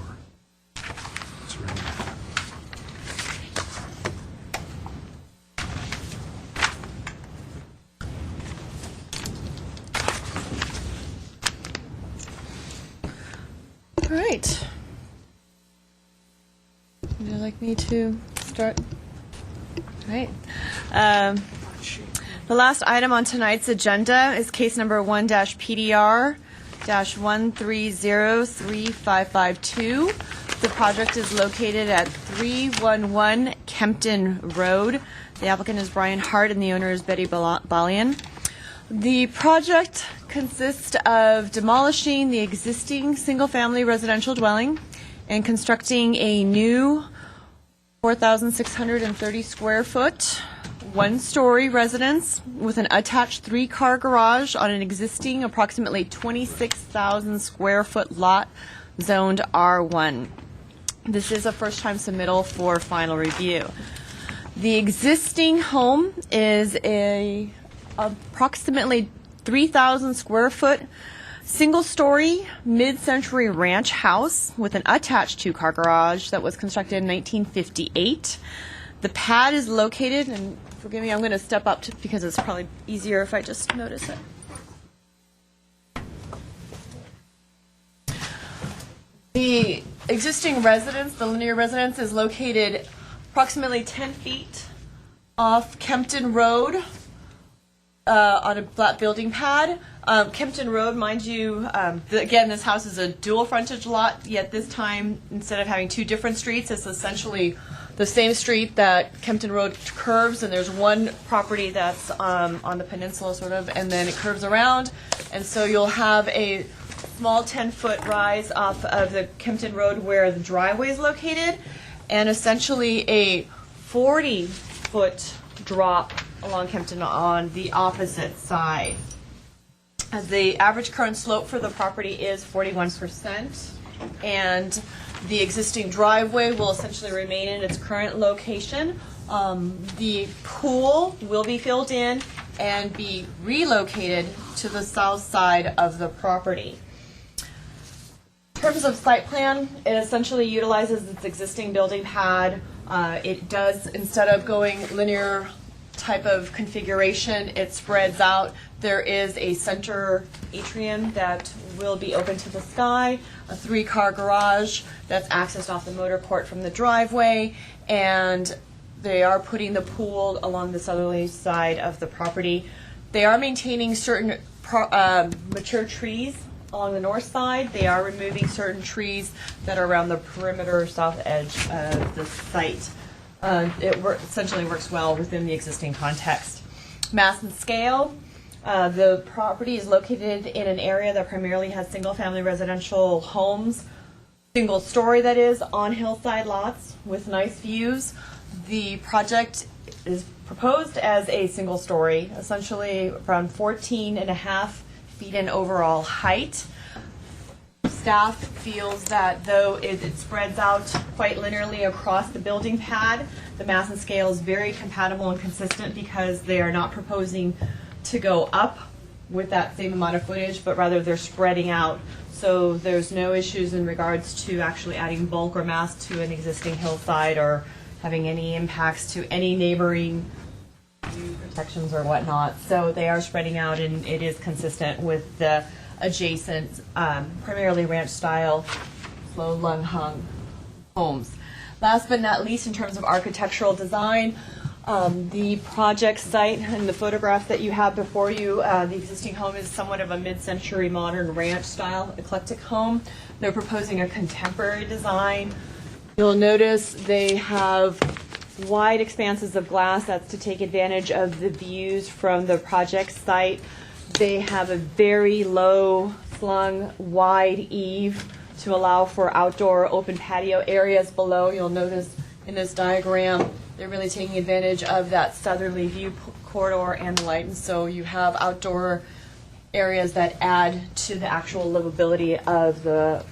It's right here. All right. Would you like me to start? All right. The last item on tonight's agenda is case number 1-PDR-13035552. The project is located at 311 Kempton Road. The applicant is Brian Hart and the owner is Betty Balian. The project consists of demolishing the existing single-family residential dwelling and constructing a new 4,630 square foot, one-story residence with an attached three-car garage on an existing approximately 26,000 square foot lot zoned R1. This is a first-time submittal for final review. The existing home is a approximately 3,000 square foot single-story mid-century ranch house with an attached two-car garage that was constructed in 1958. The pad is located, and forgive me, I'm going to step up because it's probably easier if I just notice it. The existing residence, the linear residence, is located approximately 10 feet off Kempton Road on a flat building pad. Kempton Road, mind you, again, this house is a dual frontage lot, yet this time, instead of having two different streets, it's essentially the same street that Kempton Road curves, and there's one property that's on the peninsula, sort of, and then it curves around, and so you'll have a small 10-foot rise off of the Kempton Road where the driveway is located, and essentially a 40-foot drop along Kempton on the opposite side. As the average current slope for the property is 41%, and the existing driveway will essentially remain in its current location. The pool will be filled in and be relocated to the south side of the property. In terms of site plan, it essentially utilizes its existing building pad. It does, instead of going linear type of configuration, it spreads out. There is a center atrium that will be open to the sky, a three-car garage that's accessed off the motor court from the driveway, and they are putting the pool along the southerly side of the property. They are maintaining certain mature trees along the north side. They are removing certain trees that are around the perimeter south edge of the site. It essentially works well within the existing context. Mass and scale. The property is located in an area that primarily has single-family residential homes, single-story that is, on hillside lots with nice views. The project is proposed as a single-story, essentially around 14.5 feet in overall height. Staff feels that though it spreads out quite linearly across the building pad, the mass and scale is very compatible and consistent because they are not proposing to go up with that same amount of footage, but rather they're spreading out. So there's no issues in regards to actually adding bulk or mass to an existing hillside or having any impacts to any neighboring view protections or whatnot. So they are spreading out, and it is consistent with the adjacent, primarily ranch style, slow lung hung homes. Last but not least, in terms of architectural design, the project site and the photograph that you have before you, the existing home is somewhat of a mid-century modern ranch style eclectic home. They're proposing a contemporary design. You'll notice they have wide expanses of glass. That's to take advantage of the views from the project site. They have a very low slung wide eave to allow for outdoor open patio areas below. You'll notice in this diagram they're really taking advantage of that southerly view corridor and the light, and so you have outdoor areas that add to the actual livability of the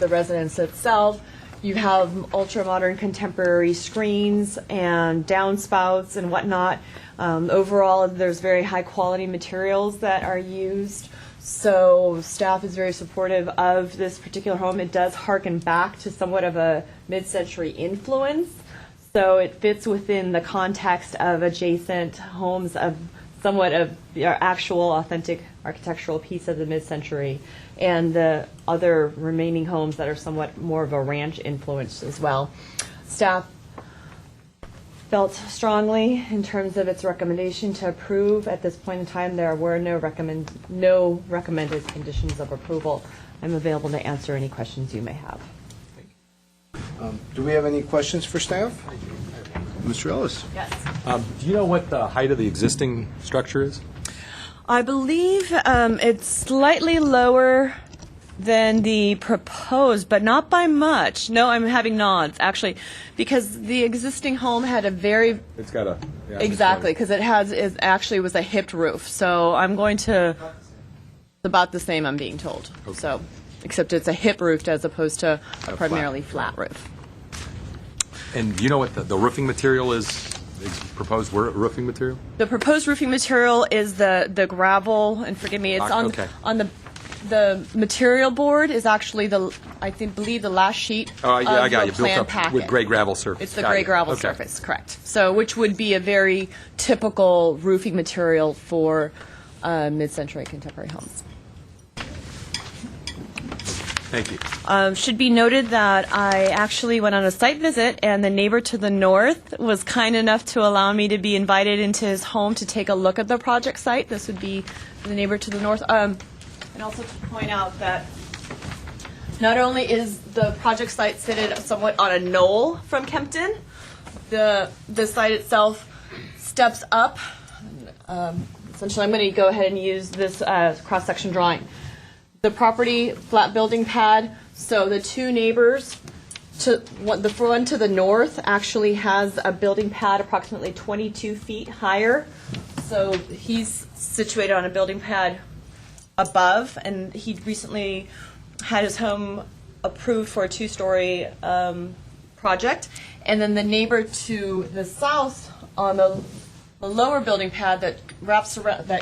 residence itself. You have ultra-modern contemporary screens and downspouts and whatnot. Overall, there's very high-quality materials that are used. So staff is very supportive of this particular home. It does harken back to somewhat of a mid-century influence. So it fits within the context of adjacent homes of somewhat of your actual authentic architectural piece of the mid-century, and the other remaining homes that are somewhat more of a ranch influence as well. Staff felt strongly in terms of its recommendation to approve. At this point in time, there were no recommended conditions of approval. I'm available to answer any questions you may have. Do we have any questions for staff? Mr. Ellis? Yes. Do you know what the height of the existing structure is? I believe it's slightly lower than the proposed, but not by much. No, I'm having nods, actually, because the existing home had a very... It's got a... Yeah, exactly, because it actually was a hipped roof. So I'm going to... It's about the same, I'm being told. Okay. So, except it's a hip roof as opposed to a primarily flat roof. And do you know what the roofing material is proposed roofing material? The proposed roofing material is the gravel, and forgive me, it's Okay. on the material board is actually believe the last sheet Oh, yeah, I of got the you. Built plan up packet. with gray gravel surface. It's the Got gray you. gravel Okay. surface, correct. So, which would be a very typical roofing material for mid-century contemporary homes. Thank you. Should be noted that I actually went on a site visit, and the neighbor to the north was kind enough to allow me to be invited into his home to take a look at the project site. This would be the neighbor to the north. And also to point out that not only is the project site sited somewhat on a knoll from Kempton, the site itself steps up. Essentially, I'm going to go ahead and use this cross-section drawing. The property, flat building pad, so the two neighbors, the one to the north actually has a building pad approximately 22 feet higher. So he's situated on a building pad above, and he recently had his home approved for a two-story project. And then the neighbor to the south on the lower building pad that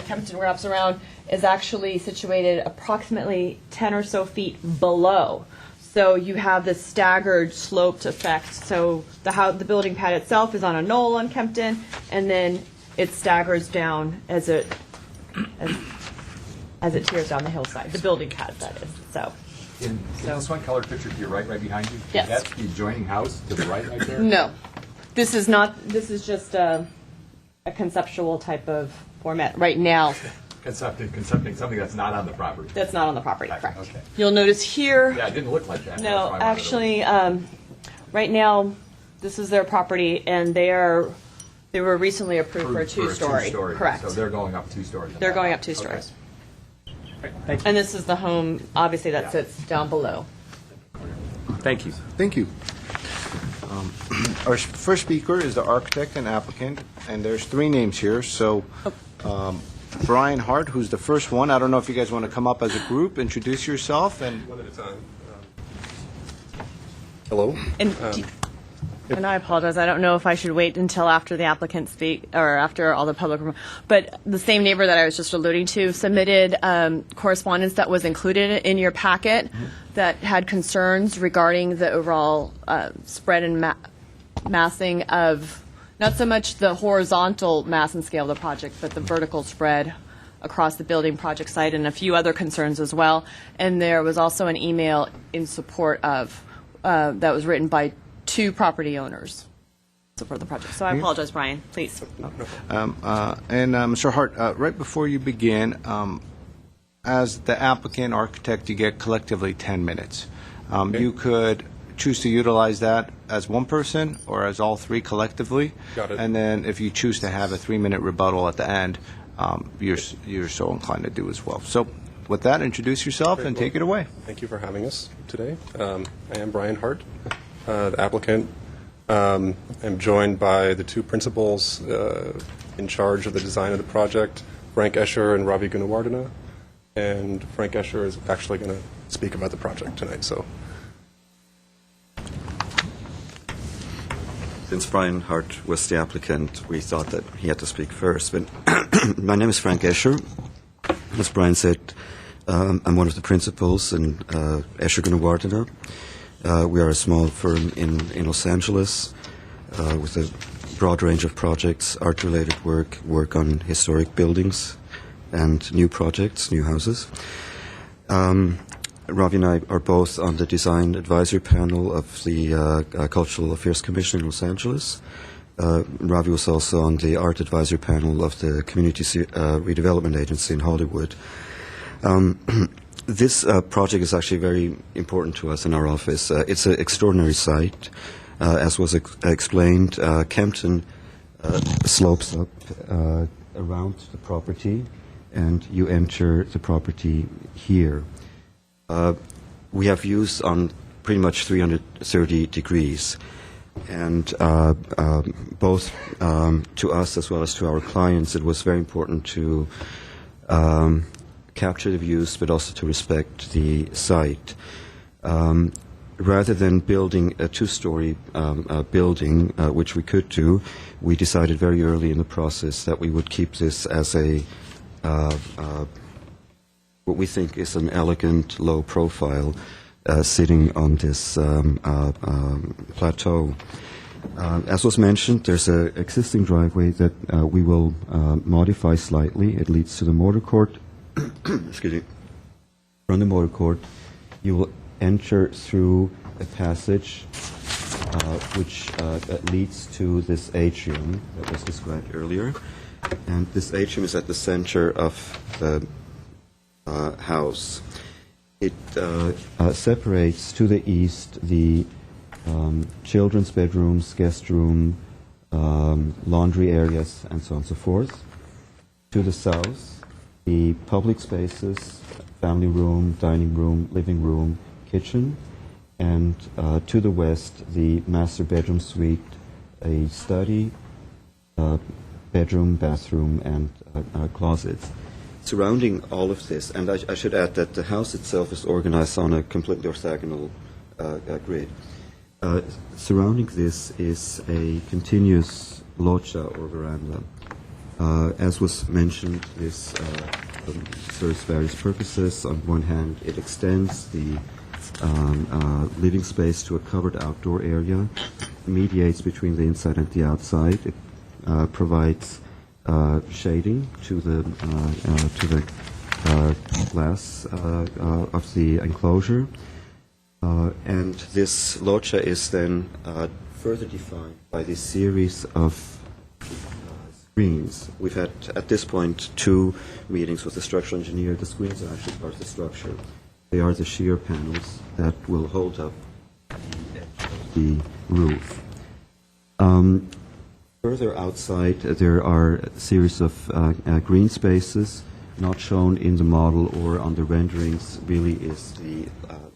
Kempton wraps around is actually situated approximately 10 or so feet below. So you have this staggered sloped effect. So the building pad itself is on a knoll on Kempton, and then it staggers down as it tears down the hillside. The building pad, that is. So. In this one colored picture to your right behind you? Yes. That's the adjoining house to the right there? No, this is not. This is just a conceptual type of format right now. Concepting something that's not on the property. That's not on the property, correct. Okay. You'll notice here. Yeah, it didn't look like that. No, That's why I wanted to- actually, right now, this is their property, and they were recently approved for a two-story. Correct. So they're going up 2 stories. They're going up 2 stories. Okay. Thank you. And this is the home, obviously, that sits down below. Thank you. Thank you. Our first speaker is the architect and applicant, and there's 3 names here. So Brian Hart, who's the first one. I don't know if you guys want to come up as a group, introduce yourself, and One at a time. Hello. And I apologize, I don't know if I should wait until after the applicants speak, or after all the public, but the same neighbor that I was just alluding to submitted correspondence that was included in your packet that had concerns regarding the overall spread and massing of, not so much the horizontal mass and scale of the project, but the vertical spread across the building project site, and a few other concerns as well. And there was also an email in support of, that was written by 2 property owners for the project. So I apologize, Brian, please. Mr. Hart, right before you begin, as the applicant architect, you get collectively 10 minutes. You could choose to utilize that as one person or as all 3 collectively. Got it. And then if you choose to have a 3-minute rebuttal at the end, you're so inclined to do as well. So with that, introduce yourself and take it away. Thank you for having us today. I am Brian Hart, the applicant. I'm joined by the 2 principals in charge of the design of the project, Frank Escher and Ravi Gunawardena. And Frank Escher is actually going to speak about the project tonight. So, since Brian Hart was the applicant, we thought that he had to speak first. But my name is Frank Escher. As Brian said, I'm one of the principals in Eschergen and Wardena. We are a small firm in Los Angeles with a broad range of projects, art-related work on historic buildings, and new projects, new houses. Ravi and I are both on the design advisory panel of the Cultural Affairs Commission in Los Angeles. Ravi was also on the art advisory panel of the Community Redevelopment Agency in Hollywood. This project is actually very important to us in our office. It's an extraordinary site. As was explained, Kempton slopes up around the property, and you enter the property here. We have views on pretty much 330 degrees, and both to us as well as to our clients, it was very important to capture the views, but also to respect the site. Rather than building a two-story building, which we could do, we decided very early in the process that we would keep this as a what we think is an elegant, low profile sitting on this plateau. As was mentioned, there's an existing driveway that we will modify slightly. It leads to the motor court. Excuse me. From the motor court, you will enter through a passage which leads to this atrium that was described earlier. And this atrium is at the center of the house. It separates to the east the children's bedrooms, guest room, laundry areas, and so on and so forth. To the south, the public spaces, family room, dining room, living room, kitchen, and to the west, the master bedroom suite, a study, bedroom, bathroom, and closets. Surrounding all of this, and I should add that the house itself is organized on a completely orthogonal grid. Surrounding this is a continuous loggia or veranda. As was mentioned, this serves various purposes. On one hand, it extends the living space to a covered outdoor area, mediates between the inside and the outside. It provides shading to the glass of the enclosure, and this loggia is then further defined by this series of screens. We've had at this point 2 meetings with the structural engineer. The screens are actually part of the structure. They are the shear panels that will hold up the edge of the roof. Further outside, there are a series of green spaces. Not shown in the model or on the renderings really is the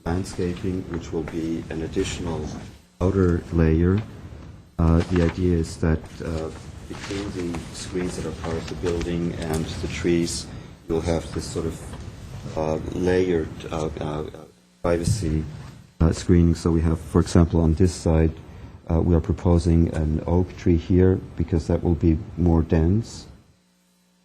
landscaping, which will be an additional outer layer. The idea is that between the screens that are part of the building and the trees, you'll have this sort of layered privacy screening. So we have, for example, on this side, we are proposing an oak tree here because that will be more dense.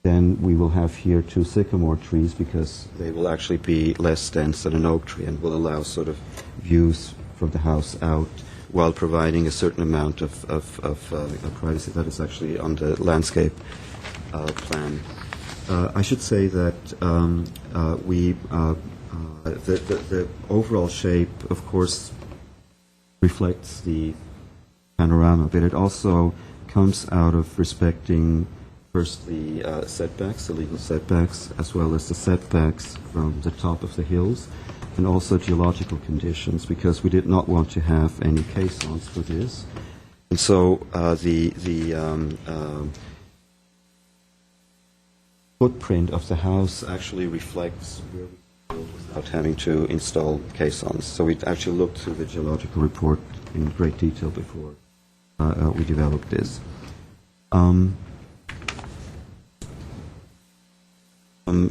Then we will have here 2 sycamore trees because they will actually be less dense than an oak tree and will allow sort of views from the house out while providing a certain amount of privacy. That is actually on the landscape plan. I should say that the overall shape, of course, reflects the panorama, but it also comes out of respecting first the setbacks, the legal setbacks, as well as the setbacks from the top of the hills, and also geological conditions, because we did not want to have any caissons for this. And so the footprint of the house actually reflects where we built without having to install caissons. So we actually looked through the geological report in great detail before we developed this.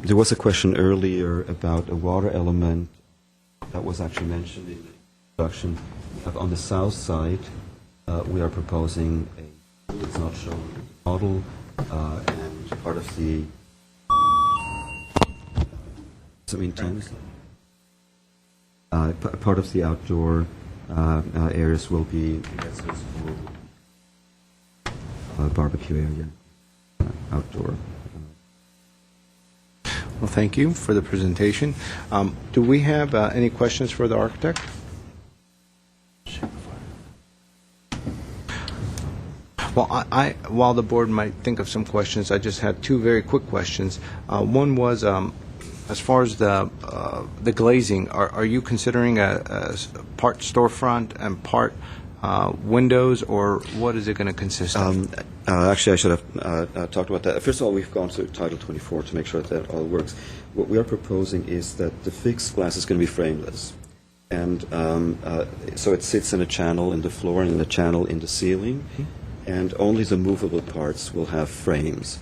There was a question earlier about a water element that was actually mentioned in the introduction. On the south side, we are proposing a, it's not shown in the model, and part of the I mean, Tom? Part of the outdoor areas will be barbecue area, outdoor. Well, thank you for the presentation. Do we have any questions for the architect? Well, while the board might think of some questions, I just had two very quick questions. One was, as far as the glazing, are you considering a part storefront and part windows, or what is it going to consist of? Actually, I should have talked about that. First of all, we've gone to Title 24 to make sure that all works. What we are proposing is that the fixed glass is going to be frameless. And so it sits in a channel in the floor and in a channel in the ceiling, and only the movable parts will have frames.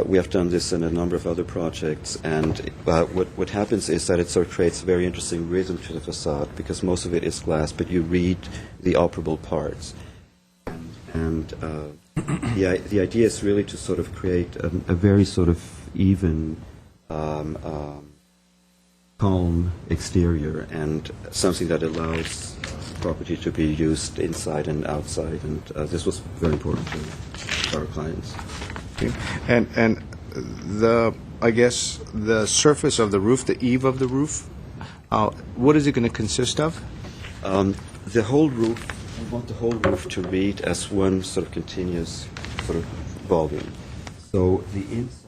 We have done this in a number of other projects, and what happens is that it sort of creates a very interesting rhythm to the facade, because most of it is glass, but you read the operable parts. And the idea is really to sort of create a very sort of even, calm exterior, and something that allows property to be used inside and outside, and this was very important to our clients. Okay. And I guess the surface of the roof, the eave of the roof, what is it going to consist of? The whole roof, we want the whole roof to read as one sort of continuous sort of volume. So the inside,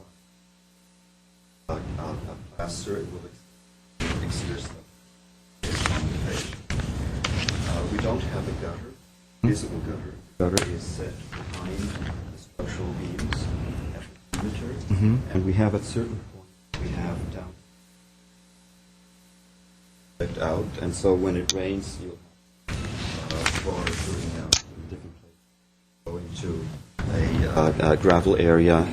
plaster, it will exterior stuff. We don't have a gutter, visible gutter. The gutter is set behind the structural beams at the perimeter, and we have at certain points, we have down out, and so when it rains, you'll have water pouring out in different places. Go into a gravel area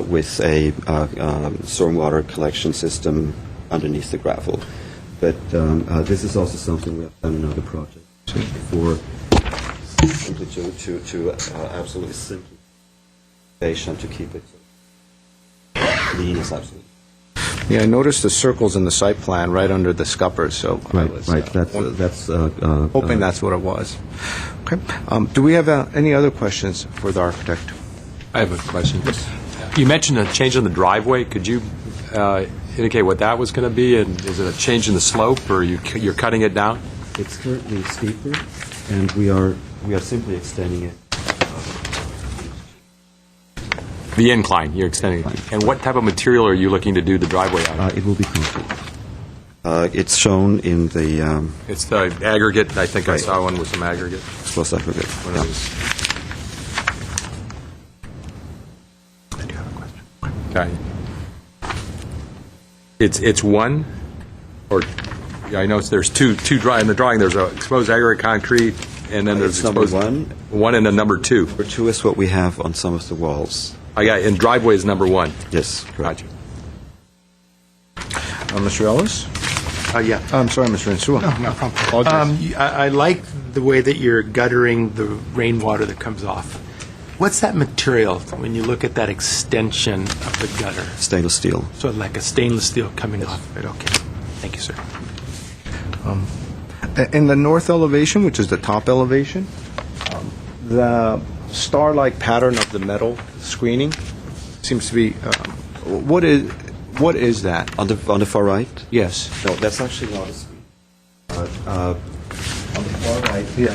with a stormwater collection system underneath the gravel. But this is also something we have done in other projects before, simply to absolutely simplify to keep it clean as absolutely. Yeah, I noticed the circles in the site plan right under the scuppers, so I was That's hoping that's what it was. Okay. Do we have any other questions for the architect? I have a question. You mentioned a change in the driveway. Could you indicate what that was going to be, and is it a change in the slope, or you're cutting it down? It's currently steeper, and we are simply extending it. The incline, you're extending it. And what type of material are you looking to do the driveway on? It will be concrete. It's shown in the... It's the aggregate. I think I saw one with some aggregate. Plus aggregate. One of those. I do have a question. Okay. It's one, or yeah, I know there's two in the drawing. There's a exposed aggregate concrete, and then there's number exposed one, and then number two. Number two is what we have on some of the walls. And driveway is number one. Yes, correct. Mr. Ellis? Yeah. I'm sorry, Mr. Insua. No problem. I like the way that you're guttering the rainwater that comes off. What's that material when you look at that extension of the gutter? Stainless steel. So like a stainless steel coming off of it. Okay. Thank you, sir. In the north elevation, which is the top elevation, the star-like pattern of the metal screening seems to be. What is that? On the far right? Yes. No, that's actually not a screen. On the far right. Yeah.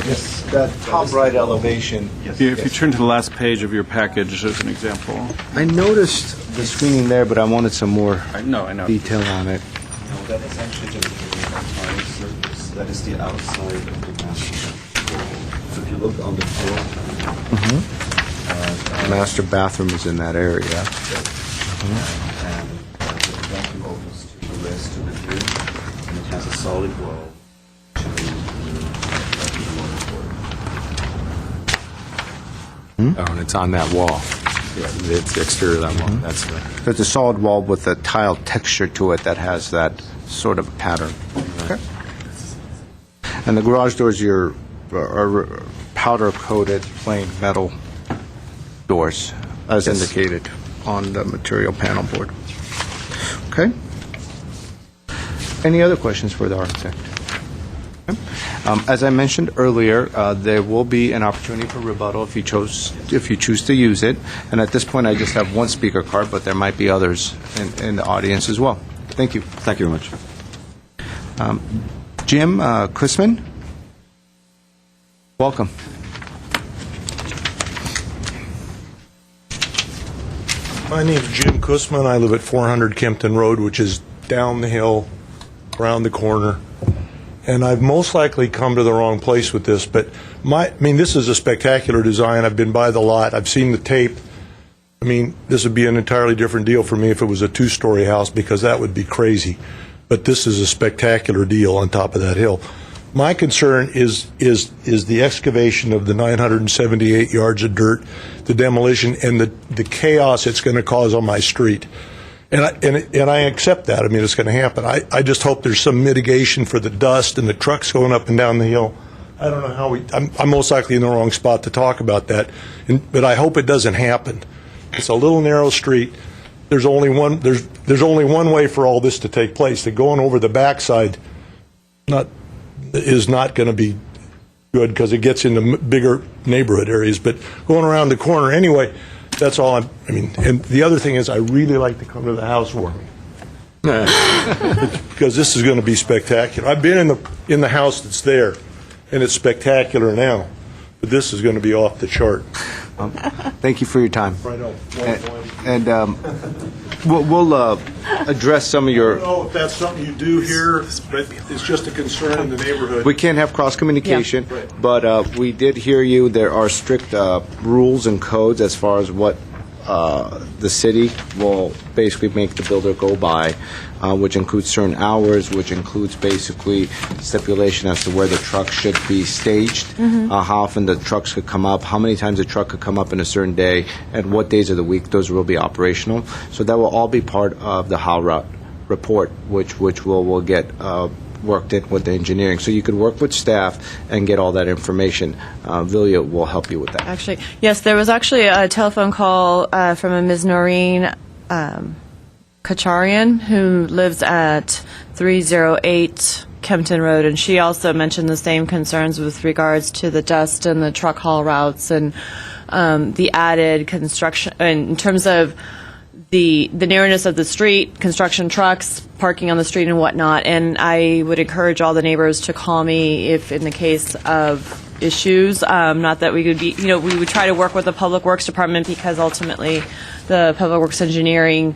That top right elevation. If you turn to the last page of your package as an example. I noticed the screening there, but I wanted some more I know. detail on it. No, that is actually just the entire surface. That is the outside of the master. So if you look on the floor, Master bathroom is in that area. and the vacuum opens to the rest of the view, and it has a solid wall to the water. Oh, and it's on that wall. Yeah, it's the exterior of that wall. That's There's a solid wall with a tile texture to it that has that sort of pattern. Okay. And the garage doors are powder-coated plain metal doors, as indicated on the material panel board. Okay. Any other questions for the architect? As I mentioned earlier, there will be an opportunity for rebuttal if you choose to use it. And at this point, I just have one speaker card, but there might be others in the audience as well. Thank you. Thank you very much. Jim Chrisman, welcome. My name's Jim Kussman. I live at 400 Kempton Road, which is down the hill, around the corner. And I've most likely come to the wrong place with this, but this is a spectacular design. I've been by the lot. I've seen the tape. I mean, this would be an entirely different deal for me if it was a two-story house, because that would be crazy. But this is a spectacular deal on top of that hill. My concern is the excavation of the 978 yards of dirt, the demolition, and the chaos it's going to cause on my street. And I accept that. I mean, it's going to happen. I just hope there's some mitigation for the dust and the trucks going up and down the hill. I don't know how I'm most likely in the wrong spot to talk about that, but I hope it doesn't happen. It's a little narrow street. There's only one way for all this to take place. The going over the backside is not going to be good because it gets into bigger neighborhood areas. But going around the corner anyway. That's all and the other thing is I really like to come to the housewarming. Because this is going to be spectacular. I've been in the house that's there, and it's spectacular now. But this is going to be off the chart. Thank you for your time. Right on. And we'll address some of your... I don't know if that's something you do here, but it's just a concern in the neighborhood. We can't have cross-communication, Yeah. Right. but we did hear you. There are strict rules and codes as far as what the city will basically make the builder go by, which includes certain hours, which includes basically stipulation as to where the truck should be staged, how often the trucks could come up, how many times a truck could come up in a certain day, and what days of the week those will be operational. So that will all be part of the HALRA report, which we'll get worked in with the engineering. So you could work with staff and get all that information. Vilya will help you with that. Actually, yes, there was actually a telephone call from a Ms. Noreen Kacharian, who lives at 308 Kempton Road, and she also mentioned the same concerns with regards to the dust and the truck haul routes and the added construction, in terms of the narrowness of the street, construction trucks, parking on the street and whatnot. And I would encourage all the neighbors to call me if in the case of issues. Not that we would be, we would try to work with the Public Works Department, because ultimately the Public Works Engineering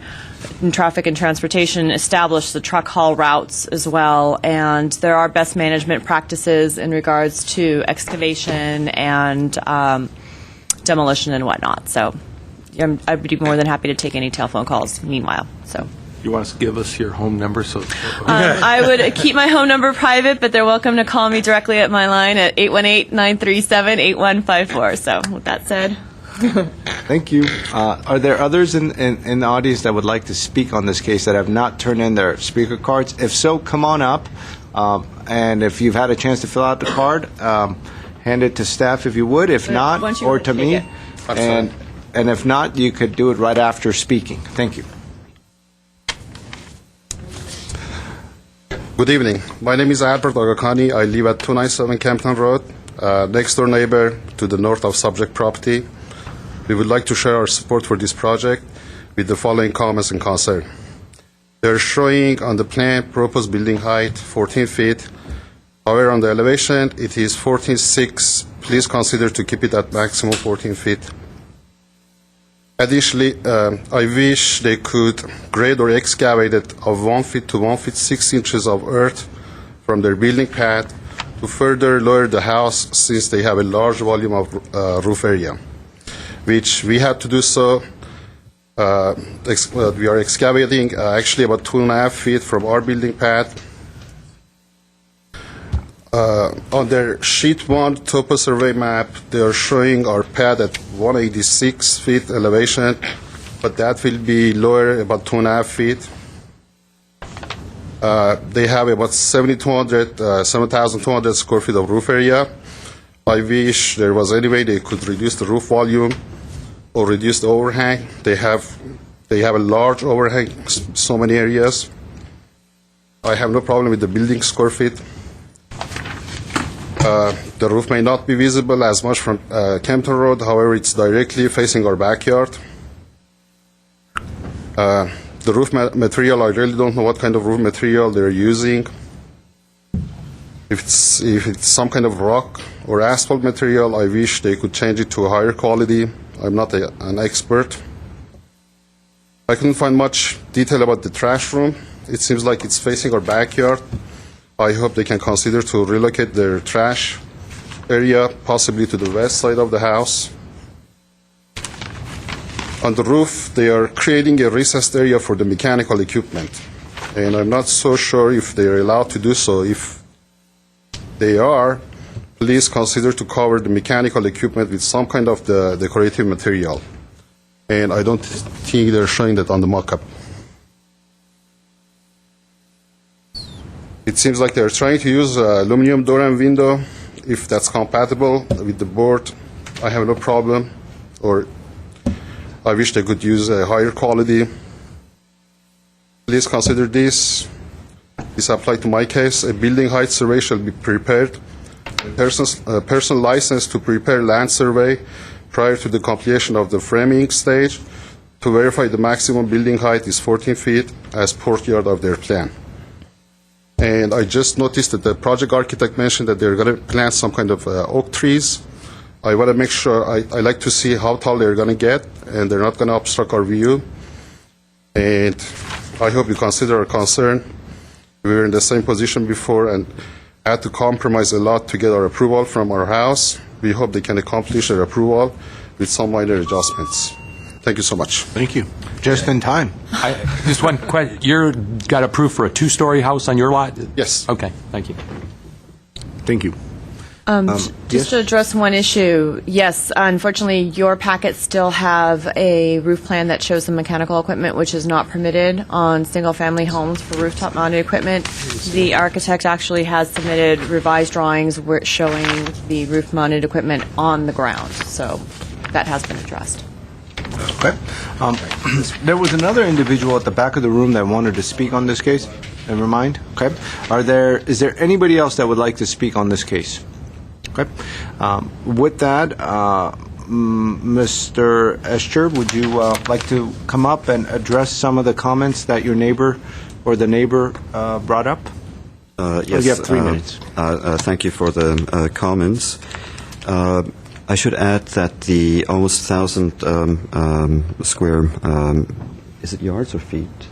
and Traffic and Transportation established the truck haul routes as well. And there are best management practices in regards to excavation and demolition and whatnot. So I'd be more than happy to take any telephone calls meanwhile. So You want to give us your home number? I would keep my home number private, but they're welcome to call me directly at my line at 818-937-8154. So with that said. Thank you. Are there others in the audience that would like to speak on this case that have not turned in their speaker cards? If so, come on up. And if you've had a chance to fill out the card, hand it to staff if you would. If not, or to me. And if not, you could do it right after speaking. Thank you. Good evening. My name is Albert Agakani. I live at 297 Campton Road, next door neighbor to the north of subject property. We would like to share our support for this project with the following comments and concern. They're showing on the plan proposed building height 14 feet. However, on the elevation, it is 14.6. Please consider to keep it at maximum 14 feet. Additionally, I wish they could grade or excavate it of 1 feet to 1 feet 6 inches of earth from their building pad to further lower the house, since they have a large volume of roof area, which we had to do so. We are excavating actually about 2.5 feet from our building pad. On their sheet 1 topo survey map, they are showing our pad at 186 feet elevation, but that will be lower about 2.5 feet. They have about 7,200 square feet of roof area. I wish there was any way they could reduce the roof volume or reduce the overhang. They have a large overhang, so many areas. I have no problem with the building square feet. The roof may not be visible as much from Campton Road, however, it's directly facing our backyard. The roof material, I really don't know what kind of roof material they're using. If it's some kind of rock or asphalt material, I wish they could change it to a higher quality. I'm not an expert. I couldn't find much detail about the trash room. It seems like it's facing our backyard. I hope they can consider to relocate their trash area, possibly to the west side of the house. On the roof, they are creating a recessed area for the mechanical equipment. And I'm not so sure if they're allowed to do so. If they are, please consider to cover the mechanical equipment with some kind of the decorative material. And I don't think they're showing that on the mock-up. It seems like they're trying to use aluminum door and window. If that's compatible with the board, I have no problem. Or I wish they could use a higher quality. Please consider this. This applies to my case. A building height survey shall be prepared. A person licensed to prepare land survey prior to the completion of the framing stage to verify the maximum building height is 14 feet as courtyard of their plan. And I just noticed that the project architect mentioned that they're going to plant some kind of oak trees. I want to make sure, I like to see how tall they're going to get, and they're not going to obstruct our view. And I hope you consider our concern. We were in the same position before and had to compromise a lot to get our approval from our house. We hope they can accomplish their approval with some minor adjustments. Thank you so much. Thank you. Just in time. Just one question. You got approved for a two-story house on your lot? Yes. Okay, thank you. Thank you. Just to address one issue, yes, unfortunately, your packets still have a roof plan that shows the mechanical equipment, which is not permitted on single-family homes for rooftop-mounted equipment. The architect actually has submitted revised drawings showing the roof-mounted equipment on the ground, so that has been addressed. Okay. There was another individual at the back of the room that wanted to speak on this case. Never mind. Okay. Is there anybody else that would like to speak on this case? Okay. With that, Mr. Escher, would you like to come up and address some of the comments that your neighbor or the neighbor brought up? Yes. You have 3 minutes. Thank you for the comments. I should add that the almost 1,000 square, is it yards or feet?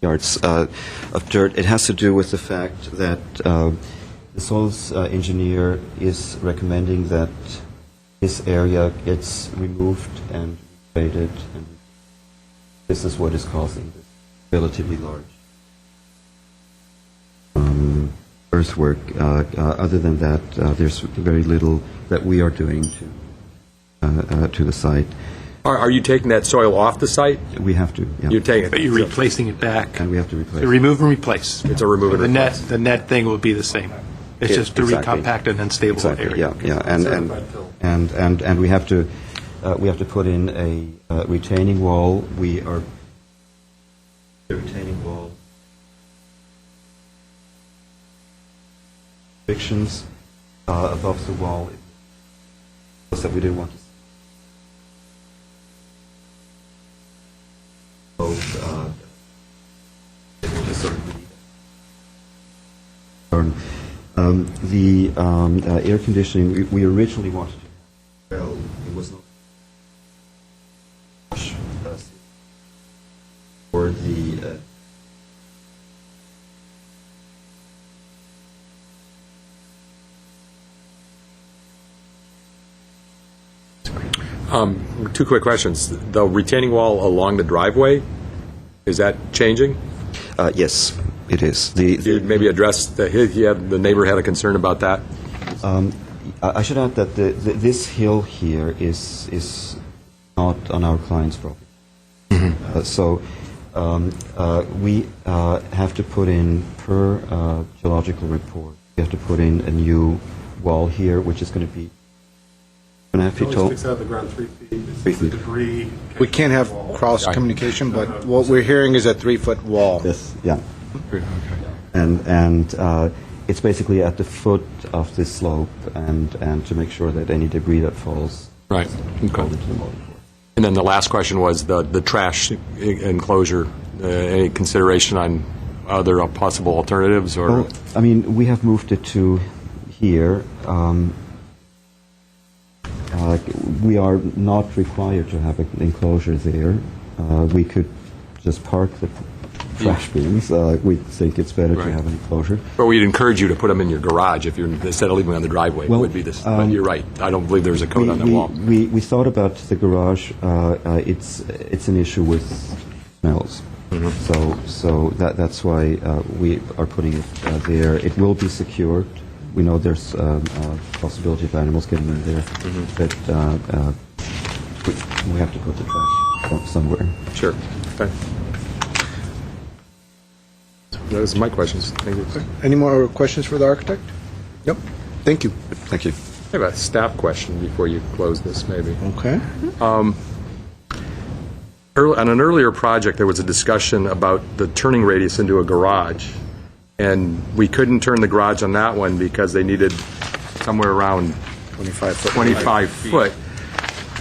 Yards of dirt. It has to do with the fact that the soils engineer is recommending that this area gets removed and graded, and this is what is causing this relatively large earthwork. Other than that, there's very little that we are doing to the site. Are you taking that soil off the site? We have to. Yeah. You're taking it, But you're replacing it back. And we have to replace. Remove and replace. It's a remove and replace. The net thing will be the same. It's just to Exactly. recompact and then stable the Exactly. area. Yeah. And we have to put in a retaining wall. We are the retaining wall restrictions above the wall that we didn't want to see. The air conditioning, we originally wanted to, well, it was not for the Two quick questions. The retaining wall along the driveway, is that changing? Yes, it is. You maybe address the neighbor had a concern about that. I should add that this hill here is not on our client's property. So we have to put in, per geological report, we have to put in a new wall here, which is going to be 2.5 feet tall. Sticks out of the ground 3 feet. 3 feet. Debris. We can't have cross communication, but what we're hearing is a 3-foot wall. Yes, yeah. And it's basically at the foot of this slope, and to make sure that any debris that falls Right. is called into the motor. And then the last question was the trash enclosure. Any consideration on other possible alternatives? Or Well, I mean, we have moved it to here. We are not required to have an enclosure there. We could just park the trash bins. We think it's better to have an enclosure. But we'd encourage you to put them in your garage if you're instead of leaving them on the driveway. Well, would be this. But you're right. I don't believe there's a code on the wall. We thought about the garage. It's an issue with smells. So that's why we are putting it there. It will be secured. We know there's a possibility of animals getting in there, but we have to put the trash somewhere. Sure. Okay. Those are my questions. Thank you. Any more questions for the architect? Yep. Thank you. Thank you. I have a staff question before you close this, maybe. Okay. On an earlier project, there was a discussion about the turning radius into a garage, and we couldn't turn the garage on that one because they needed somewhere around 25 foot. 25 foot.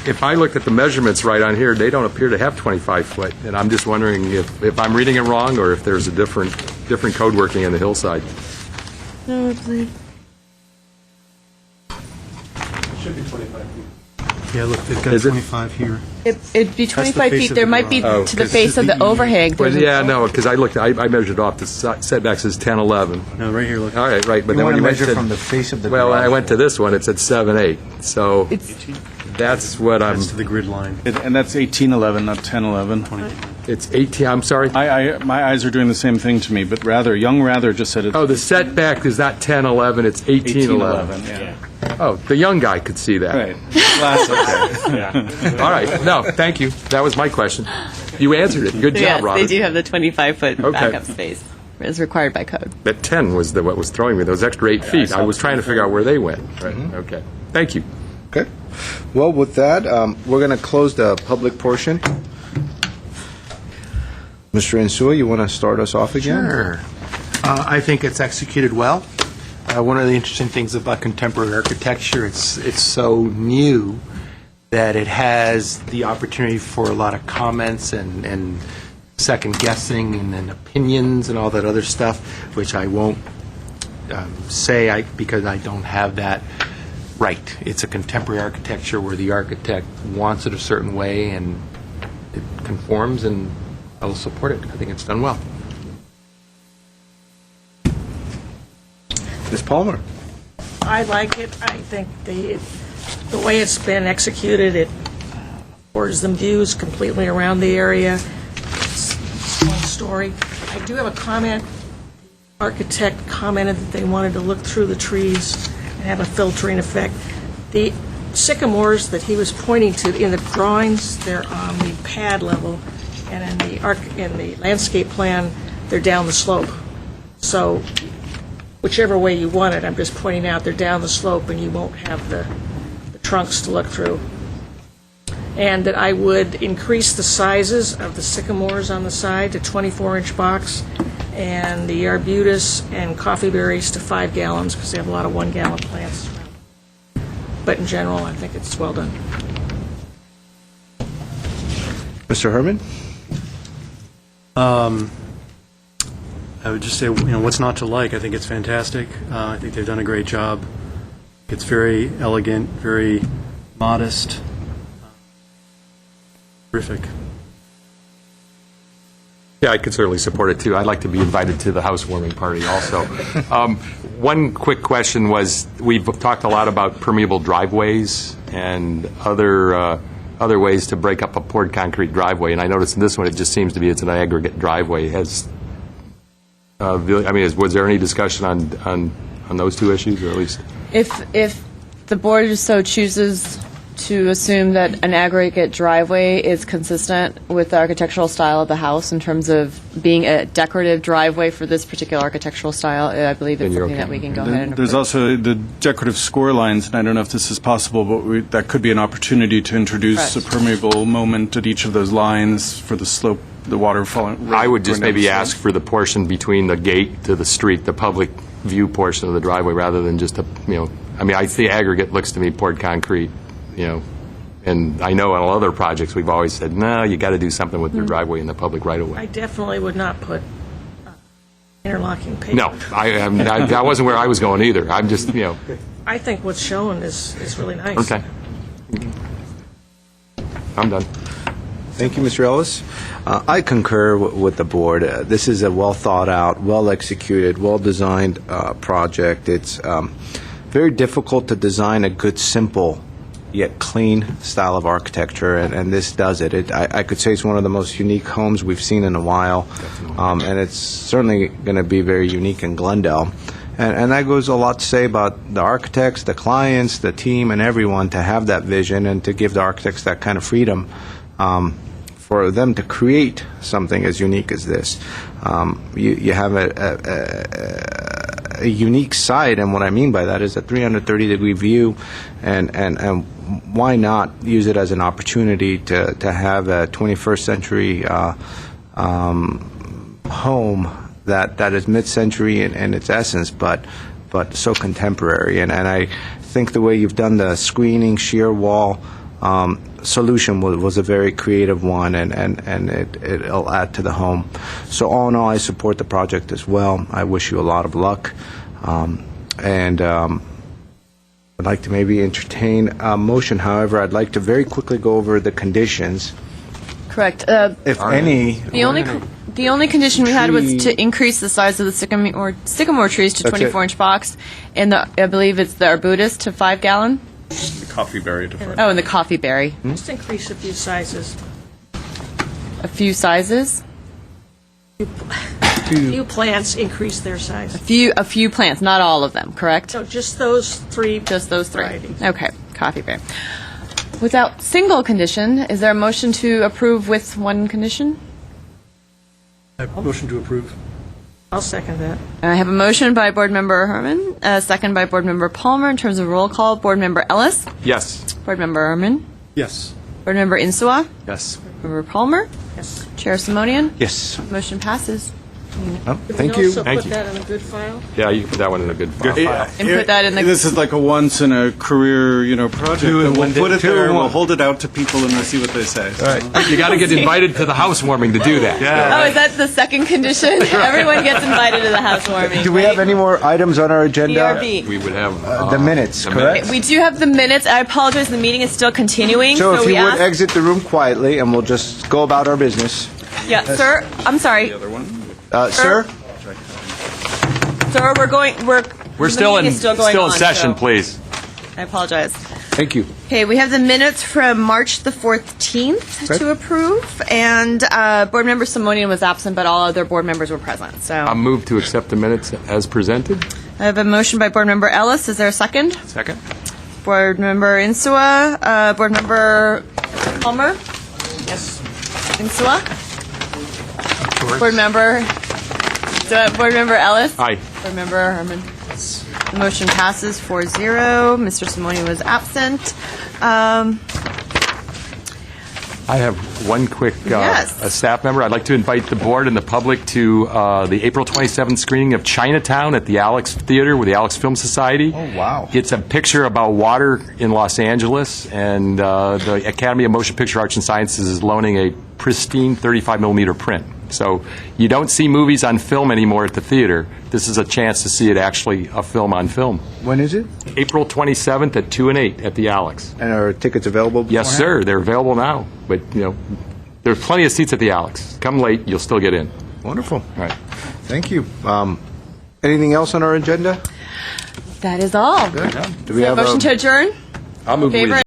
If I looked at the measurements right on here, they don't appear to have 25 foot, and I'm just wondering if I'm reading it wrong or if there's a different code working on the hillside. It should be 25 feet. Yeah, look, they've got 25 here. It'd be 25 face feet. of There the might be garage. to the face of the overhang. Well, There's a- yeah, no, because I measured off the setbacks as 10, 11. No, right here, look. All right, but You then want when to you measure went from the face of the well, garage I went to this one, it said 7, 8. So It's that's what I'm. That's to the grid line. And that's 1811, not 1011. It's 18. I'm sorry. My eyes are doing the same thing to me, but young Rather just said it's Oh, the setback is not 10, 11. It's 18, 11. Yeah. Oh, the young guy could see that. Right. Classic. Yeah. All right. No, thank you. That was my question. You answered it. Good job, yes, Robert. they do have the 25-foot Okay. backup space as required by code. That 10 was what was throwing me. Those extra 8 feet. I was trying to figure out where they went. Right. Okay. Thank you. Okay. Well, with that, we're going to close the public portion. Mr. Insua, you want to start us off again? Sure. I think it's executed well. One of the interesting things about contemporary architecture, it's so new that it has the opportunity for a lot of comments and second guessing and then opinions and all that other stuff, which I won't say because I don't have that right. It's a contemporary architecture where the architect wants it a certain way and it conforms, and I will support it. I think it's done well. Ms. Palmer? I like it. I think the way it's been executed, it affords them views completely around the area. It's one story. I do have a comment. Architect commented that they wanted to look through the trees and have a filtering effect. The sycamores that he was pointing to in the drawings, they're on the pad level, and in the landscape plan, they're down the slope. So whichever way you want it, I'm just pointing out they're down the slope and you won't have the trunks to look through. And that I would increase the sizes of the sycamores on the side to 24-inch box, and the arbutus and coffee berries to 5 gallons, because they have a lot of 1-gallon plants. But in general, I think it's well done. Mr. Herman? I would just say, what's not to like? I think it's fantastic. I think they've done a great job. It's very elegant, very modest. Terrific. Yeah, I could certainly support it, too. I'd like to be invited to the housewarming party also. One quick question was, we've talked a lot about permeable driveways and other ways to break up a poured concrete driveway, and I noticed in this one it just seems to be it's an aggregate driveway. Was there any discussion on those two issues, or at least? If the board so chooses to assume that an aggregate driveway is consistent with the architectural style of the house in terms of being a decorative driveway for this particular architectural style, I believe it's something that we can go ahead and There's approve. also the decorative score lines, and I don't know if this is possible, but that could be an opportunity to introduce Correct. a permeable moment at each of those lines for the slope the water falling. I would just going down the maybe slope. ask for the portion between the gate to the street, the public view portion of the driveway, rather than just I mean, the aggregate looks to me poured concrete, and I know on other projects, we've always said, no, you got to do something with their driveway in the public right-of-way. I definitely would not put interlocking paper. No, that wasn't where I was going either. I'm just, I think what's shown is really nice. okay. I'm done. Thank you, Mr. Ellis. I concur with the board. This is a well-thought-out, well-executed, well-designed project. It's very difficult to design a good, simple, yet clean style of architecture, and this does it. I could say it's one of the most unique homes we've seen in a while, and it's certainly going to be very unique in Glendale. And that goes a lot to say about the architects, the clients, the team, and everyone to have that vision and to give the architects that kind of freedom for them to create something as unique as this. You have a unique site, and what I mean by that is a 330-degree view, and why not use it as an opportunity to have a 21st century home that is mid-century in its essence, but so contemporary. And I think the way you've done the screening shear wall solution was a very creative one, and it'll add to the home. So all in all, I support the project as well. I wish you a lot of luck. And I'd like to maybe entertain a motion. However, I'd like to very quickly go over the conditions, Correct. if any. The only condition we had was to increase the size of the sycamore trees to That's it. 24-inch box, and I believe it's the arbutus to 5 gallon. The coffee berry to Oh, and the coffee berry. Just increase a few sizes. A few sizes. Few plants increase their size. A few plants, not all of them. Correct. So just those three. Just those three. varieties. Okay. Coffee berry. Without single condition, is there a motion to approve with one condition? Motion to approve. I'll second that. I have a motion by Board Member Herman, a second by Board Member Palmer. In terms of roll call, Board Member Ellis, Yes. Board Member Herman, Yes. Board Member Insua, Yes. Board Member Palmer, Yes. Chair Simonian. Yes. Motion passes. Thank Can we you. also Thank put you. that in a good file? Yeah, you can put that one in a good file. And put that in the. This is like a once in a career, project. Two in And one we'll put day. it Two in there, and we'll one. hold it out to people, and we'll see what they say. All right. You got to get invited to the housewarming to do that. Oh, is that the second condition? Everyone gets invited to the housewarming. Do we have any more items on our agenda? BRB. We would have The minutes, the correct? minutes. We do have the minutes. I apologize. The meeting is still continuing. So if we you would ask. exit the room quietly, and we'll just go about our business. Yeah, sir. I'm sorry, Sir? sir. We're the still meeting in is still going on, session, so please. I apologize. Thank you. Okay, we have the minutes from March the 14th Okay. to approve, and Board Member Simonian was absent, but all other board members were present. So I'll move to accept the minutes as presented. I have a motion by Board Member Ellis. Is there a second? Second. Board Member Insua, Board Member Palmer, Yes. Insua, Board Member Ellis. Aye. Board Member Herman. The motion passes 4-0. Mr. Simonian was absent. I have one quick Yes. a staff member. I'd like to invite the board and the public to the April 27th screening of Chinatown at the Alex Theater with the Alex Film Society. Oh, wow. It's a picture about water in Los Angeles, and the Academy of Motion Picture Arts and Sciences is loaning a pristine 35-millimeter print. So you don't see movies on film anymore at the theater. This is a chance to see it actually a film on film. When is it? April 27th at 2 and 8 at the Alex. And are tickets available Yes, sir. They're available now. But, there's plenty of seats at the Alex. Come late, you'll still get in. Wonderful. All right. Thank you. Anything else on our agenda? That is all. Good. Do we Is there a have motion to adjourn? I'll move. Favor?